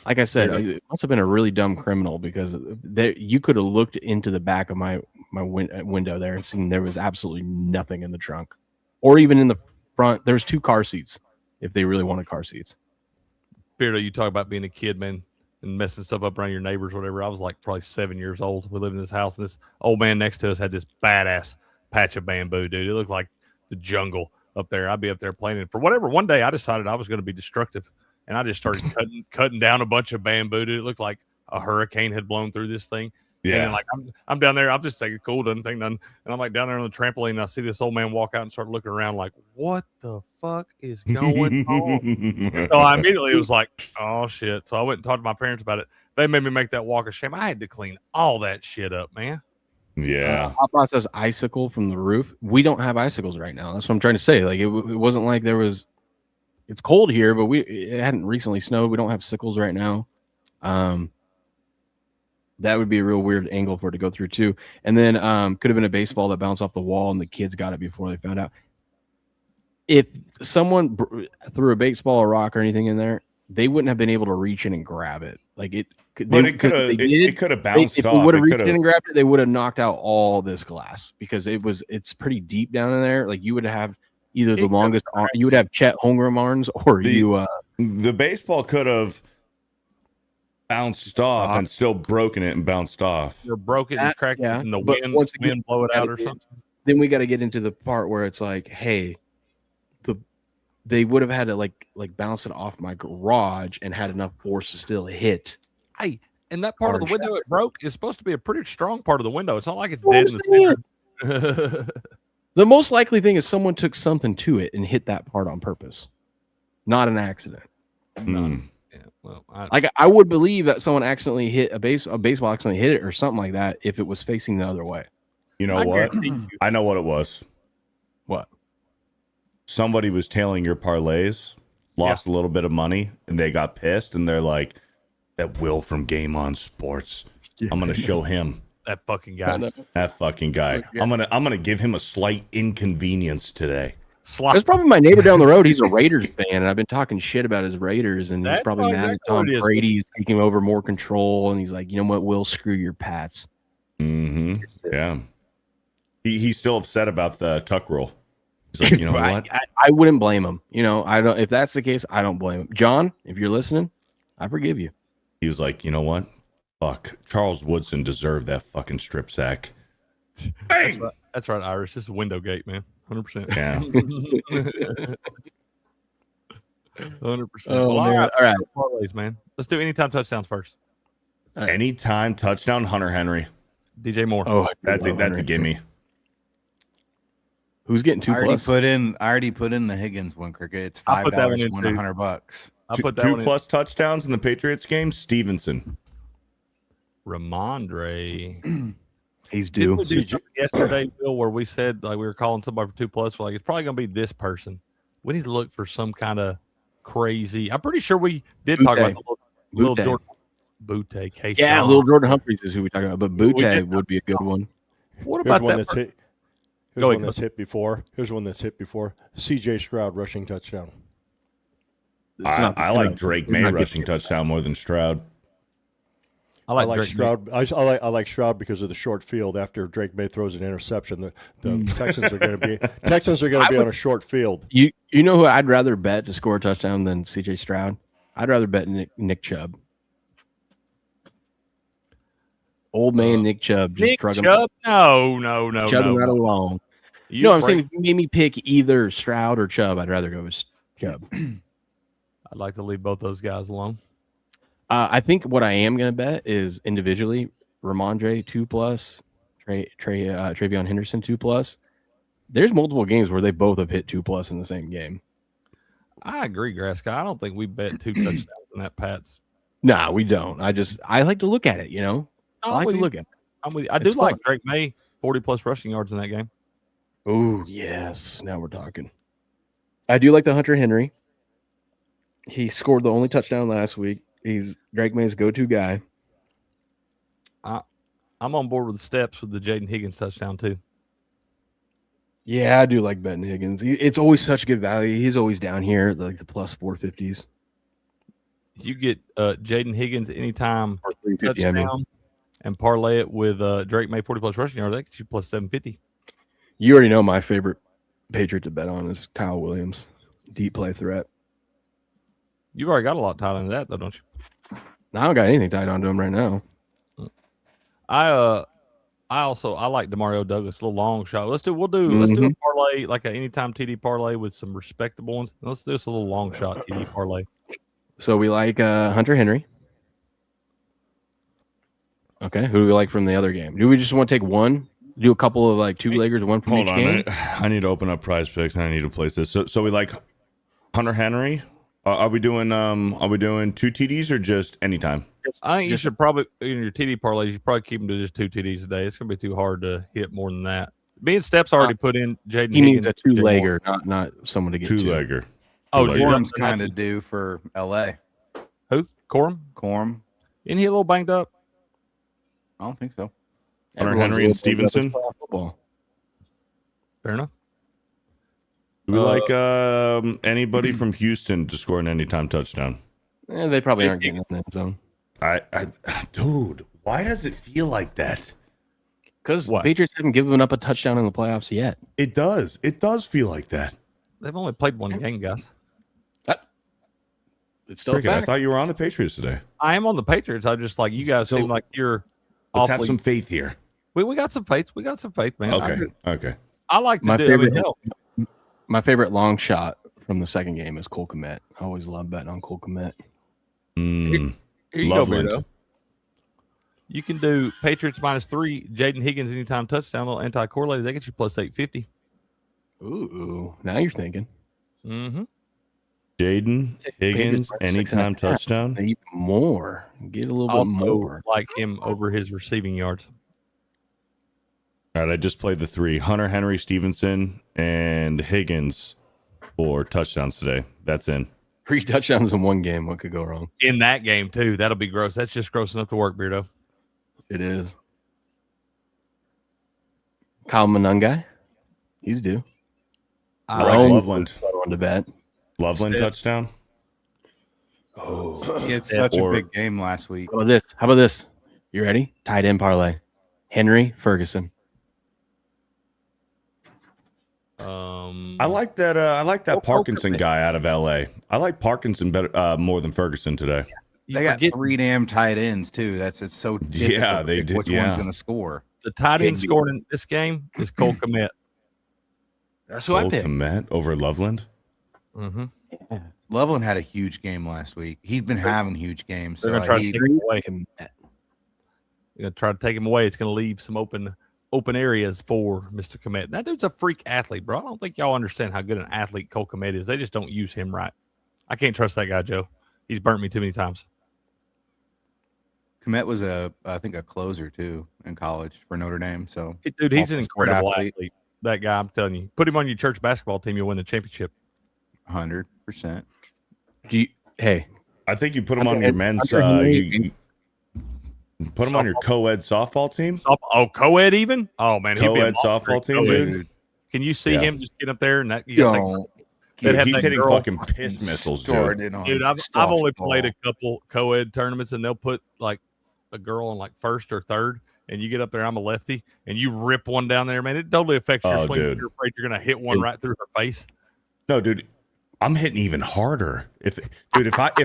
like I said. It must have been a really dumb criminal because you could have looked into the back of my window there and seen there was absolutely nothing in the trunk. Or even in the front, there's 2 car seats if they really wanted car seats. Beardo, you talk about being a kid, man, and messing stuff up around your neighbors, whatever. I was like probably 7 years old. We lived in this house, and this old man next to us had this badass patch of bamboo, dude. It looked like the jungle up there. I'd be up there playing it. For whatever, one day I decided I was going to be destructive, and I just started cutting down a bunch of bamboo, dude. It looked like a hurricane had blown through this thing. Yeah, and then, like I'm down there, I'm just taking cool, doesn't think nothing, and I'm like down there on the trampoline, and I see this old man walk out and start looking around, like, what the fuck is going on? So I immediately was like, oh shit. So I went and talked to my parents about it. They made me make that walk of shame. I had to clean all that shit up, man. Yeah. Hot Boss says icicle from the roof. We don't have icicles right now. That's what I'm trying to say. Like it wasn't like there was. It's cold here, but it hadn't recently snowed. We don't have sickles right now. That would be a real weird angle for it to go through too. And then could have been a baseball that bounced off the wall and the kids got it before they found out. If someone threw a baseball or rock or anything in there, they wouldn't have been able to reach in and grab it. Like it could. But it could have bounced off. If they would have reached in and grabbed it, they would have knocked out all this glass because it's pretty deep down in there. Like you would have either the longest arm, you would have Chet Holmgren arms, or the baseball could have bounced off and still broken it and bounced off. Or broke it and cracked it and the wind blow it out or something. Then we got to get into the part where it's like, hey, they would have had to like bounce it off my garage and had enough force to still hit. Hey, and that part of the window it broke is supposed to be a pretty strong part of the window. It's not like it's dead in the center. The most likely thing is someone took something to it and hit that part on purpose, not an accident. Yeah, well, I would believe that someone accidentally hit a baseball accidentally hit it or something like that if it was facing the other way. You know what? I know what it was. What? Somebody was tailing your parlays, lost a little bit of money, and they got pissed, and they're like, that Will from Game On Sports, I'm going to show him. That fucking guy. That fucking guy. I'm gonna give him a slight inconvenience today. That's probably my neighbor down the road. He's a Raiders fan, and I've been talking shit about his Raiders, and he's probably mad at Tom Brady's taking over more control, and he's like, you know what, Will, screw your Pats. Mm-hmm. Yeah. He's still upset about the tuck rule. He's like, you know what? I wouldn't blame him. You know, I don't. If that's the case, I don't blame him. John, if you're listening, I forgive you. He was like, you know what? Fuck, Charles Woodson deserved that fucking strip sack. Bang! That's right, Irish. This is window gate, man. 100%. Yeah. 100%. Oh, well, man. All right. Parlays, man. Let's do anytime touchdowns first. Right. Anytime touchdown, Hunter Henry. DJ Moore. Oh, that's a gimme. Who's getting 2+? I already put in the Higgins one, Cricket. It's $5, win $100. I put that 2+ touchdowns in the Patriots game. Stevenson. Ramondre. He's due. Yesterday, Bill, where we said like we were calling somebody for 2+, we're like it's probably gonna be this person. We need to look for some kind of crazy. I'm pretty sure we did talk about the little Jordan Butte. Yeah, little Jordan Humphreys is who we talk about, but Butte would be a good one. What about that? Here's one that's hit before. CJ Stroud rushing touchdown. I like Drake May rushing touchdown more than Stroud. I like Stroud. I like Stroud because of the short field. After Drake May throws an interception, the Texans are going to be on a short field. You know who I'd rather bet to score a touchdown than CJ Stroud? I'd rather bet Nick Chubb. Old man Nick Chubb just Nick trucking Chubb? No. chugging right along. No, I'm saying if you made me pick either Stroud or Chubb, I'd rather go with Chubb. I'd like to leave both those guys alone. I think what I am going to bet is individually Ramondre 2+, Travion Henderson 2+. There's multiple games where they both have hit 2+ in the same game. I agree, Graska. I don't think we bet 2 touchdowns on that Pats. Nah, we don't. I like to look at it, I like to look at it. I'm with you. I do like Drake May, 40+ rushing yards in that game. Oh, yes. Now we're talking. I do like the Hunter Henry. He scored the only touchdown last week. He's Drake May's go-to guy. I'm on board with the steps with the Jaden Higgins touchdown, too. Yeah, I do like betting Higgins. It's always such good value. He's always down here, like the plus 450s. You get Jaden Higgins anytime Or 350, touchdown and parlay it with Drake May 40+ rushing yards, that gets you plus 750. You already know my favorite Patriot to bet on is Kyle Williams. Deep play threat. You've already got a lot tied into that, though, don't you? I don't got anything tied onto him right now. I like Demario Douglas, a little long shot. Let's do a parlay, like an anytime TD parlay with some respectable ones. Let's do this a little long shot TD parlay. So we like Hunter Henry. Okay, who do we like from the other game? Do we just want to take one? Do a couple of like 2-leggers, one from each game? I need to open up Prize Picks and I need to place this. So we like Hunter Henry. Are we doing 2 TDs or just anytime? I think you should probably in your TD parlays. You should probably keep them to just 2 TDs a day. It's gonna be too hard to hit more than that. Being Steps already put in Jaden. He needs a 2-legger, not someone to get 2-legger. Corum's kind of due for LA. Who? Corum? Isn't he a little banged up? I don't think so. Hunter Henry and Stevenson. Fair enough. Do we like anybody from Houston to score an anytime touchdown? They probably aren't getting in that zone. Dude, why does it feel like that? Because the Patriots haven't given up a touchdown in the playoffs yet. It does. It does feel like that. They've only played one game, guys. It's still a fact. I thought you were on the Patriots today. I am on the Patriots. I just like you guys seem like you're. Let's have some faith here. We got some faith. We got some faith, man. Okay. I like to my favorite long shot from the second game is Cole Kmet. I always love betting on Cole Kmet. Here you Loveland. go, Beardo. You can do Patriots -3, Jaden Higgins anytime touchdown, a little anti-correlated. They get you plus 850. Ooh, now you're thinking. Mm-hmm. Jaden Higgins anytime touchdown. Even more. Get a little bit more. Like him over his receiving yards. All right, I just played the 3. Hunter Henry, Stevenson, and Higgins for touchdowns today. That's in. 3 touchdowns in one game. What could go wrong? In that game, too. That'll be gross. That's just gross enough to work, Beardo. It is. Kyle Monungai. He's due. I like Loveland. On to bet. Loveland touchdown. Oh, he had such a big game last week. How about this? You ready? Tight end parlay. Henry Ferguson. I like that. I like that Parkinson guy out of LA. I like Parkinson better more than Ferguson today. They got 3 damn tight ends too. It's so difficult. Yeah, they did. Which one's going to score? The tight end scoring in this game is Cole Kmet. That's who I picked. Kmet over Loveland. Mm-hmm. Yeah. Loveland had a huge game last week. He's been having huge games. They're going to try to take him away. They're going to try to take him away. It's going to leave some open areas for Mr. Kmet. That dude's a freak athlete, bro. I don't think y'all understand how good an athlete Cole Kmet is. They just don't use him right. I can't trust that guy, Joe. He's burnt me too many times. Kmet was I think a closer too in college for Notre Dame. So, dude, he's an incredible athlete. That guy, I'm telling you, put him on your church basketball team, you'll win the championship. 100%. I think you put him on your men's. You put him on your co-ed softball team. Co-ed even? Oh man, co-ed softball team, dude. Can you see him just get up there and that? He's hitting fucking piss missiles, dude. I've only played a couple co-ed tournaments, and they'll put like a girl on like first or third, and you get up there. I'm a lefty, and you rip one down there, man. It totally affects your swing. Dude. You're afraid you're gonna hit one right through her face. No, dude, I'm hitting even harder. If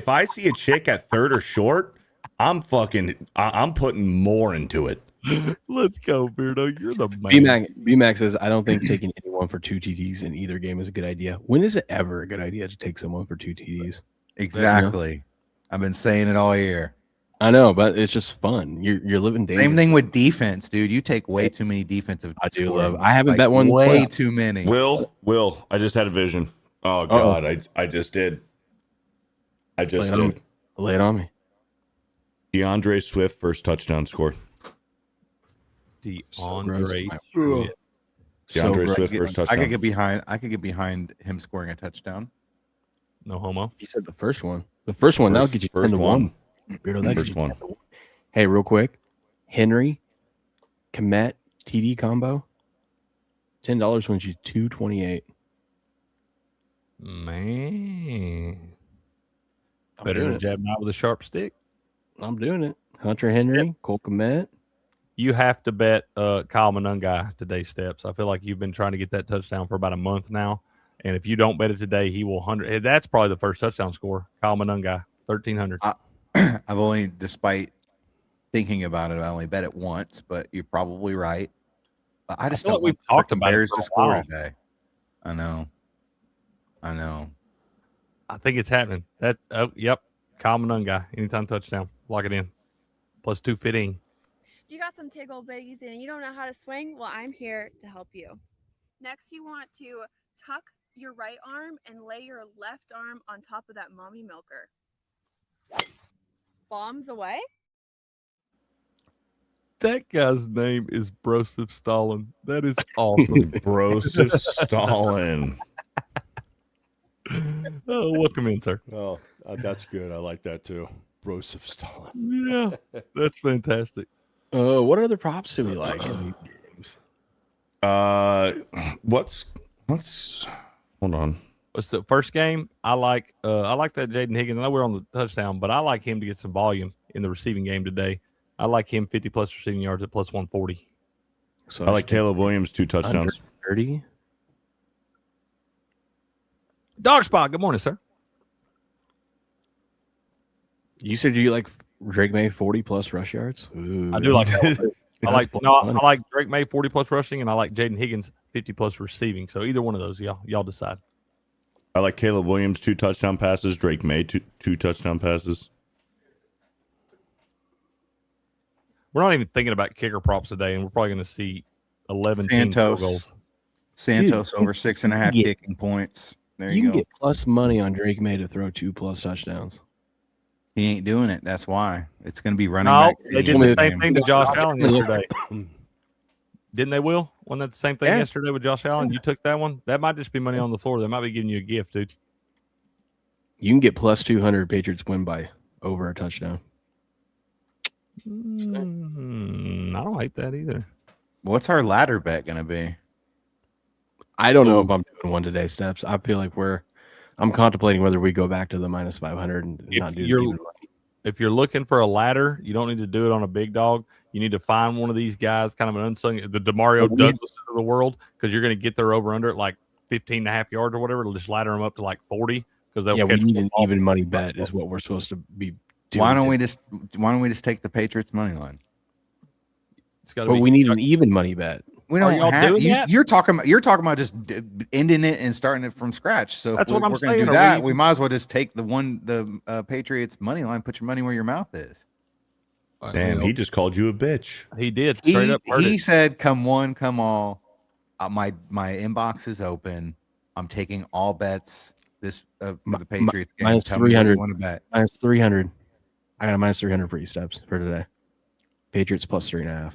I see a chick at third or short, I'm putting more into it. Let's go, Beardo. You're the man. BMac says, I don't think taking anyone for 2 TDs in either game is a good idea. When is it ever a good idea to take someone for 2 TDs? Exactly. I've been saying it all year. I know, but it's just fun. You're living dangerously. Same thing with defense, dude. You take way too many defensive. I do scoring. love. I haven't bet one. Way playoff. too many. Will, I just had a vision. Oh God, I just did. I just did. Lay it on me. DeAndre Swift first touchdown score. DeAndre Swift. DeAndre Swift first touchdown. I could get behind him scoring a touchdown. No homo. He said the first one. The first one that'll get you 10 to 1. First one. Hey, real quick, Henry, Komet, TD combo, $10 wins you $228. Man, better than jabbing out with a sharp stick. I'm doing it. Hunter Henry, Cole Komet. You have to bet Kyle Monungai today's steps. I feel like you've been trying to get that touchdown for about a month now, and if you don't bet it today, he will 100. That's probably the first touchdown score. Kyle Monungai, 1,300. I've only, despite thinking about it, I only bet it once, but you're probably right. But I just feel don't like we've want talked about it Bears for to a score while. today. I know. I think it's happening. Yep. Kyle Monungai, anytime touchdown, lock it in. Plus 215. You got some tickle bitties and you don't know how to swing? Well, I'm here to help you. Next, you want to tuck your right arm and lay your left arm on top of that mommy milker. Bombs away. That guy's name is Broseph Stalin. That is awesome. Broseph Stalin. Oh, welcome in, sir. Oh, that's good. I like that too. Broseph Stalin. Yeah, that's fantastic. What other props do we like in these games? What's hold on. What's the first game? I like that Jaden Higgins. I know we're on the touchdown, but I like him to get some volume in the receiving game today. I like him 50 plus receiving yards at plus 140. So I like Caleb Williams 2 touchdowns. 30. Dog Spot, good morning, sir. You said you like Drake May 40 plus rush yards? Ooh. I do like that. I That's like Drake May 40 plus rushing, and I like Jaden Higgins 50 plus receiving. So either one of those, y'all decide. I like Caleb Williams 2 touchdown passes. Drake May 2 touchdown passes. We're not even thinking about kicker props today, and we're probably going to see 11 Santos. goals. Santos Dude, over 6.5 kicking points. There You you can go. get plus money on Drake May to throw 2+ touchdowns. He ain't doing it. That's why it's going to be running No, back. they did the same thing to Josh Allen yesterday. Didn't they, Will? Wasn't that the same thing yesterday with Josh Allen? You took that one? That might just be money on the floor. They might be giving you a gift, dude. You can get plus 200 Patriots win by over a touchdown. I don't hate that either. What's our ladder bet going to be? I don't know if I'm doing one today, Steps. I feel like I'm contemplating whether we go back to the minus 500 and not do the even money. If you're looking for a ladder, you don't need to do it on a big dog. You need to find one of these guys, kind of an unsung, the DeMario Douglas of the world, because you're going to get their over-under at like 15.5 yards or whatever. It'll just ladder them up to like 40 because they'll catch we need an even money bet is what we're supposed to be doing. Why don't we just take the Patriots money line? But we need an even money bet. We don't y'all have. doing that? You're talking about just ending it and starting it from scratch. So That's if what I'm we're going to saying. do that, we might as well just take the Patriots money line. Put your money where your mouth is. Damn, he just called you a bitch. He did. Straight up. He said, "Come one, come all." My inbox is open. I'm taking all bets for the Patriots game. Minus Tell me what you 300. want to bet? Minus 300. I got a minus 300 for you, Steps, for today. Patriots plus 3.5.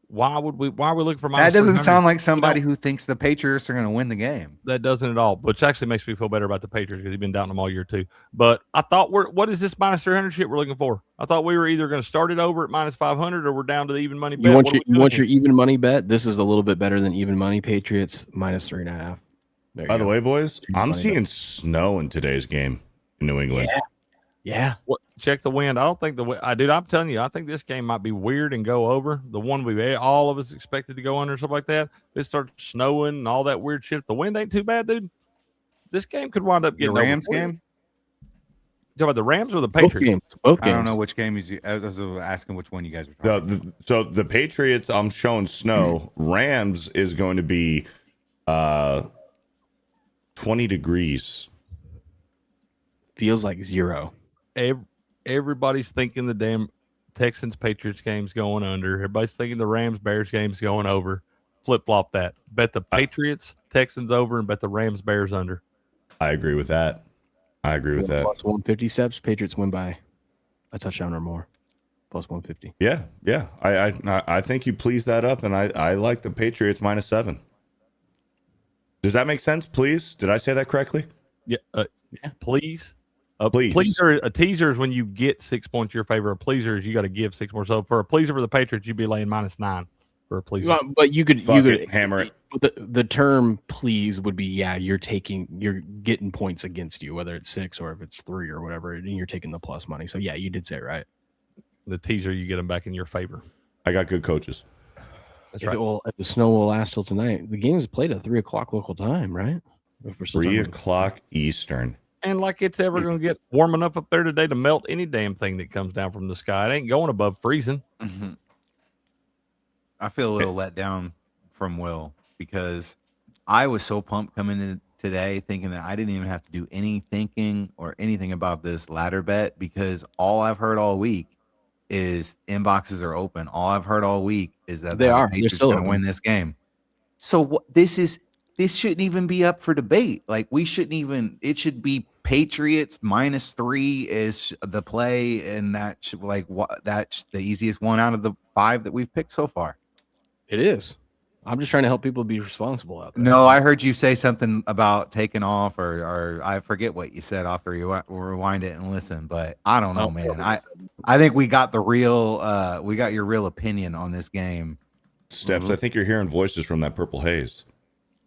Why are we looking for That doesn't 300? sound like somebody who thinks the Patriots are going to win the game. That doesn't at all, which actually makes me feel better about the Patriots because he's been doubting them all year too. But I thought what is this minus 300 shit we're looking for? I thought we were either going to start it over at minus 500 or we're down to the even money bet. You want your even money bet? This is a little bit better than even money. Patriots minus 3.5. By the way, boys, I'm seeing snow in today's game in New England. Yeah. Check the wind. I don't think I'm telling you, I think this game might be weird and go over. The one all of us expected to go under, something like that. It starts snowing and all that weird shit. The wind ain't too bad, dude. This game could wind up getting the Rams over. game. talking about the Rams or the Both Patriots? games. Both I games. don't know which game I was asking which one you guys were talking about. So the Patriots, I'm showing snow. Rams is going to be 20 degrees. Feels like 0. Everybody's thinking the damn Texans Patriots game's going under. Everybody's thinking the Rams Bears game's going over. Flip flop that. Bet the Patriots Texans over and bet the Rams Bears under. I agree with that. Plus 150 steps. Patriots win by a touchdown or more. Plus 150. Yeah. I think you please that up, and I like the Patriots -7. Does that make sense? Please, did I say that correctly? Yeah. Please. Please. A teaser is when you get 6 points in your favor. A pleaser is you got to give 6 more. So for a pleaser for the Patriots, you'd be laying -9 for a pleaser. But you could hammer it. The term please would be you're getting points against you, whether it's 6 or if it's 3 or whatever, and you're taking the plus money. So you did say it right. The teaser, you get them back in your favor. I got good coaches. That's right. If the snow will last till tonight. The game is played at 3:00 local time, right? If we're still 3:00 Eastern. And like it's ever going to get warm enough up there today to melt any damn thing that comes down from the sky. It ain't going above freezing. Mm-hmm. I feel a little let down from Will because I was so pumped coming in today thinking that I didn't even have to do any thinking or anything about this ladder bet because all I've heard all week is inboxes are open. All I've heard all week is that They're still going to win this game. So this shouldn't even be up for debate. Like we shouldn't even. It should be Patriots -3 is the play, and that's the easiest one out of the 5 that we've picked so far. It is. I'm just trying to help people be responsible out there. No, I heard you say something about taking off, or I forget what you said after you rewind it and listen. But I don't know, man. I think we got your real opinion on this game. Steps. I think you're hearing voices from that purple haze.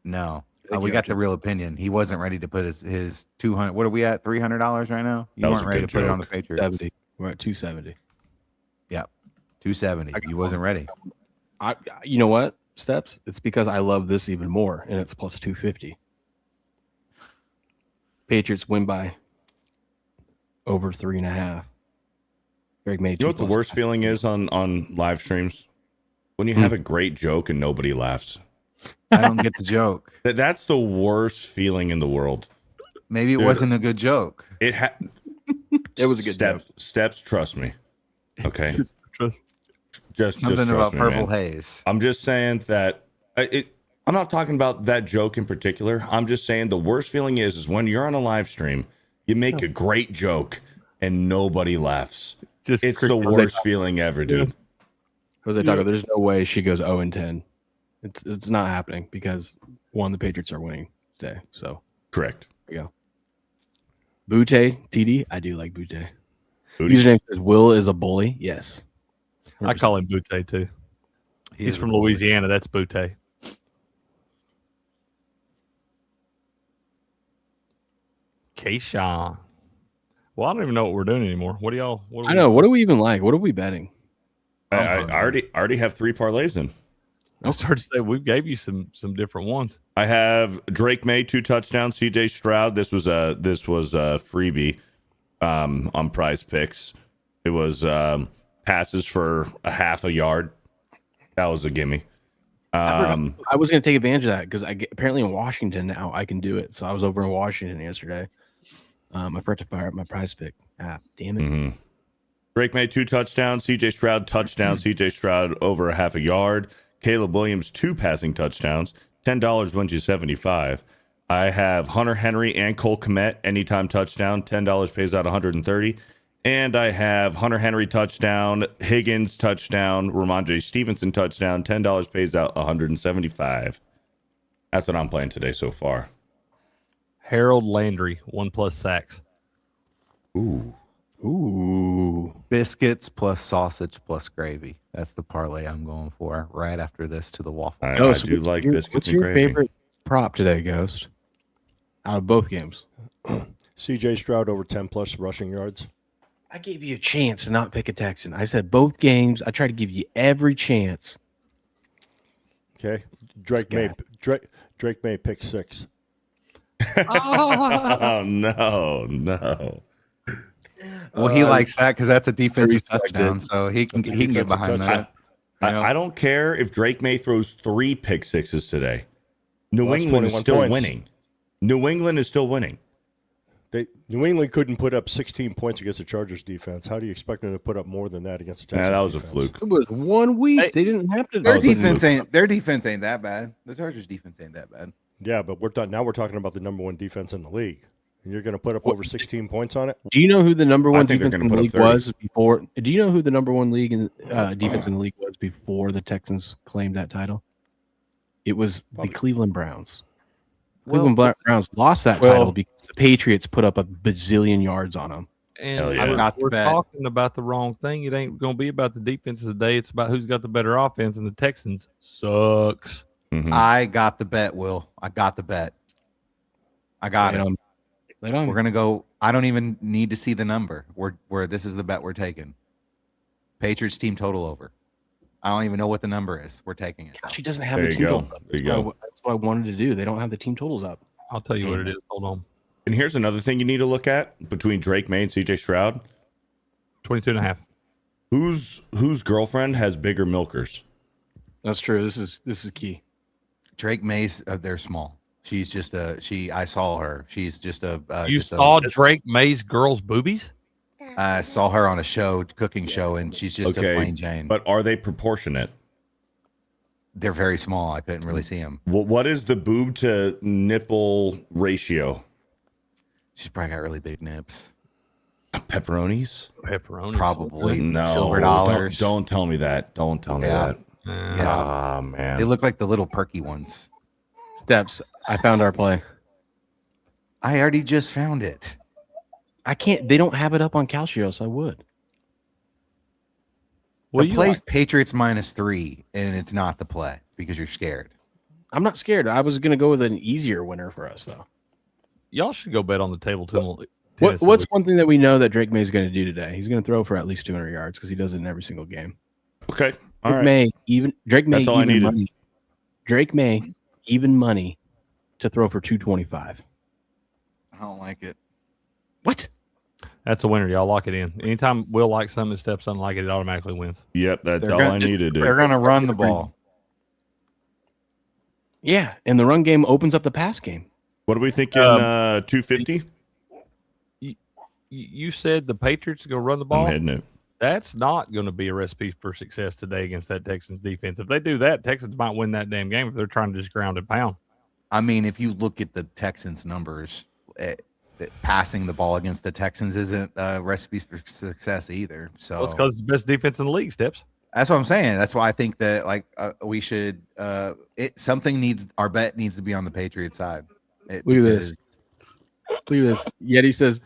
No, we got the real opinion. He wasn't ready to put his 200. What are we at? $300 right now. You weren't ready to put it on the Patriots. 70. We're at 270. Yeah, 270. You wasn't ready. You know what? Steps. It's because I love this even more, and it's plus 250. Patriots win by over 3.5. Greg made. You know what the worst feeling is on live streams? When you have a great joke and nobody laughs. I don't get the joke. That's the worst feeling in the world. Maybe it wasn't a good joke. It was a good joke. Steps, trust me. Okay. Just Something about me, purple man. haze. I'm just saying that I'm not talking about that joke in particular. I'm just saying the worst feeling is when you're on a live stream, you make a great joke and nobody laughs. It's the worst feeling ever, dude. Jose Taco, there's no way she goes 0-10. It's not happening because the Patriots are winning today. So correct. There you go. Butte TD, I do like Butte. Username says Will is a bully. Yes. 100%. I call him Butte too. He's from Louisiana. That's Butte. Keyshawn. Well, I don't even know what we're doing anymore. What do y'all? I know. What do we even like? What are we betting? I already have 3 parlays in. I started to say we gave you some different ones. I have Drake May 2 touchdowns. CJ Stroud. This was a freebie on Prize Picks. It was passes for a half a yard. That was a gimme. I was going to take advantage of that because apparently in Washington now I can do it. So I was over in Washington yesterday. I forgot to fire up my Prize Pick app. Damn it. Mm-hmm. Drake May 2 touchdowns. CJ Stroud touchdown. CJ Stroud over a half a yard. Caleb Williams 2 passing touchdowns. $10 wins you 75. I have Hunter Henry and Cole Kmet anytime touchdown. $10 pays out 130. And I have Hunter Henry touchdown, Higgins touchdown, Ramondre Stevenson touchdown. $10 pays out 175. That's what I'm playing today so far. Harold Landry 1+ sacks. Ooh. Biscuits plus sausage plus gravy. That's the parlay I'm going for right after this to the waffle. I do like biscuits what's and your gravy. favorite prop today, Ghost? Out of both games. CJ Stroud over 10+ rushing yards. I gave you a chance to not pick a Texan. I said both games. I tried to give you every chance. Okay. Drake May pick 6. Oh no. Well, he likes that because that's a defensive respect touchdown, it. so he can That's a get defensive behind touchdown. that. I don't care if Drake May throws 3 pick sixes today. New Well, that's England is 21 still points. winning. New England is still winning. New England couldn't put up 16 points against the Chargers defense. How do you expect them to put up more than that against the Texans? That was defense? a fluke. It was 1 week. Hey, They didn't have to. Their was a defense fluke. ain't that bad. The Chargers defense ain't that bad. Yeah, but now we're talking about the number 1 defense in the league. And you're going to put up over 16 points on it? Do you know who the number one think they're defense gonna in the put up league 30. was before? Do you know who the number one league in defense in the league was before the Texans claimed that title? It was the Cleveland Browns. Cleveland Browns lost that title because the Patriots put up a bazillion yards on them. And Hell yeah. we're, Got the we're bet. talking about the wrong thing. It ain't going to be about the defense today. It's about who's got the better offense, and the Texans sucks. Mhm. I got the bet, Will. I got the bet. I got it. We're gonna go. I don't even need to see the number. We're this is the bet we're taking. Patriots team total over. I don't even know what the number is. We're taking it. She doesn't have There the you team go. totals up. There you That's go. what- That's what I wanted to do. They don't have the team totals up. I'll tell you what it is. Hold on. And here's another thing you need to look at between Drake May and CJ Stroud. 22.5. Whose girlfriend has bigger milkers? That's true. This is key. Drake May's they're small. She's just I saw her. She's just a. You just saw Drake May's girl's boobies? I saw her on a cooking show, and she's just a plain Jane. But are they proportionate? They're very small. I couldn't really see them. What is the boob to nipple ratio? She's probably got really big nips. Pepperonis? Pepperoni. Probably No. silver dollars. Don't tell me that. Don't tell me Yeah. that. Yeah, Ah, man. they look like the little perky ones. Steps. I found our play. I already just found it. I can't. They don't have it up on Calcio, so I would. Well, The play's Patriots -3, and it's not the play because you're scared. I'm not scared. I was gonna go with an easier winner for us though. y'all should go bet on the table tennis. What's one thing that we know that Drake May is going to do today? He's going to throw for at least 200 yards because he does it in every single game. Okay. All Drake right. May That's all I even needed. money. Drake May even money to throw for 225. I don't like it. What? That's a winner. Y'all lock it in. Anytime Will likes something and Steps doesn't like it, it automatically wins. Yep, that's They're all gonna- I needed. They're Dude. going to run the ball. Yeah, and the run game opens up the pass game. What are we thinking? 250? You said the Patriots are going to run the I'm ball. heading it. That's not going to be a recipe for success today against that Texans defense. If they do that, Texans might win that damn game if they're trying to just ground and pound. I mean, if you look at the Texans' numbers, passing the ball against the Texans isn't a recipe for success either. So Well, it's because it's the best defense in the league, Steps. that's what I'm saying. That's why I think that we should. Our bet needs to be on the Patriots side. Look at this. Look at this. Yeti says,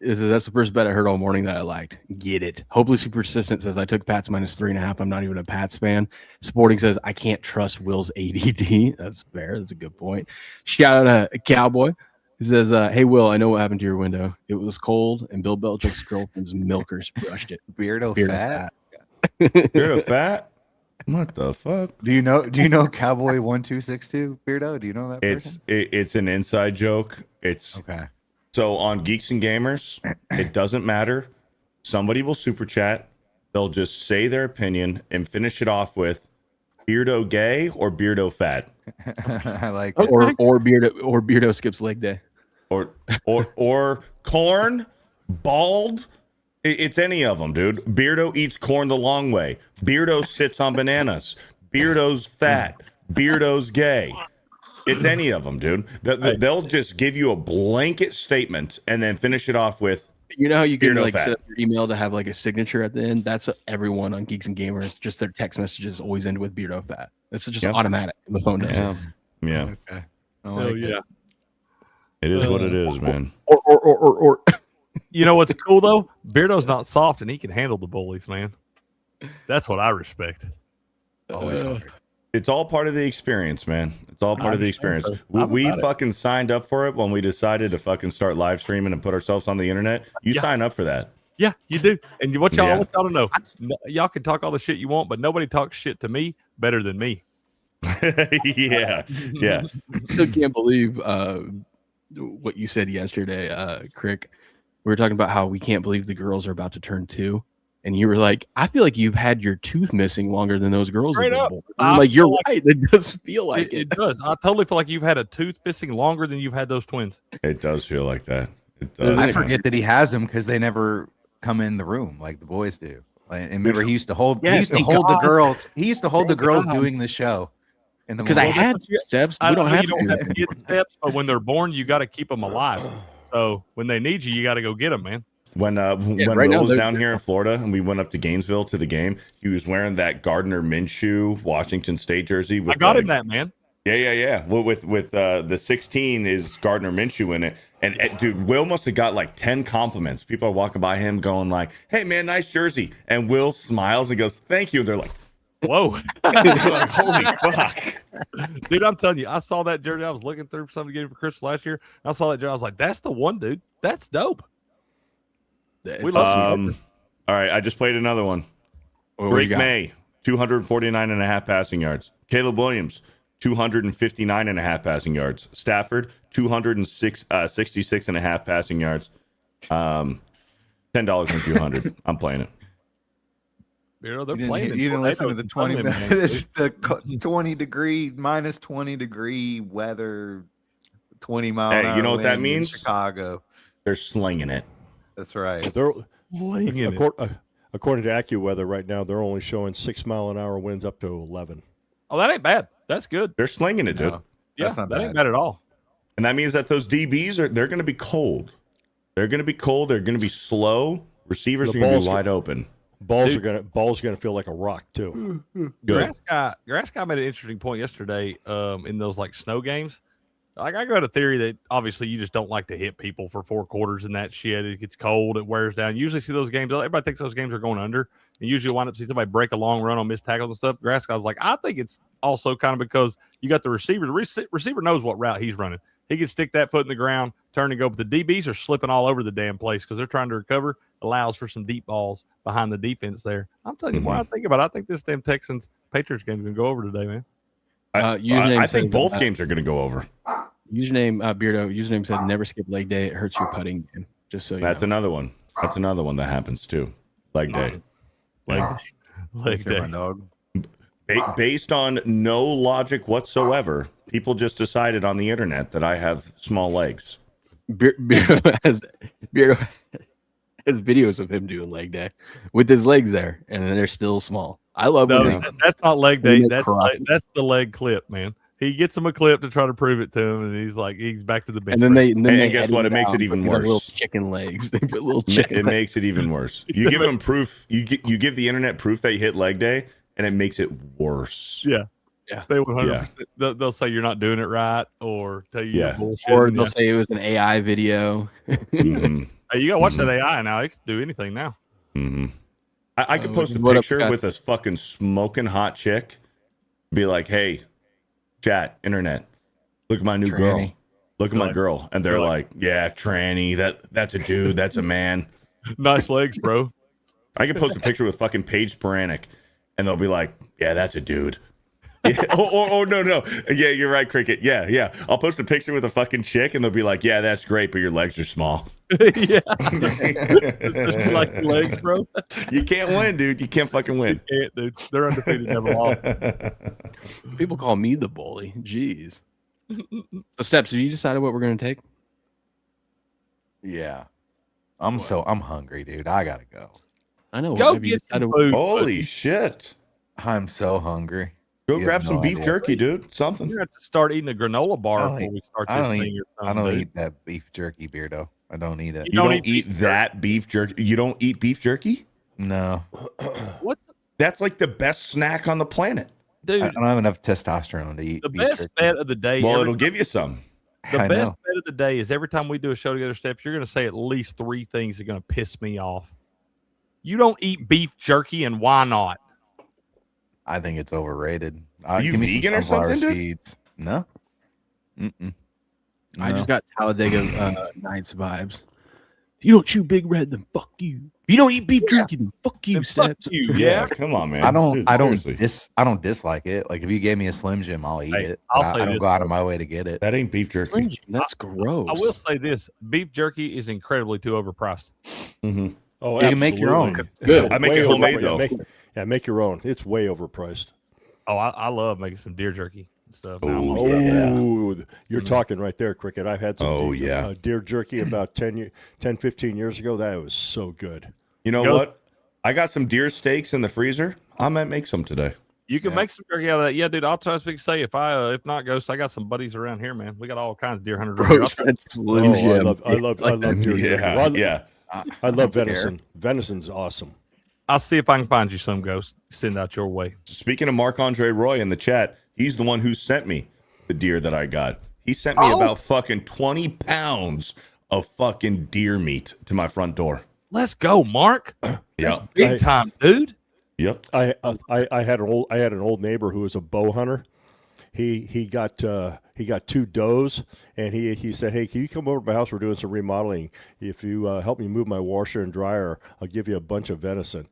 that's the first bet I heard all morning that I liked. Get it. Hopelessly persistent says I took Pats -3.5. I'm not even a Pats fan. Sporting says I can't trust Will's ADD. That's fair. That's a good point. Shout out to Cowboy. He says, "Hey Will, I know what happened to your window. It was cold, and Bill Belichick's girlfriend's milkers brushed it. Beardo fat. You're a fat? What the fuck? Do you know Cowboy 1262 Beardo? Do you know that person? It's an inside joke. It's Okay. so on Geeks and Gamers, it doesn't matter. Somebody will super chat. They'll just say their opinion and finish it off with Beardo gay or Beardo fat. I like it. or Beardo skips leg day. Or corn, bald. It's any of them, dude. Beardo eats corn the long way. Beardo sits on bananas. Beardo's fat. Beardo's gay. It's any of them, dude. They'll just give you a blanket statement and then finish it off with, You know how you can Beardo like fat. set up your email to have like a signature at the end? That's everyone on Geeks and Gamers. Just their text messages always end with Beardo fat. It's just Yep. automatic. The phone does it. yeah. Okay. I like it. It is what it is, man. Or You know what's cool though? Beardo's not soft and he can handle the bullies, man. That's what I respect. Always hungry. It's all part of the experience, man. It's all part of the experience. We fucking signed up for it when we decided to fucking start live streaming and put ourselves on the internet. You Yeah. sign up for that. Yeah, you do. And what y'all Yeah. want y'all to know, y'all can talk all the shit you want, but nobody talks shit to me better than me. Yeah. still can't believe what you said yesterday, Crick. we were talking about how we can't believe the girls are about to turn 2. And you were like, I feel like you've had your tooth missing longer than those girls. Straight have up. been born. I'm like, you're right. It does feel like It does. I totally feel like you've had a tooth missing longer than you've had those twins. It does feel like that. It does. I forget that he has them because they never come in the room like the boys do. Like, and remember, he used to hold. Yeah, he used to thank hold the God. girls. He used to hold the Thank girls God. doing the show. In the Because I morning. had steps. I We don't know have you don't have to get steps, but when they're born, you got to keep them alive. So when they need you, you got to go get them, man. When right Will now was they're- down here in Florida and we went up to Gainesville to the game, he was wearing that Gardner Minshew Washington State jersey. With I got like, him that, man. Yeah. Well, with the 16 is Gardner Minshew in it, and dude, Will must have got like 10 compliments. People are walking by him going like, "Hey man, nice jersey," and Will smiles and goes, "Thank you." And they're like, Whoa. they're like, "Holy fuck!" Dude, I'm telling you, I saw that jersey. I was looking through for something to get it for Christmas last year. I saw that jersey. I was like, that's the one, dude. That's dope. We love All right, I just played another one. What you Drake got? May, 249.5 passing yards. Caleb Williams, 259.5 passing yards. Stafford, 266.5 passing yards. $10 on 200. I'm playing it. You know, they're You playing. didn't, in you didn't listen to tornadoes the and 20 thundering, man, dude. the 20 degree minus 20 degree weather, 20 mile an Hey, hour you know what that wind in means? Chicago. They're slinging it. That's right. They're, Slinging it. according to AccuWeather right now, they're only showing 6 mile an hour winds up to 11. Oh, that ain't bad. That's good. They're slinging it, dude. No, Yeah, that's not that ain't bad. bad at all. And that means that those DBs they're going to be cold. They're going to be cold. They're going to be slow. Receivers The are going to balls be go- wide open. Balls gonna feel like a rock too. Good. Grass guy made an interesting point yesterday in those like snow games. Like I got a theory that obviously you just don't like to hit people for 4 quarters and that shit. It gets cold, it wears down. Usually see those games, everybody thinks those games are going under. And usually wind up see somebody break a long run on missed tackles and stuff. Grass guy's like, I think it's also kind of because you got the receiver. The receiver knows what route he's running. He can stick that foot in the ground, turn and go. But the DBs are slipping all over the damn place because they're trying to recover. Allows for some deep balls behind the defense there. I'm telling you what I think about it. I think this damn Texans Patriots game is going to go over today, man. Username I think says, both games are going to go over. Username Beardo. Username said never skip leg day. It hurts your putting game. Just so you That's know. another one. That's another one that happens too. Leg day. Leg Let's hear my day. dog. Based on no logic whatsoever, people just decided on the internet that I have small legs. Beardo has videos of him doing leg day with his legs there, and then they're still small. I love No, when that's not leg day. They That's cry. that's the leg clip, man. He gets him a clip to try to prove it to him, and he's back to the bench. and then press. they guess edit what? It him makes down it even with these, like, little worse. chicken legs. They put little It chicken. legs. makes it even worse. You give them proof. You give the internet proof that you hit leg day, and it makes it worse. Yeah. Yeah. They 100%. They'll say you're not doing it right, or tell you you're Yeah. bullshit. Or they'll say it was an AI video. Mhm. Hey, you gotta watch that AI now. It can do anything now. Mm-hmm. I could post a what up, picture Scott? with a fucking smoking hot chick. Be like, hey, chat, internet, look at my new girl. Tranny. Look at my Like- girl. And they're like, yeah, tranny. That's a dude. That's a man. Nice legs, bro. I could post a picture with fucking Paige Sporanic, and they'll be like, yeah, that's a dude. Yeah. Oh, no. Yeah, you're right, Cricket. Yeah. I'll post a picture with a fucking chick, and they'll be like, yeah, that's great, but your legs are small. Yeah, just like your legs, bro. You can't win, dude. You can't fucking win. Can't, dude. They're undefeated, never lost. People call me the bully. Jeez. So, Steps, have you decided what we're going to take? Yeah. I'm hungry, dude. I gotta go. I know. Go have you get some decided- food. Holy shit. I'm so hungry. Go You grab have some no beef idea. jerky, dude. Something. You're gonna have to start eating a granola bar I don't before we start I this don't thing. eat. or I something, don't dude. eat that beef jerky, Beardo. I don't eat it. You don't eat eat that beef jerky. You don't eat beef jerky? No, What, That's like the best snack on the planet. dude? I don't have enough testosterone to eat. The beef best jerky. bet of the day. Well, every it'll give you some. The I best know. bet of the day is every time we do a show together, Steps, you're going to say at least 3 things that are going to piss me off. You don't eat beef jerky, and why not? I think it's overrated. Are you give me vegan some or something, sunflower dude? seeds. No. Mm-mm. I No. just got Talladega Nights vibes. If you don't chew Big Red, then fuck you. If you don't eat beef jerky, then fuck you, Then fuck Steps. you. Yeah, come on, man. I don't Seriously. I don't dislike it. Like if you gave me a Slim Jim, I'll eat Hey, it. I'll But say I don't this, go out though. of my way to get it. That ain't beef jerky. That's gross. I will say this: beef jerky is incredibly too overpriced. Oh, You can make your own. absolutely. Good. I make Way it homemade, overpriced. though. Make your own. It's way overpriced. Oh, I love making some deer jerky and stuff. Oh, you're talking right there, Cricket. I had some Oh, yeah. deer jerky about 10, 15 years ago. That was so good. You know Go- what? I got some deer steaks in the freezer. I might make some today. You can Yeah. make some jerky out of that. Yeah, dude. I'll try to say if not, Ghost, I got some buddies around here, man. We got all kinds of deer hunters. around here. Gross. That's Slim I Jim. love deer jerky. Well, Yeah. I love don't care. venison. Venison's awesome. I'll see if I can find you some, Ghost. Send out your way. Speaking of Marc-Andre Roy in the chat, he's the one who sent me the deer that I got. He sent me about fucking 20 pounds of fucking deer meat to my front door. Let's go, Mark. Yeah. Big time, dude. Yep. I had an old neighbor who was a bow hunter. He got 2 does, and he said, "Hey, can you come over to my house? We're doing some remodeling. If you help me move my washer and dryer, I'll give you a bunch of venison."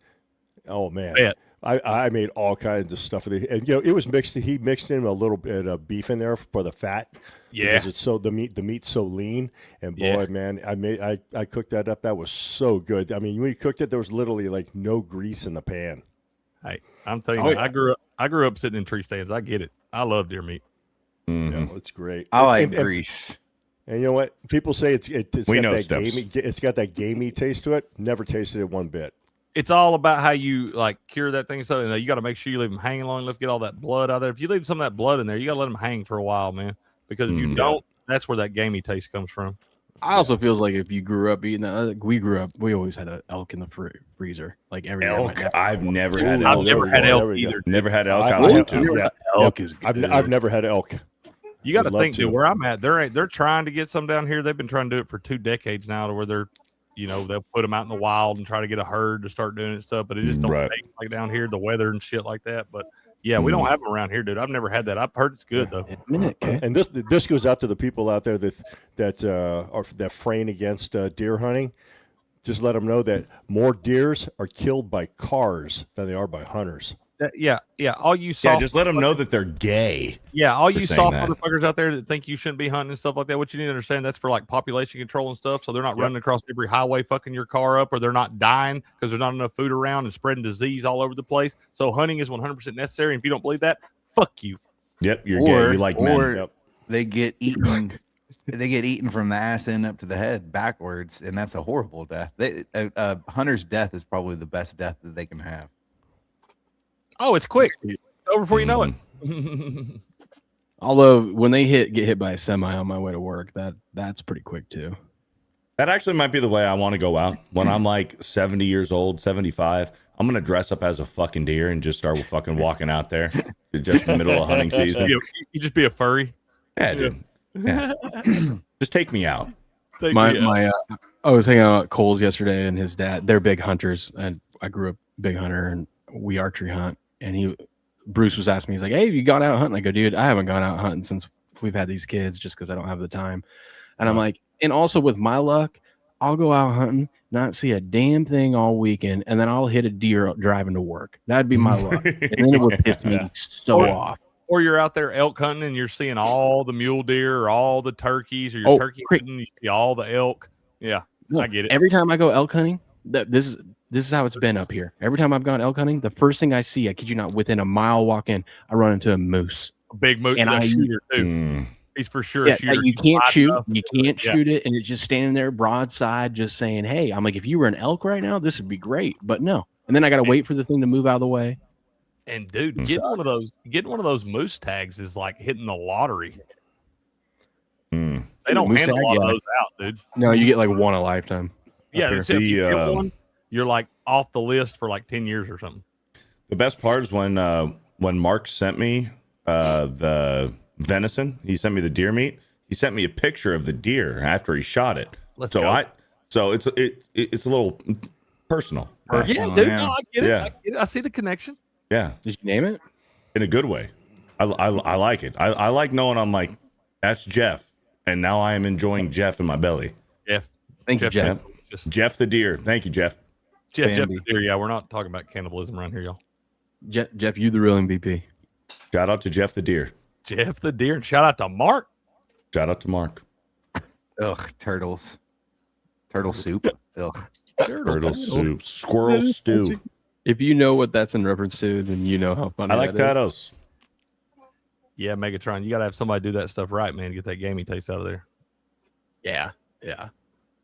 Oh man, Bet. I made all kinds of stuff with it, and it was mixed. He mixed in a little bit of beef in there for the fat. Yeah. because it's so the meat's so lean, and boy, Yeah. man, I cooked that up. That was so good. I mean, when you cooked it, there was literally like no grease in the pan. Hey, I'm telling you, Oh, man, I grew up sitting in tree stands. I get it. I love deer meat. Mhm. Yeah, it's great. I like And- grease. And you know what? People say it's We got know that Steps. gamey. It's got that gamey taste to it. Never tasted it one bit. It's all about how you like cure that thing. So you got to make sure you leave them hanging long enough to get all that blood out there. If you leave some of that blood in there, you got to let them hang for a while, man. Because if you Mhm. don't, that's where that gamey taste comes from. I also feels like if you grew up eating that, like we grew up, we always had an elk in the freezer. Like every year. Elk. I've never Ooh, had no, I've elk. there never we had go, there elk we go. either. Never had elk. I- I I want have- to. yeah. Elk is I've good. never had elk. You got to Would love think, dude, to. where I'm at, they're trying to get some down here. They've been trying to do it for 2 decades now, to where they're, they'll put them out in the wild and try to get a herd to start doing it stuff. But it just don't Right. make like down here, the weather and shit like that. But yeah, we don't have them around here, dude. I've never had that. I've heard it's good though. Okay. And this goes out to the people out there that fraying against deer hunting. Just let them know that more deers are killed by cars than they are by hunters. Yeah. All you Yeah, soft, just let them know that they're gay. all for you saying soft that. motherfuckers out there that think you shouldn't be hunting and stuff like that. What you need to understand, that's for like population control and stuff. So they're not running across every highway, fucking your car up, or they're not dying because there's not enough food around and spreading disease all over the place. So hunting is 100% necessary. And if you don't believe that, fuck you. Yep, you're gay. You like men. Yep. They get eaten. They get eaten from the ass end up to the head backwards, and that's a horrible death. A hunter's death is probably the best death that they can have. Oh, it's quick. It's over before you know it. Although when they get hit by a semi on my way to work, that's pretty quick too. That actually might be the way I want to go out. When I'm like 70 years old, 75, I'm going to dress up as a fucking deer and just start fucking walking out there just in the middle of hunting season. You just be a furry. Yeah, dude. Yeah. Just take me out. I was hanging out at Cole's yesterday, and his dad, they're big hunters, and I grew up big hunter, and we archery hunt. And Bruce was asking me, he's like, "Hey, have you gone out hunting?" I go, "Dude, I haven't gone out hunting since we've had these kids, just because I don't have the time." And I'm like, and also with my luck, I'll go out hunting, not see a damn thing all weekend, and then I'll hit a deer driving to work. That'd be my luck, and then it would piss me so off. Or you're out there elk hunting and you're seeing all the mule deer or all the turkeys, or you're turkey hunting, you see all the elk. Yeah, I get it. Every time I go elk hunting, this is how it's been up here. Every time I've gone elk hunting, the first thing I see, I kid you not, within a mile walk in, I run into a moose. A big moose, and and I- a shooter too. Mm. He's for sure a shooter. You can't He's shoot. wide enough. You can't Yeah. shoot it, and it's just standing there broadside, just saying, "Hey." I'm like, if you were an elk right now, this would be great, but no. And then I got to wait for the thing to move out of the way. And dude, getting one of those moose tags is like hitting the lottery. Mm. They don't Moose hand a tag, lot of yeah. those out, dude. No, you get like one a lifetime. Yeah, here. if you The, get one, you're like off the list for like 10 years or something. The best part is when Mark sent me the venison, he sent me the deer meat. He sent me a picture of the deer after he shot it. Let's so go. So it's a little personal. Yeah, dude. yeah. No, I get it. Yeah. I get it. I see the connection. Yeah, Did you name it? in a good way. I like it. I like knowing I'm like, that's Jeff, and now I am enjoying Jeff in my belly. Jeff. Thank you, Jeff. delicious. Jeff the Deer. Thank you, Jeff. Jeff Bambi. the Deer. Yeah, we're not talking about cannibalism around here, y'all. Jeff, you the real MVP. Shout out to Jeff the Deer. Jeff the Deer, and shout out to Mark. Shout out to Mark. Ugh, turtles. Turtle soup. Ugh. Turtle soup. Squirrel stew. If you know what that's in reference to, then you know how funny I like that is. turtles. Yeah, Megatron, you got to have somebody do that stuff right, man, to get that gamey taste out of there. Yeah.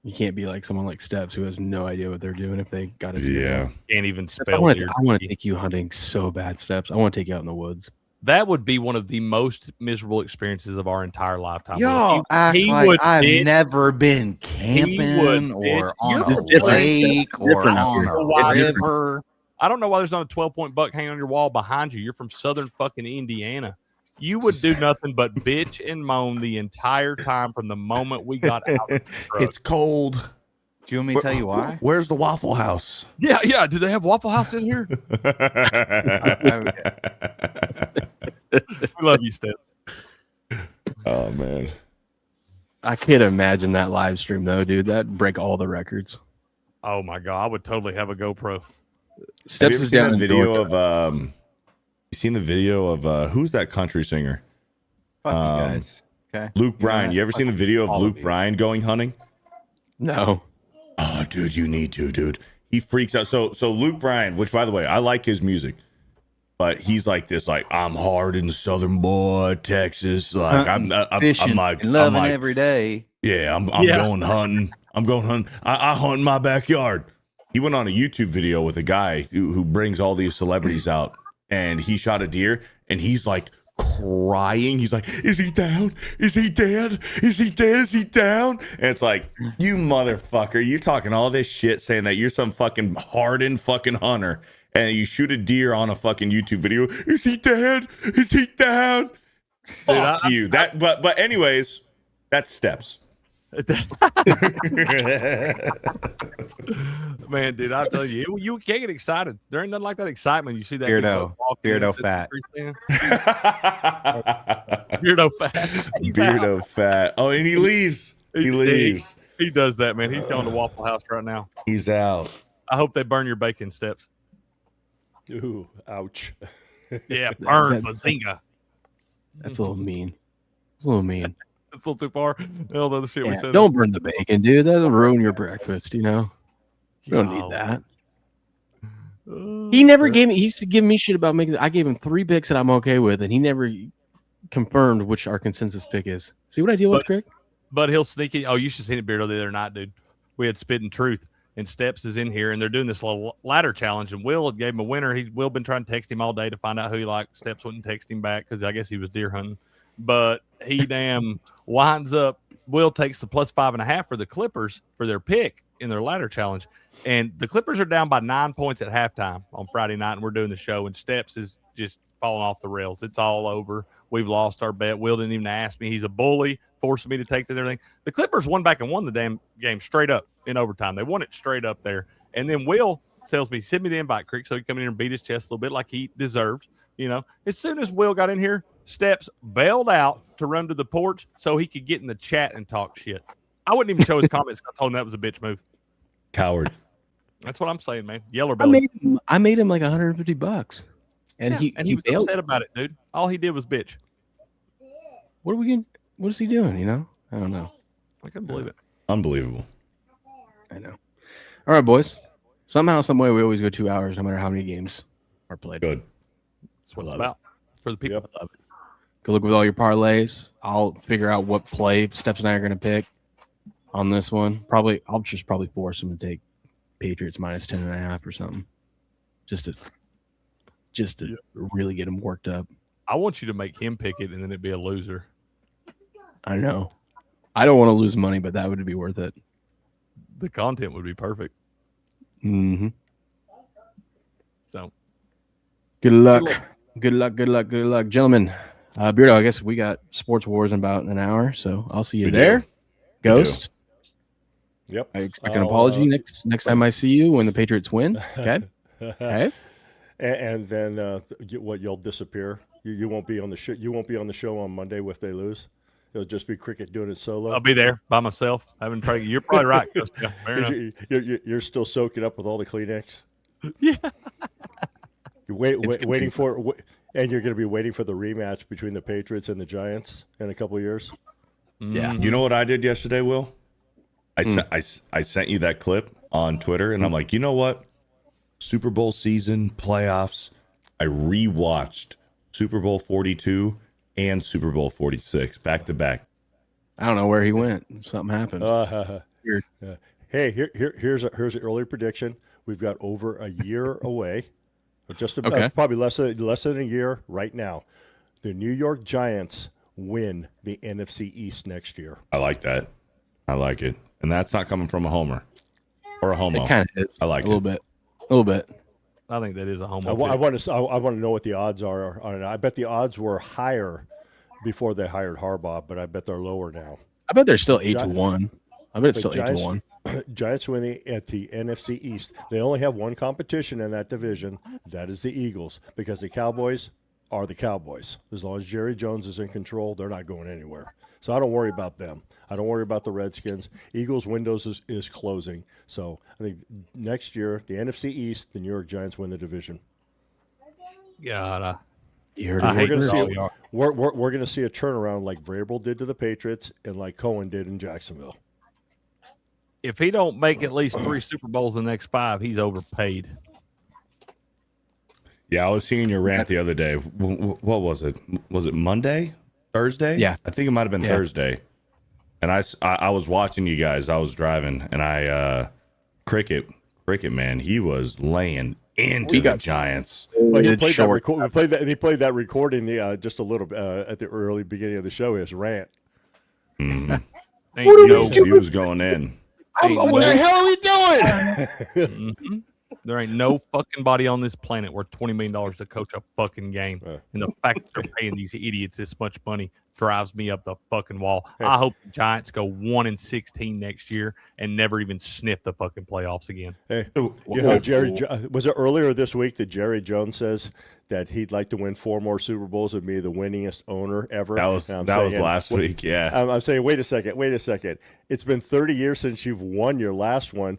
You can't be like someone like Steps who has no idea what they're doing if they got to do Yeah. Can't even Steps, spell I deer. want to take you hunting so bad, Steps. I want to take you out in the woods. That would be one of the most miserable experiences of our entire lifetime. Y'all act he like would I've bitch. never been would camping or bitch. on You're a different. lake or Different out on here. a It's different. river. I don't know why there's not a 12-point buck hanging on your wall behind you. You're from southern fucking Indiana. You would do nothing but bitch and moan the entire time from the moment we got out of the truck. It's cold. Do you want me to tell you why? Where's the Waffle House? Yeah. Do they have Waffle House in here? We love you, Steps. Oh man. I can't imagine that live stream though, dude. That'd break all the records. Oh my god, I would totally have a GoPro. Steps Have you ever is seen down that in video Georgia. of you seen the video of who's that country singer? Fuck you guys. Okay. Luke Bryan. Yeah, You ever seen the video of all of Luke you. Bryan going hunting? No. Oh, dude, you need to, dude. He freaks out. So Luke Bryan, which by the way, I like his music, but he's like this, like I'm hard in Southern boy, Texas. Like I'm Fishing like and loving I'm like, every day. yeah, I'm Yeah. going hunting. I'm going hunting. I hunt in my backyard. He went on a YouTube video with a guy who brings all these celebrities out, and he shot a deer, and he's like crying. He's like, "Is he down? Is he dead? Is he dead? Is he down?" And it's like, you motherfucker, you talking all this shit, saying that you're some fucking hardened fucking hunter, and you shoot a deer on a fucking YouTube video. Is he dead? Is he down? Fuck you. But anyways, that's Steps. Man, dude, I'll tell you, you can't get excited. There ain't nothing like that excitement. You see that Beardo. Beardo fat. Beardo fat. He's Beardo out. fat. Oh, and he leaves. He leaves. He does that, man. He's going to Waffle House right now. He's out. I hope they burn your bacon, Steps. Ooh, ouch. Yeah, burn, That- bazinga. That's a little mean. It's a little mean. It's a little too far. All the other shit we Yeah, said. don't burn the bacon, dude. That'll ruin your breakfast, you know? You don't No. need that. Uh, He never gave me, he used to give me shit about making, I gave him 3 picks that I'm okay with, and he never confirmed which our consensus pick is. See what I deal with, Craig? But he'll sneak in. Oh, you should have seen it, Beardo, the other night, dude. We had Spit and Truth, and Steps is in here, and they're doing this little ladder challenge, and Will gave him a winner. Will been trying to text him all day to find out who he liked. Steps wouldn't text him back because I guess he was deer hunting. But he damn winds up. Will takes the plus 5.5 for the Clippers for their pick in their ladder challenge. And the Clippers are down by 9 points at halftime on Friday night, and we're doing the show, and Steps is just falling off the rails. It's all over. We've lost our bet. Will didn't even ask me. He's a bully, forcing me to take everything. The Clippers won back and won the damn game straight up in overtime. They won it straight up there. And then Will tells me, send me the invite, Creek, so he come in here and beat his chest a little bit like he deserves. You know, as soon as Will got in here, Steps bailed out to run to the porch so he could get in the chat and talk shit. I wouldn't even show his comments. I told him that was a bitch move. Coward. That's what I'm saying, man. Yeller I belly. made him like $150, and Yeah, he was bailed. upset about it, dude. All he did was bitch. What are we gonna? What is he doing? You know, I don't know. I couldn't believe it. Unbelievable. I know. All right, boys. Somehow, some way, we always go 2 hours, no matter how many games are played. Good. That's what it's Love it. about. For the people. Yep. Love it. Go look with all your parlays. I'll figure out what play Steps and I are going to pick on this one. I'll just probably force him to take Patriots minus 10.5 or something, just to really get him worked up. I want you to make him pick it, and then it'd be a loser. I know. I don't want to lose money, but that would be worth it. The content would be perfect. Mm-hmm. So Good luck. Good luck, gentlemen. Beardo, I guess we got Sports Wars in about an hour, so I'll see you We there. do. Ghost, Yep. I expect an apology next time I see you when the Patriots win. Okay. Okay. And then you'll disappear. You won't be on the show. You won't be on the show on Monday if they lose. It'll just be Cricket doing it solo. I'll be there by myself. Having tried. You're probably right. Yeah, fair enough. You're still soaking up with all the Kleenex. Yeah. You're waiting for, and you're going to be waiting for the rematch between the Patriots and the Giants in a couple of years. Yeah. You know what I did yesterday, Will? I sent you that clip on Twitter, and I'm like, you know what? Super Bowl season, playoffs. I rewatched Super Bowl 42 and Super Bowl 46 back to back. I don't know where he went. Something happened. Hey, here's an early prediction. We've got over a year away, just about, probably less than a year right now. The New York Giants win the NFC East next year. I like that. I like it, and that's not coming from a homer or a homo. It kind of is. I like a little bit. A little bit. I think that is a homo. I want to know what the odds are on it. I bet the odds were higher before they hired Harbaugh, but I bet they're lower now. I bet they're still 8-1. I bet it's still 8-1. Giants win at the NFC East. They only have one competition in that division. That is the Eagles, because the Cowboys are the Cowboys. As long as Jerry Jones is in control, they're not going anywhere. So I don't worry about them. I don't worry about the Redskins. Eagles' windows is closing. So I think next year, the NFC East, the New York Giants win the division. God, You heard I it. hate We're this going all to see we're going to see a turnaround like Vrabel did to the Patriots and like Cohen did in Jacksonville. if he don't make at least 3 Super Bowls in the next 5, he's overpaid. Yeah, I was seeing your rant the other day. What was it? Was it Monday? Thursday? Yeah. I think it might have been Thursday. And I was watching you guys. I was driving, and Cricket, man, he was laying into the Giants. Well, he played he played that recording just a little at the early beginning of the show. His rant. Mm-hmm. He was going in. What the hell are we doing? Mm-hmm. There ain't no fucking body on this planet worth $20 million to coach a fucking game. And the fact that they're paying these idiots this much money drives me up the fucking wall. I hope the Giants go 1-16 next year and never even sniff the fucking playoffs again. Hey, Jerry, was it earlier this week that Jerry Jones says that he'd like to win 4 more Super Bowls and be the winningest owner ever? That was last week, yeah. I'm saying, wait a second. It's been 30 years since you've won your last one.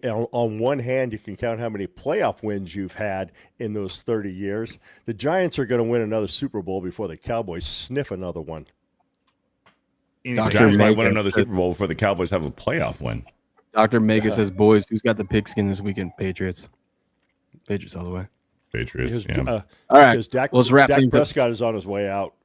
On one hand, you can count how many playoff wins you've had in those 30 years. The Giants are going to win another Super Bowl before the Cowboys sniff another one. The Giants might win another Super Bowl before the Cowboys have a playoff win. Dr. Mega says, boys, who's got the pigskin this weekend? Patriots. Patriots all the way. Patriots, all right, because Dak Prescott is on his way out.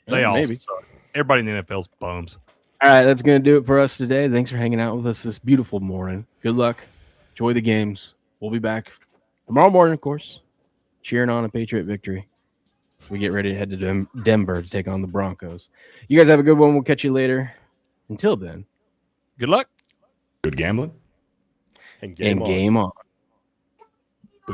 They all maybe. suck. Everybody in the NFL's bums. All right, that's going to do it for us today. Thanks for hanging out with us this beautiful morning. Good luck. Enjoy the games. We'll be back tomorrow morning, of course, cheering on a Patriot victory. We get ready to head to Denver to take on the Broncos. You guys have a good one. We'll catch you later. Until then, good luck. Good gambling. And game on.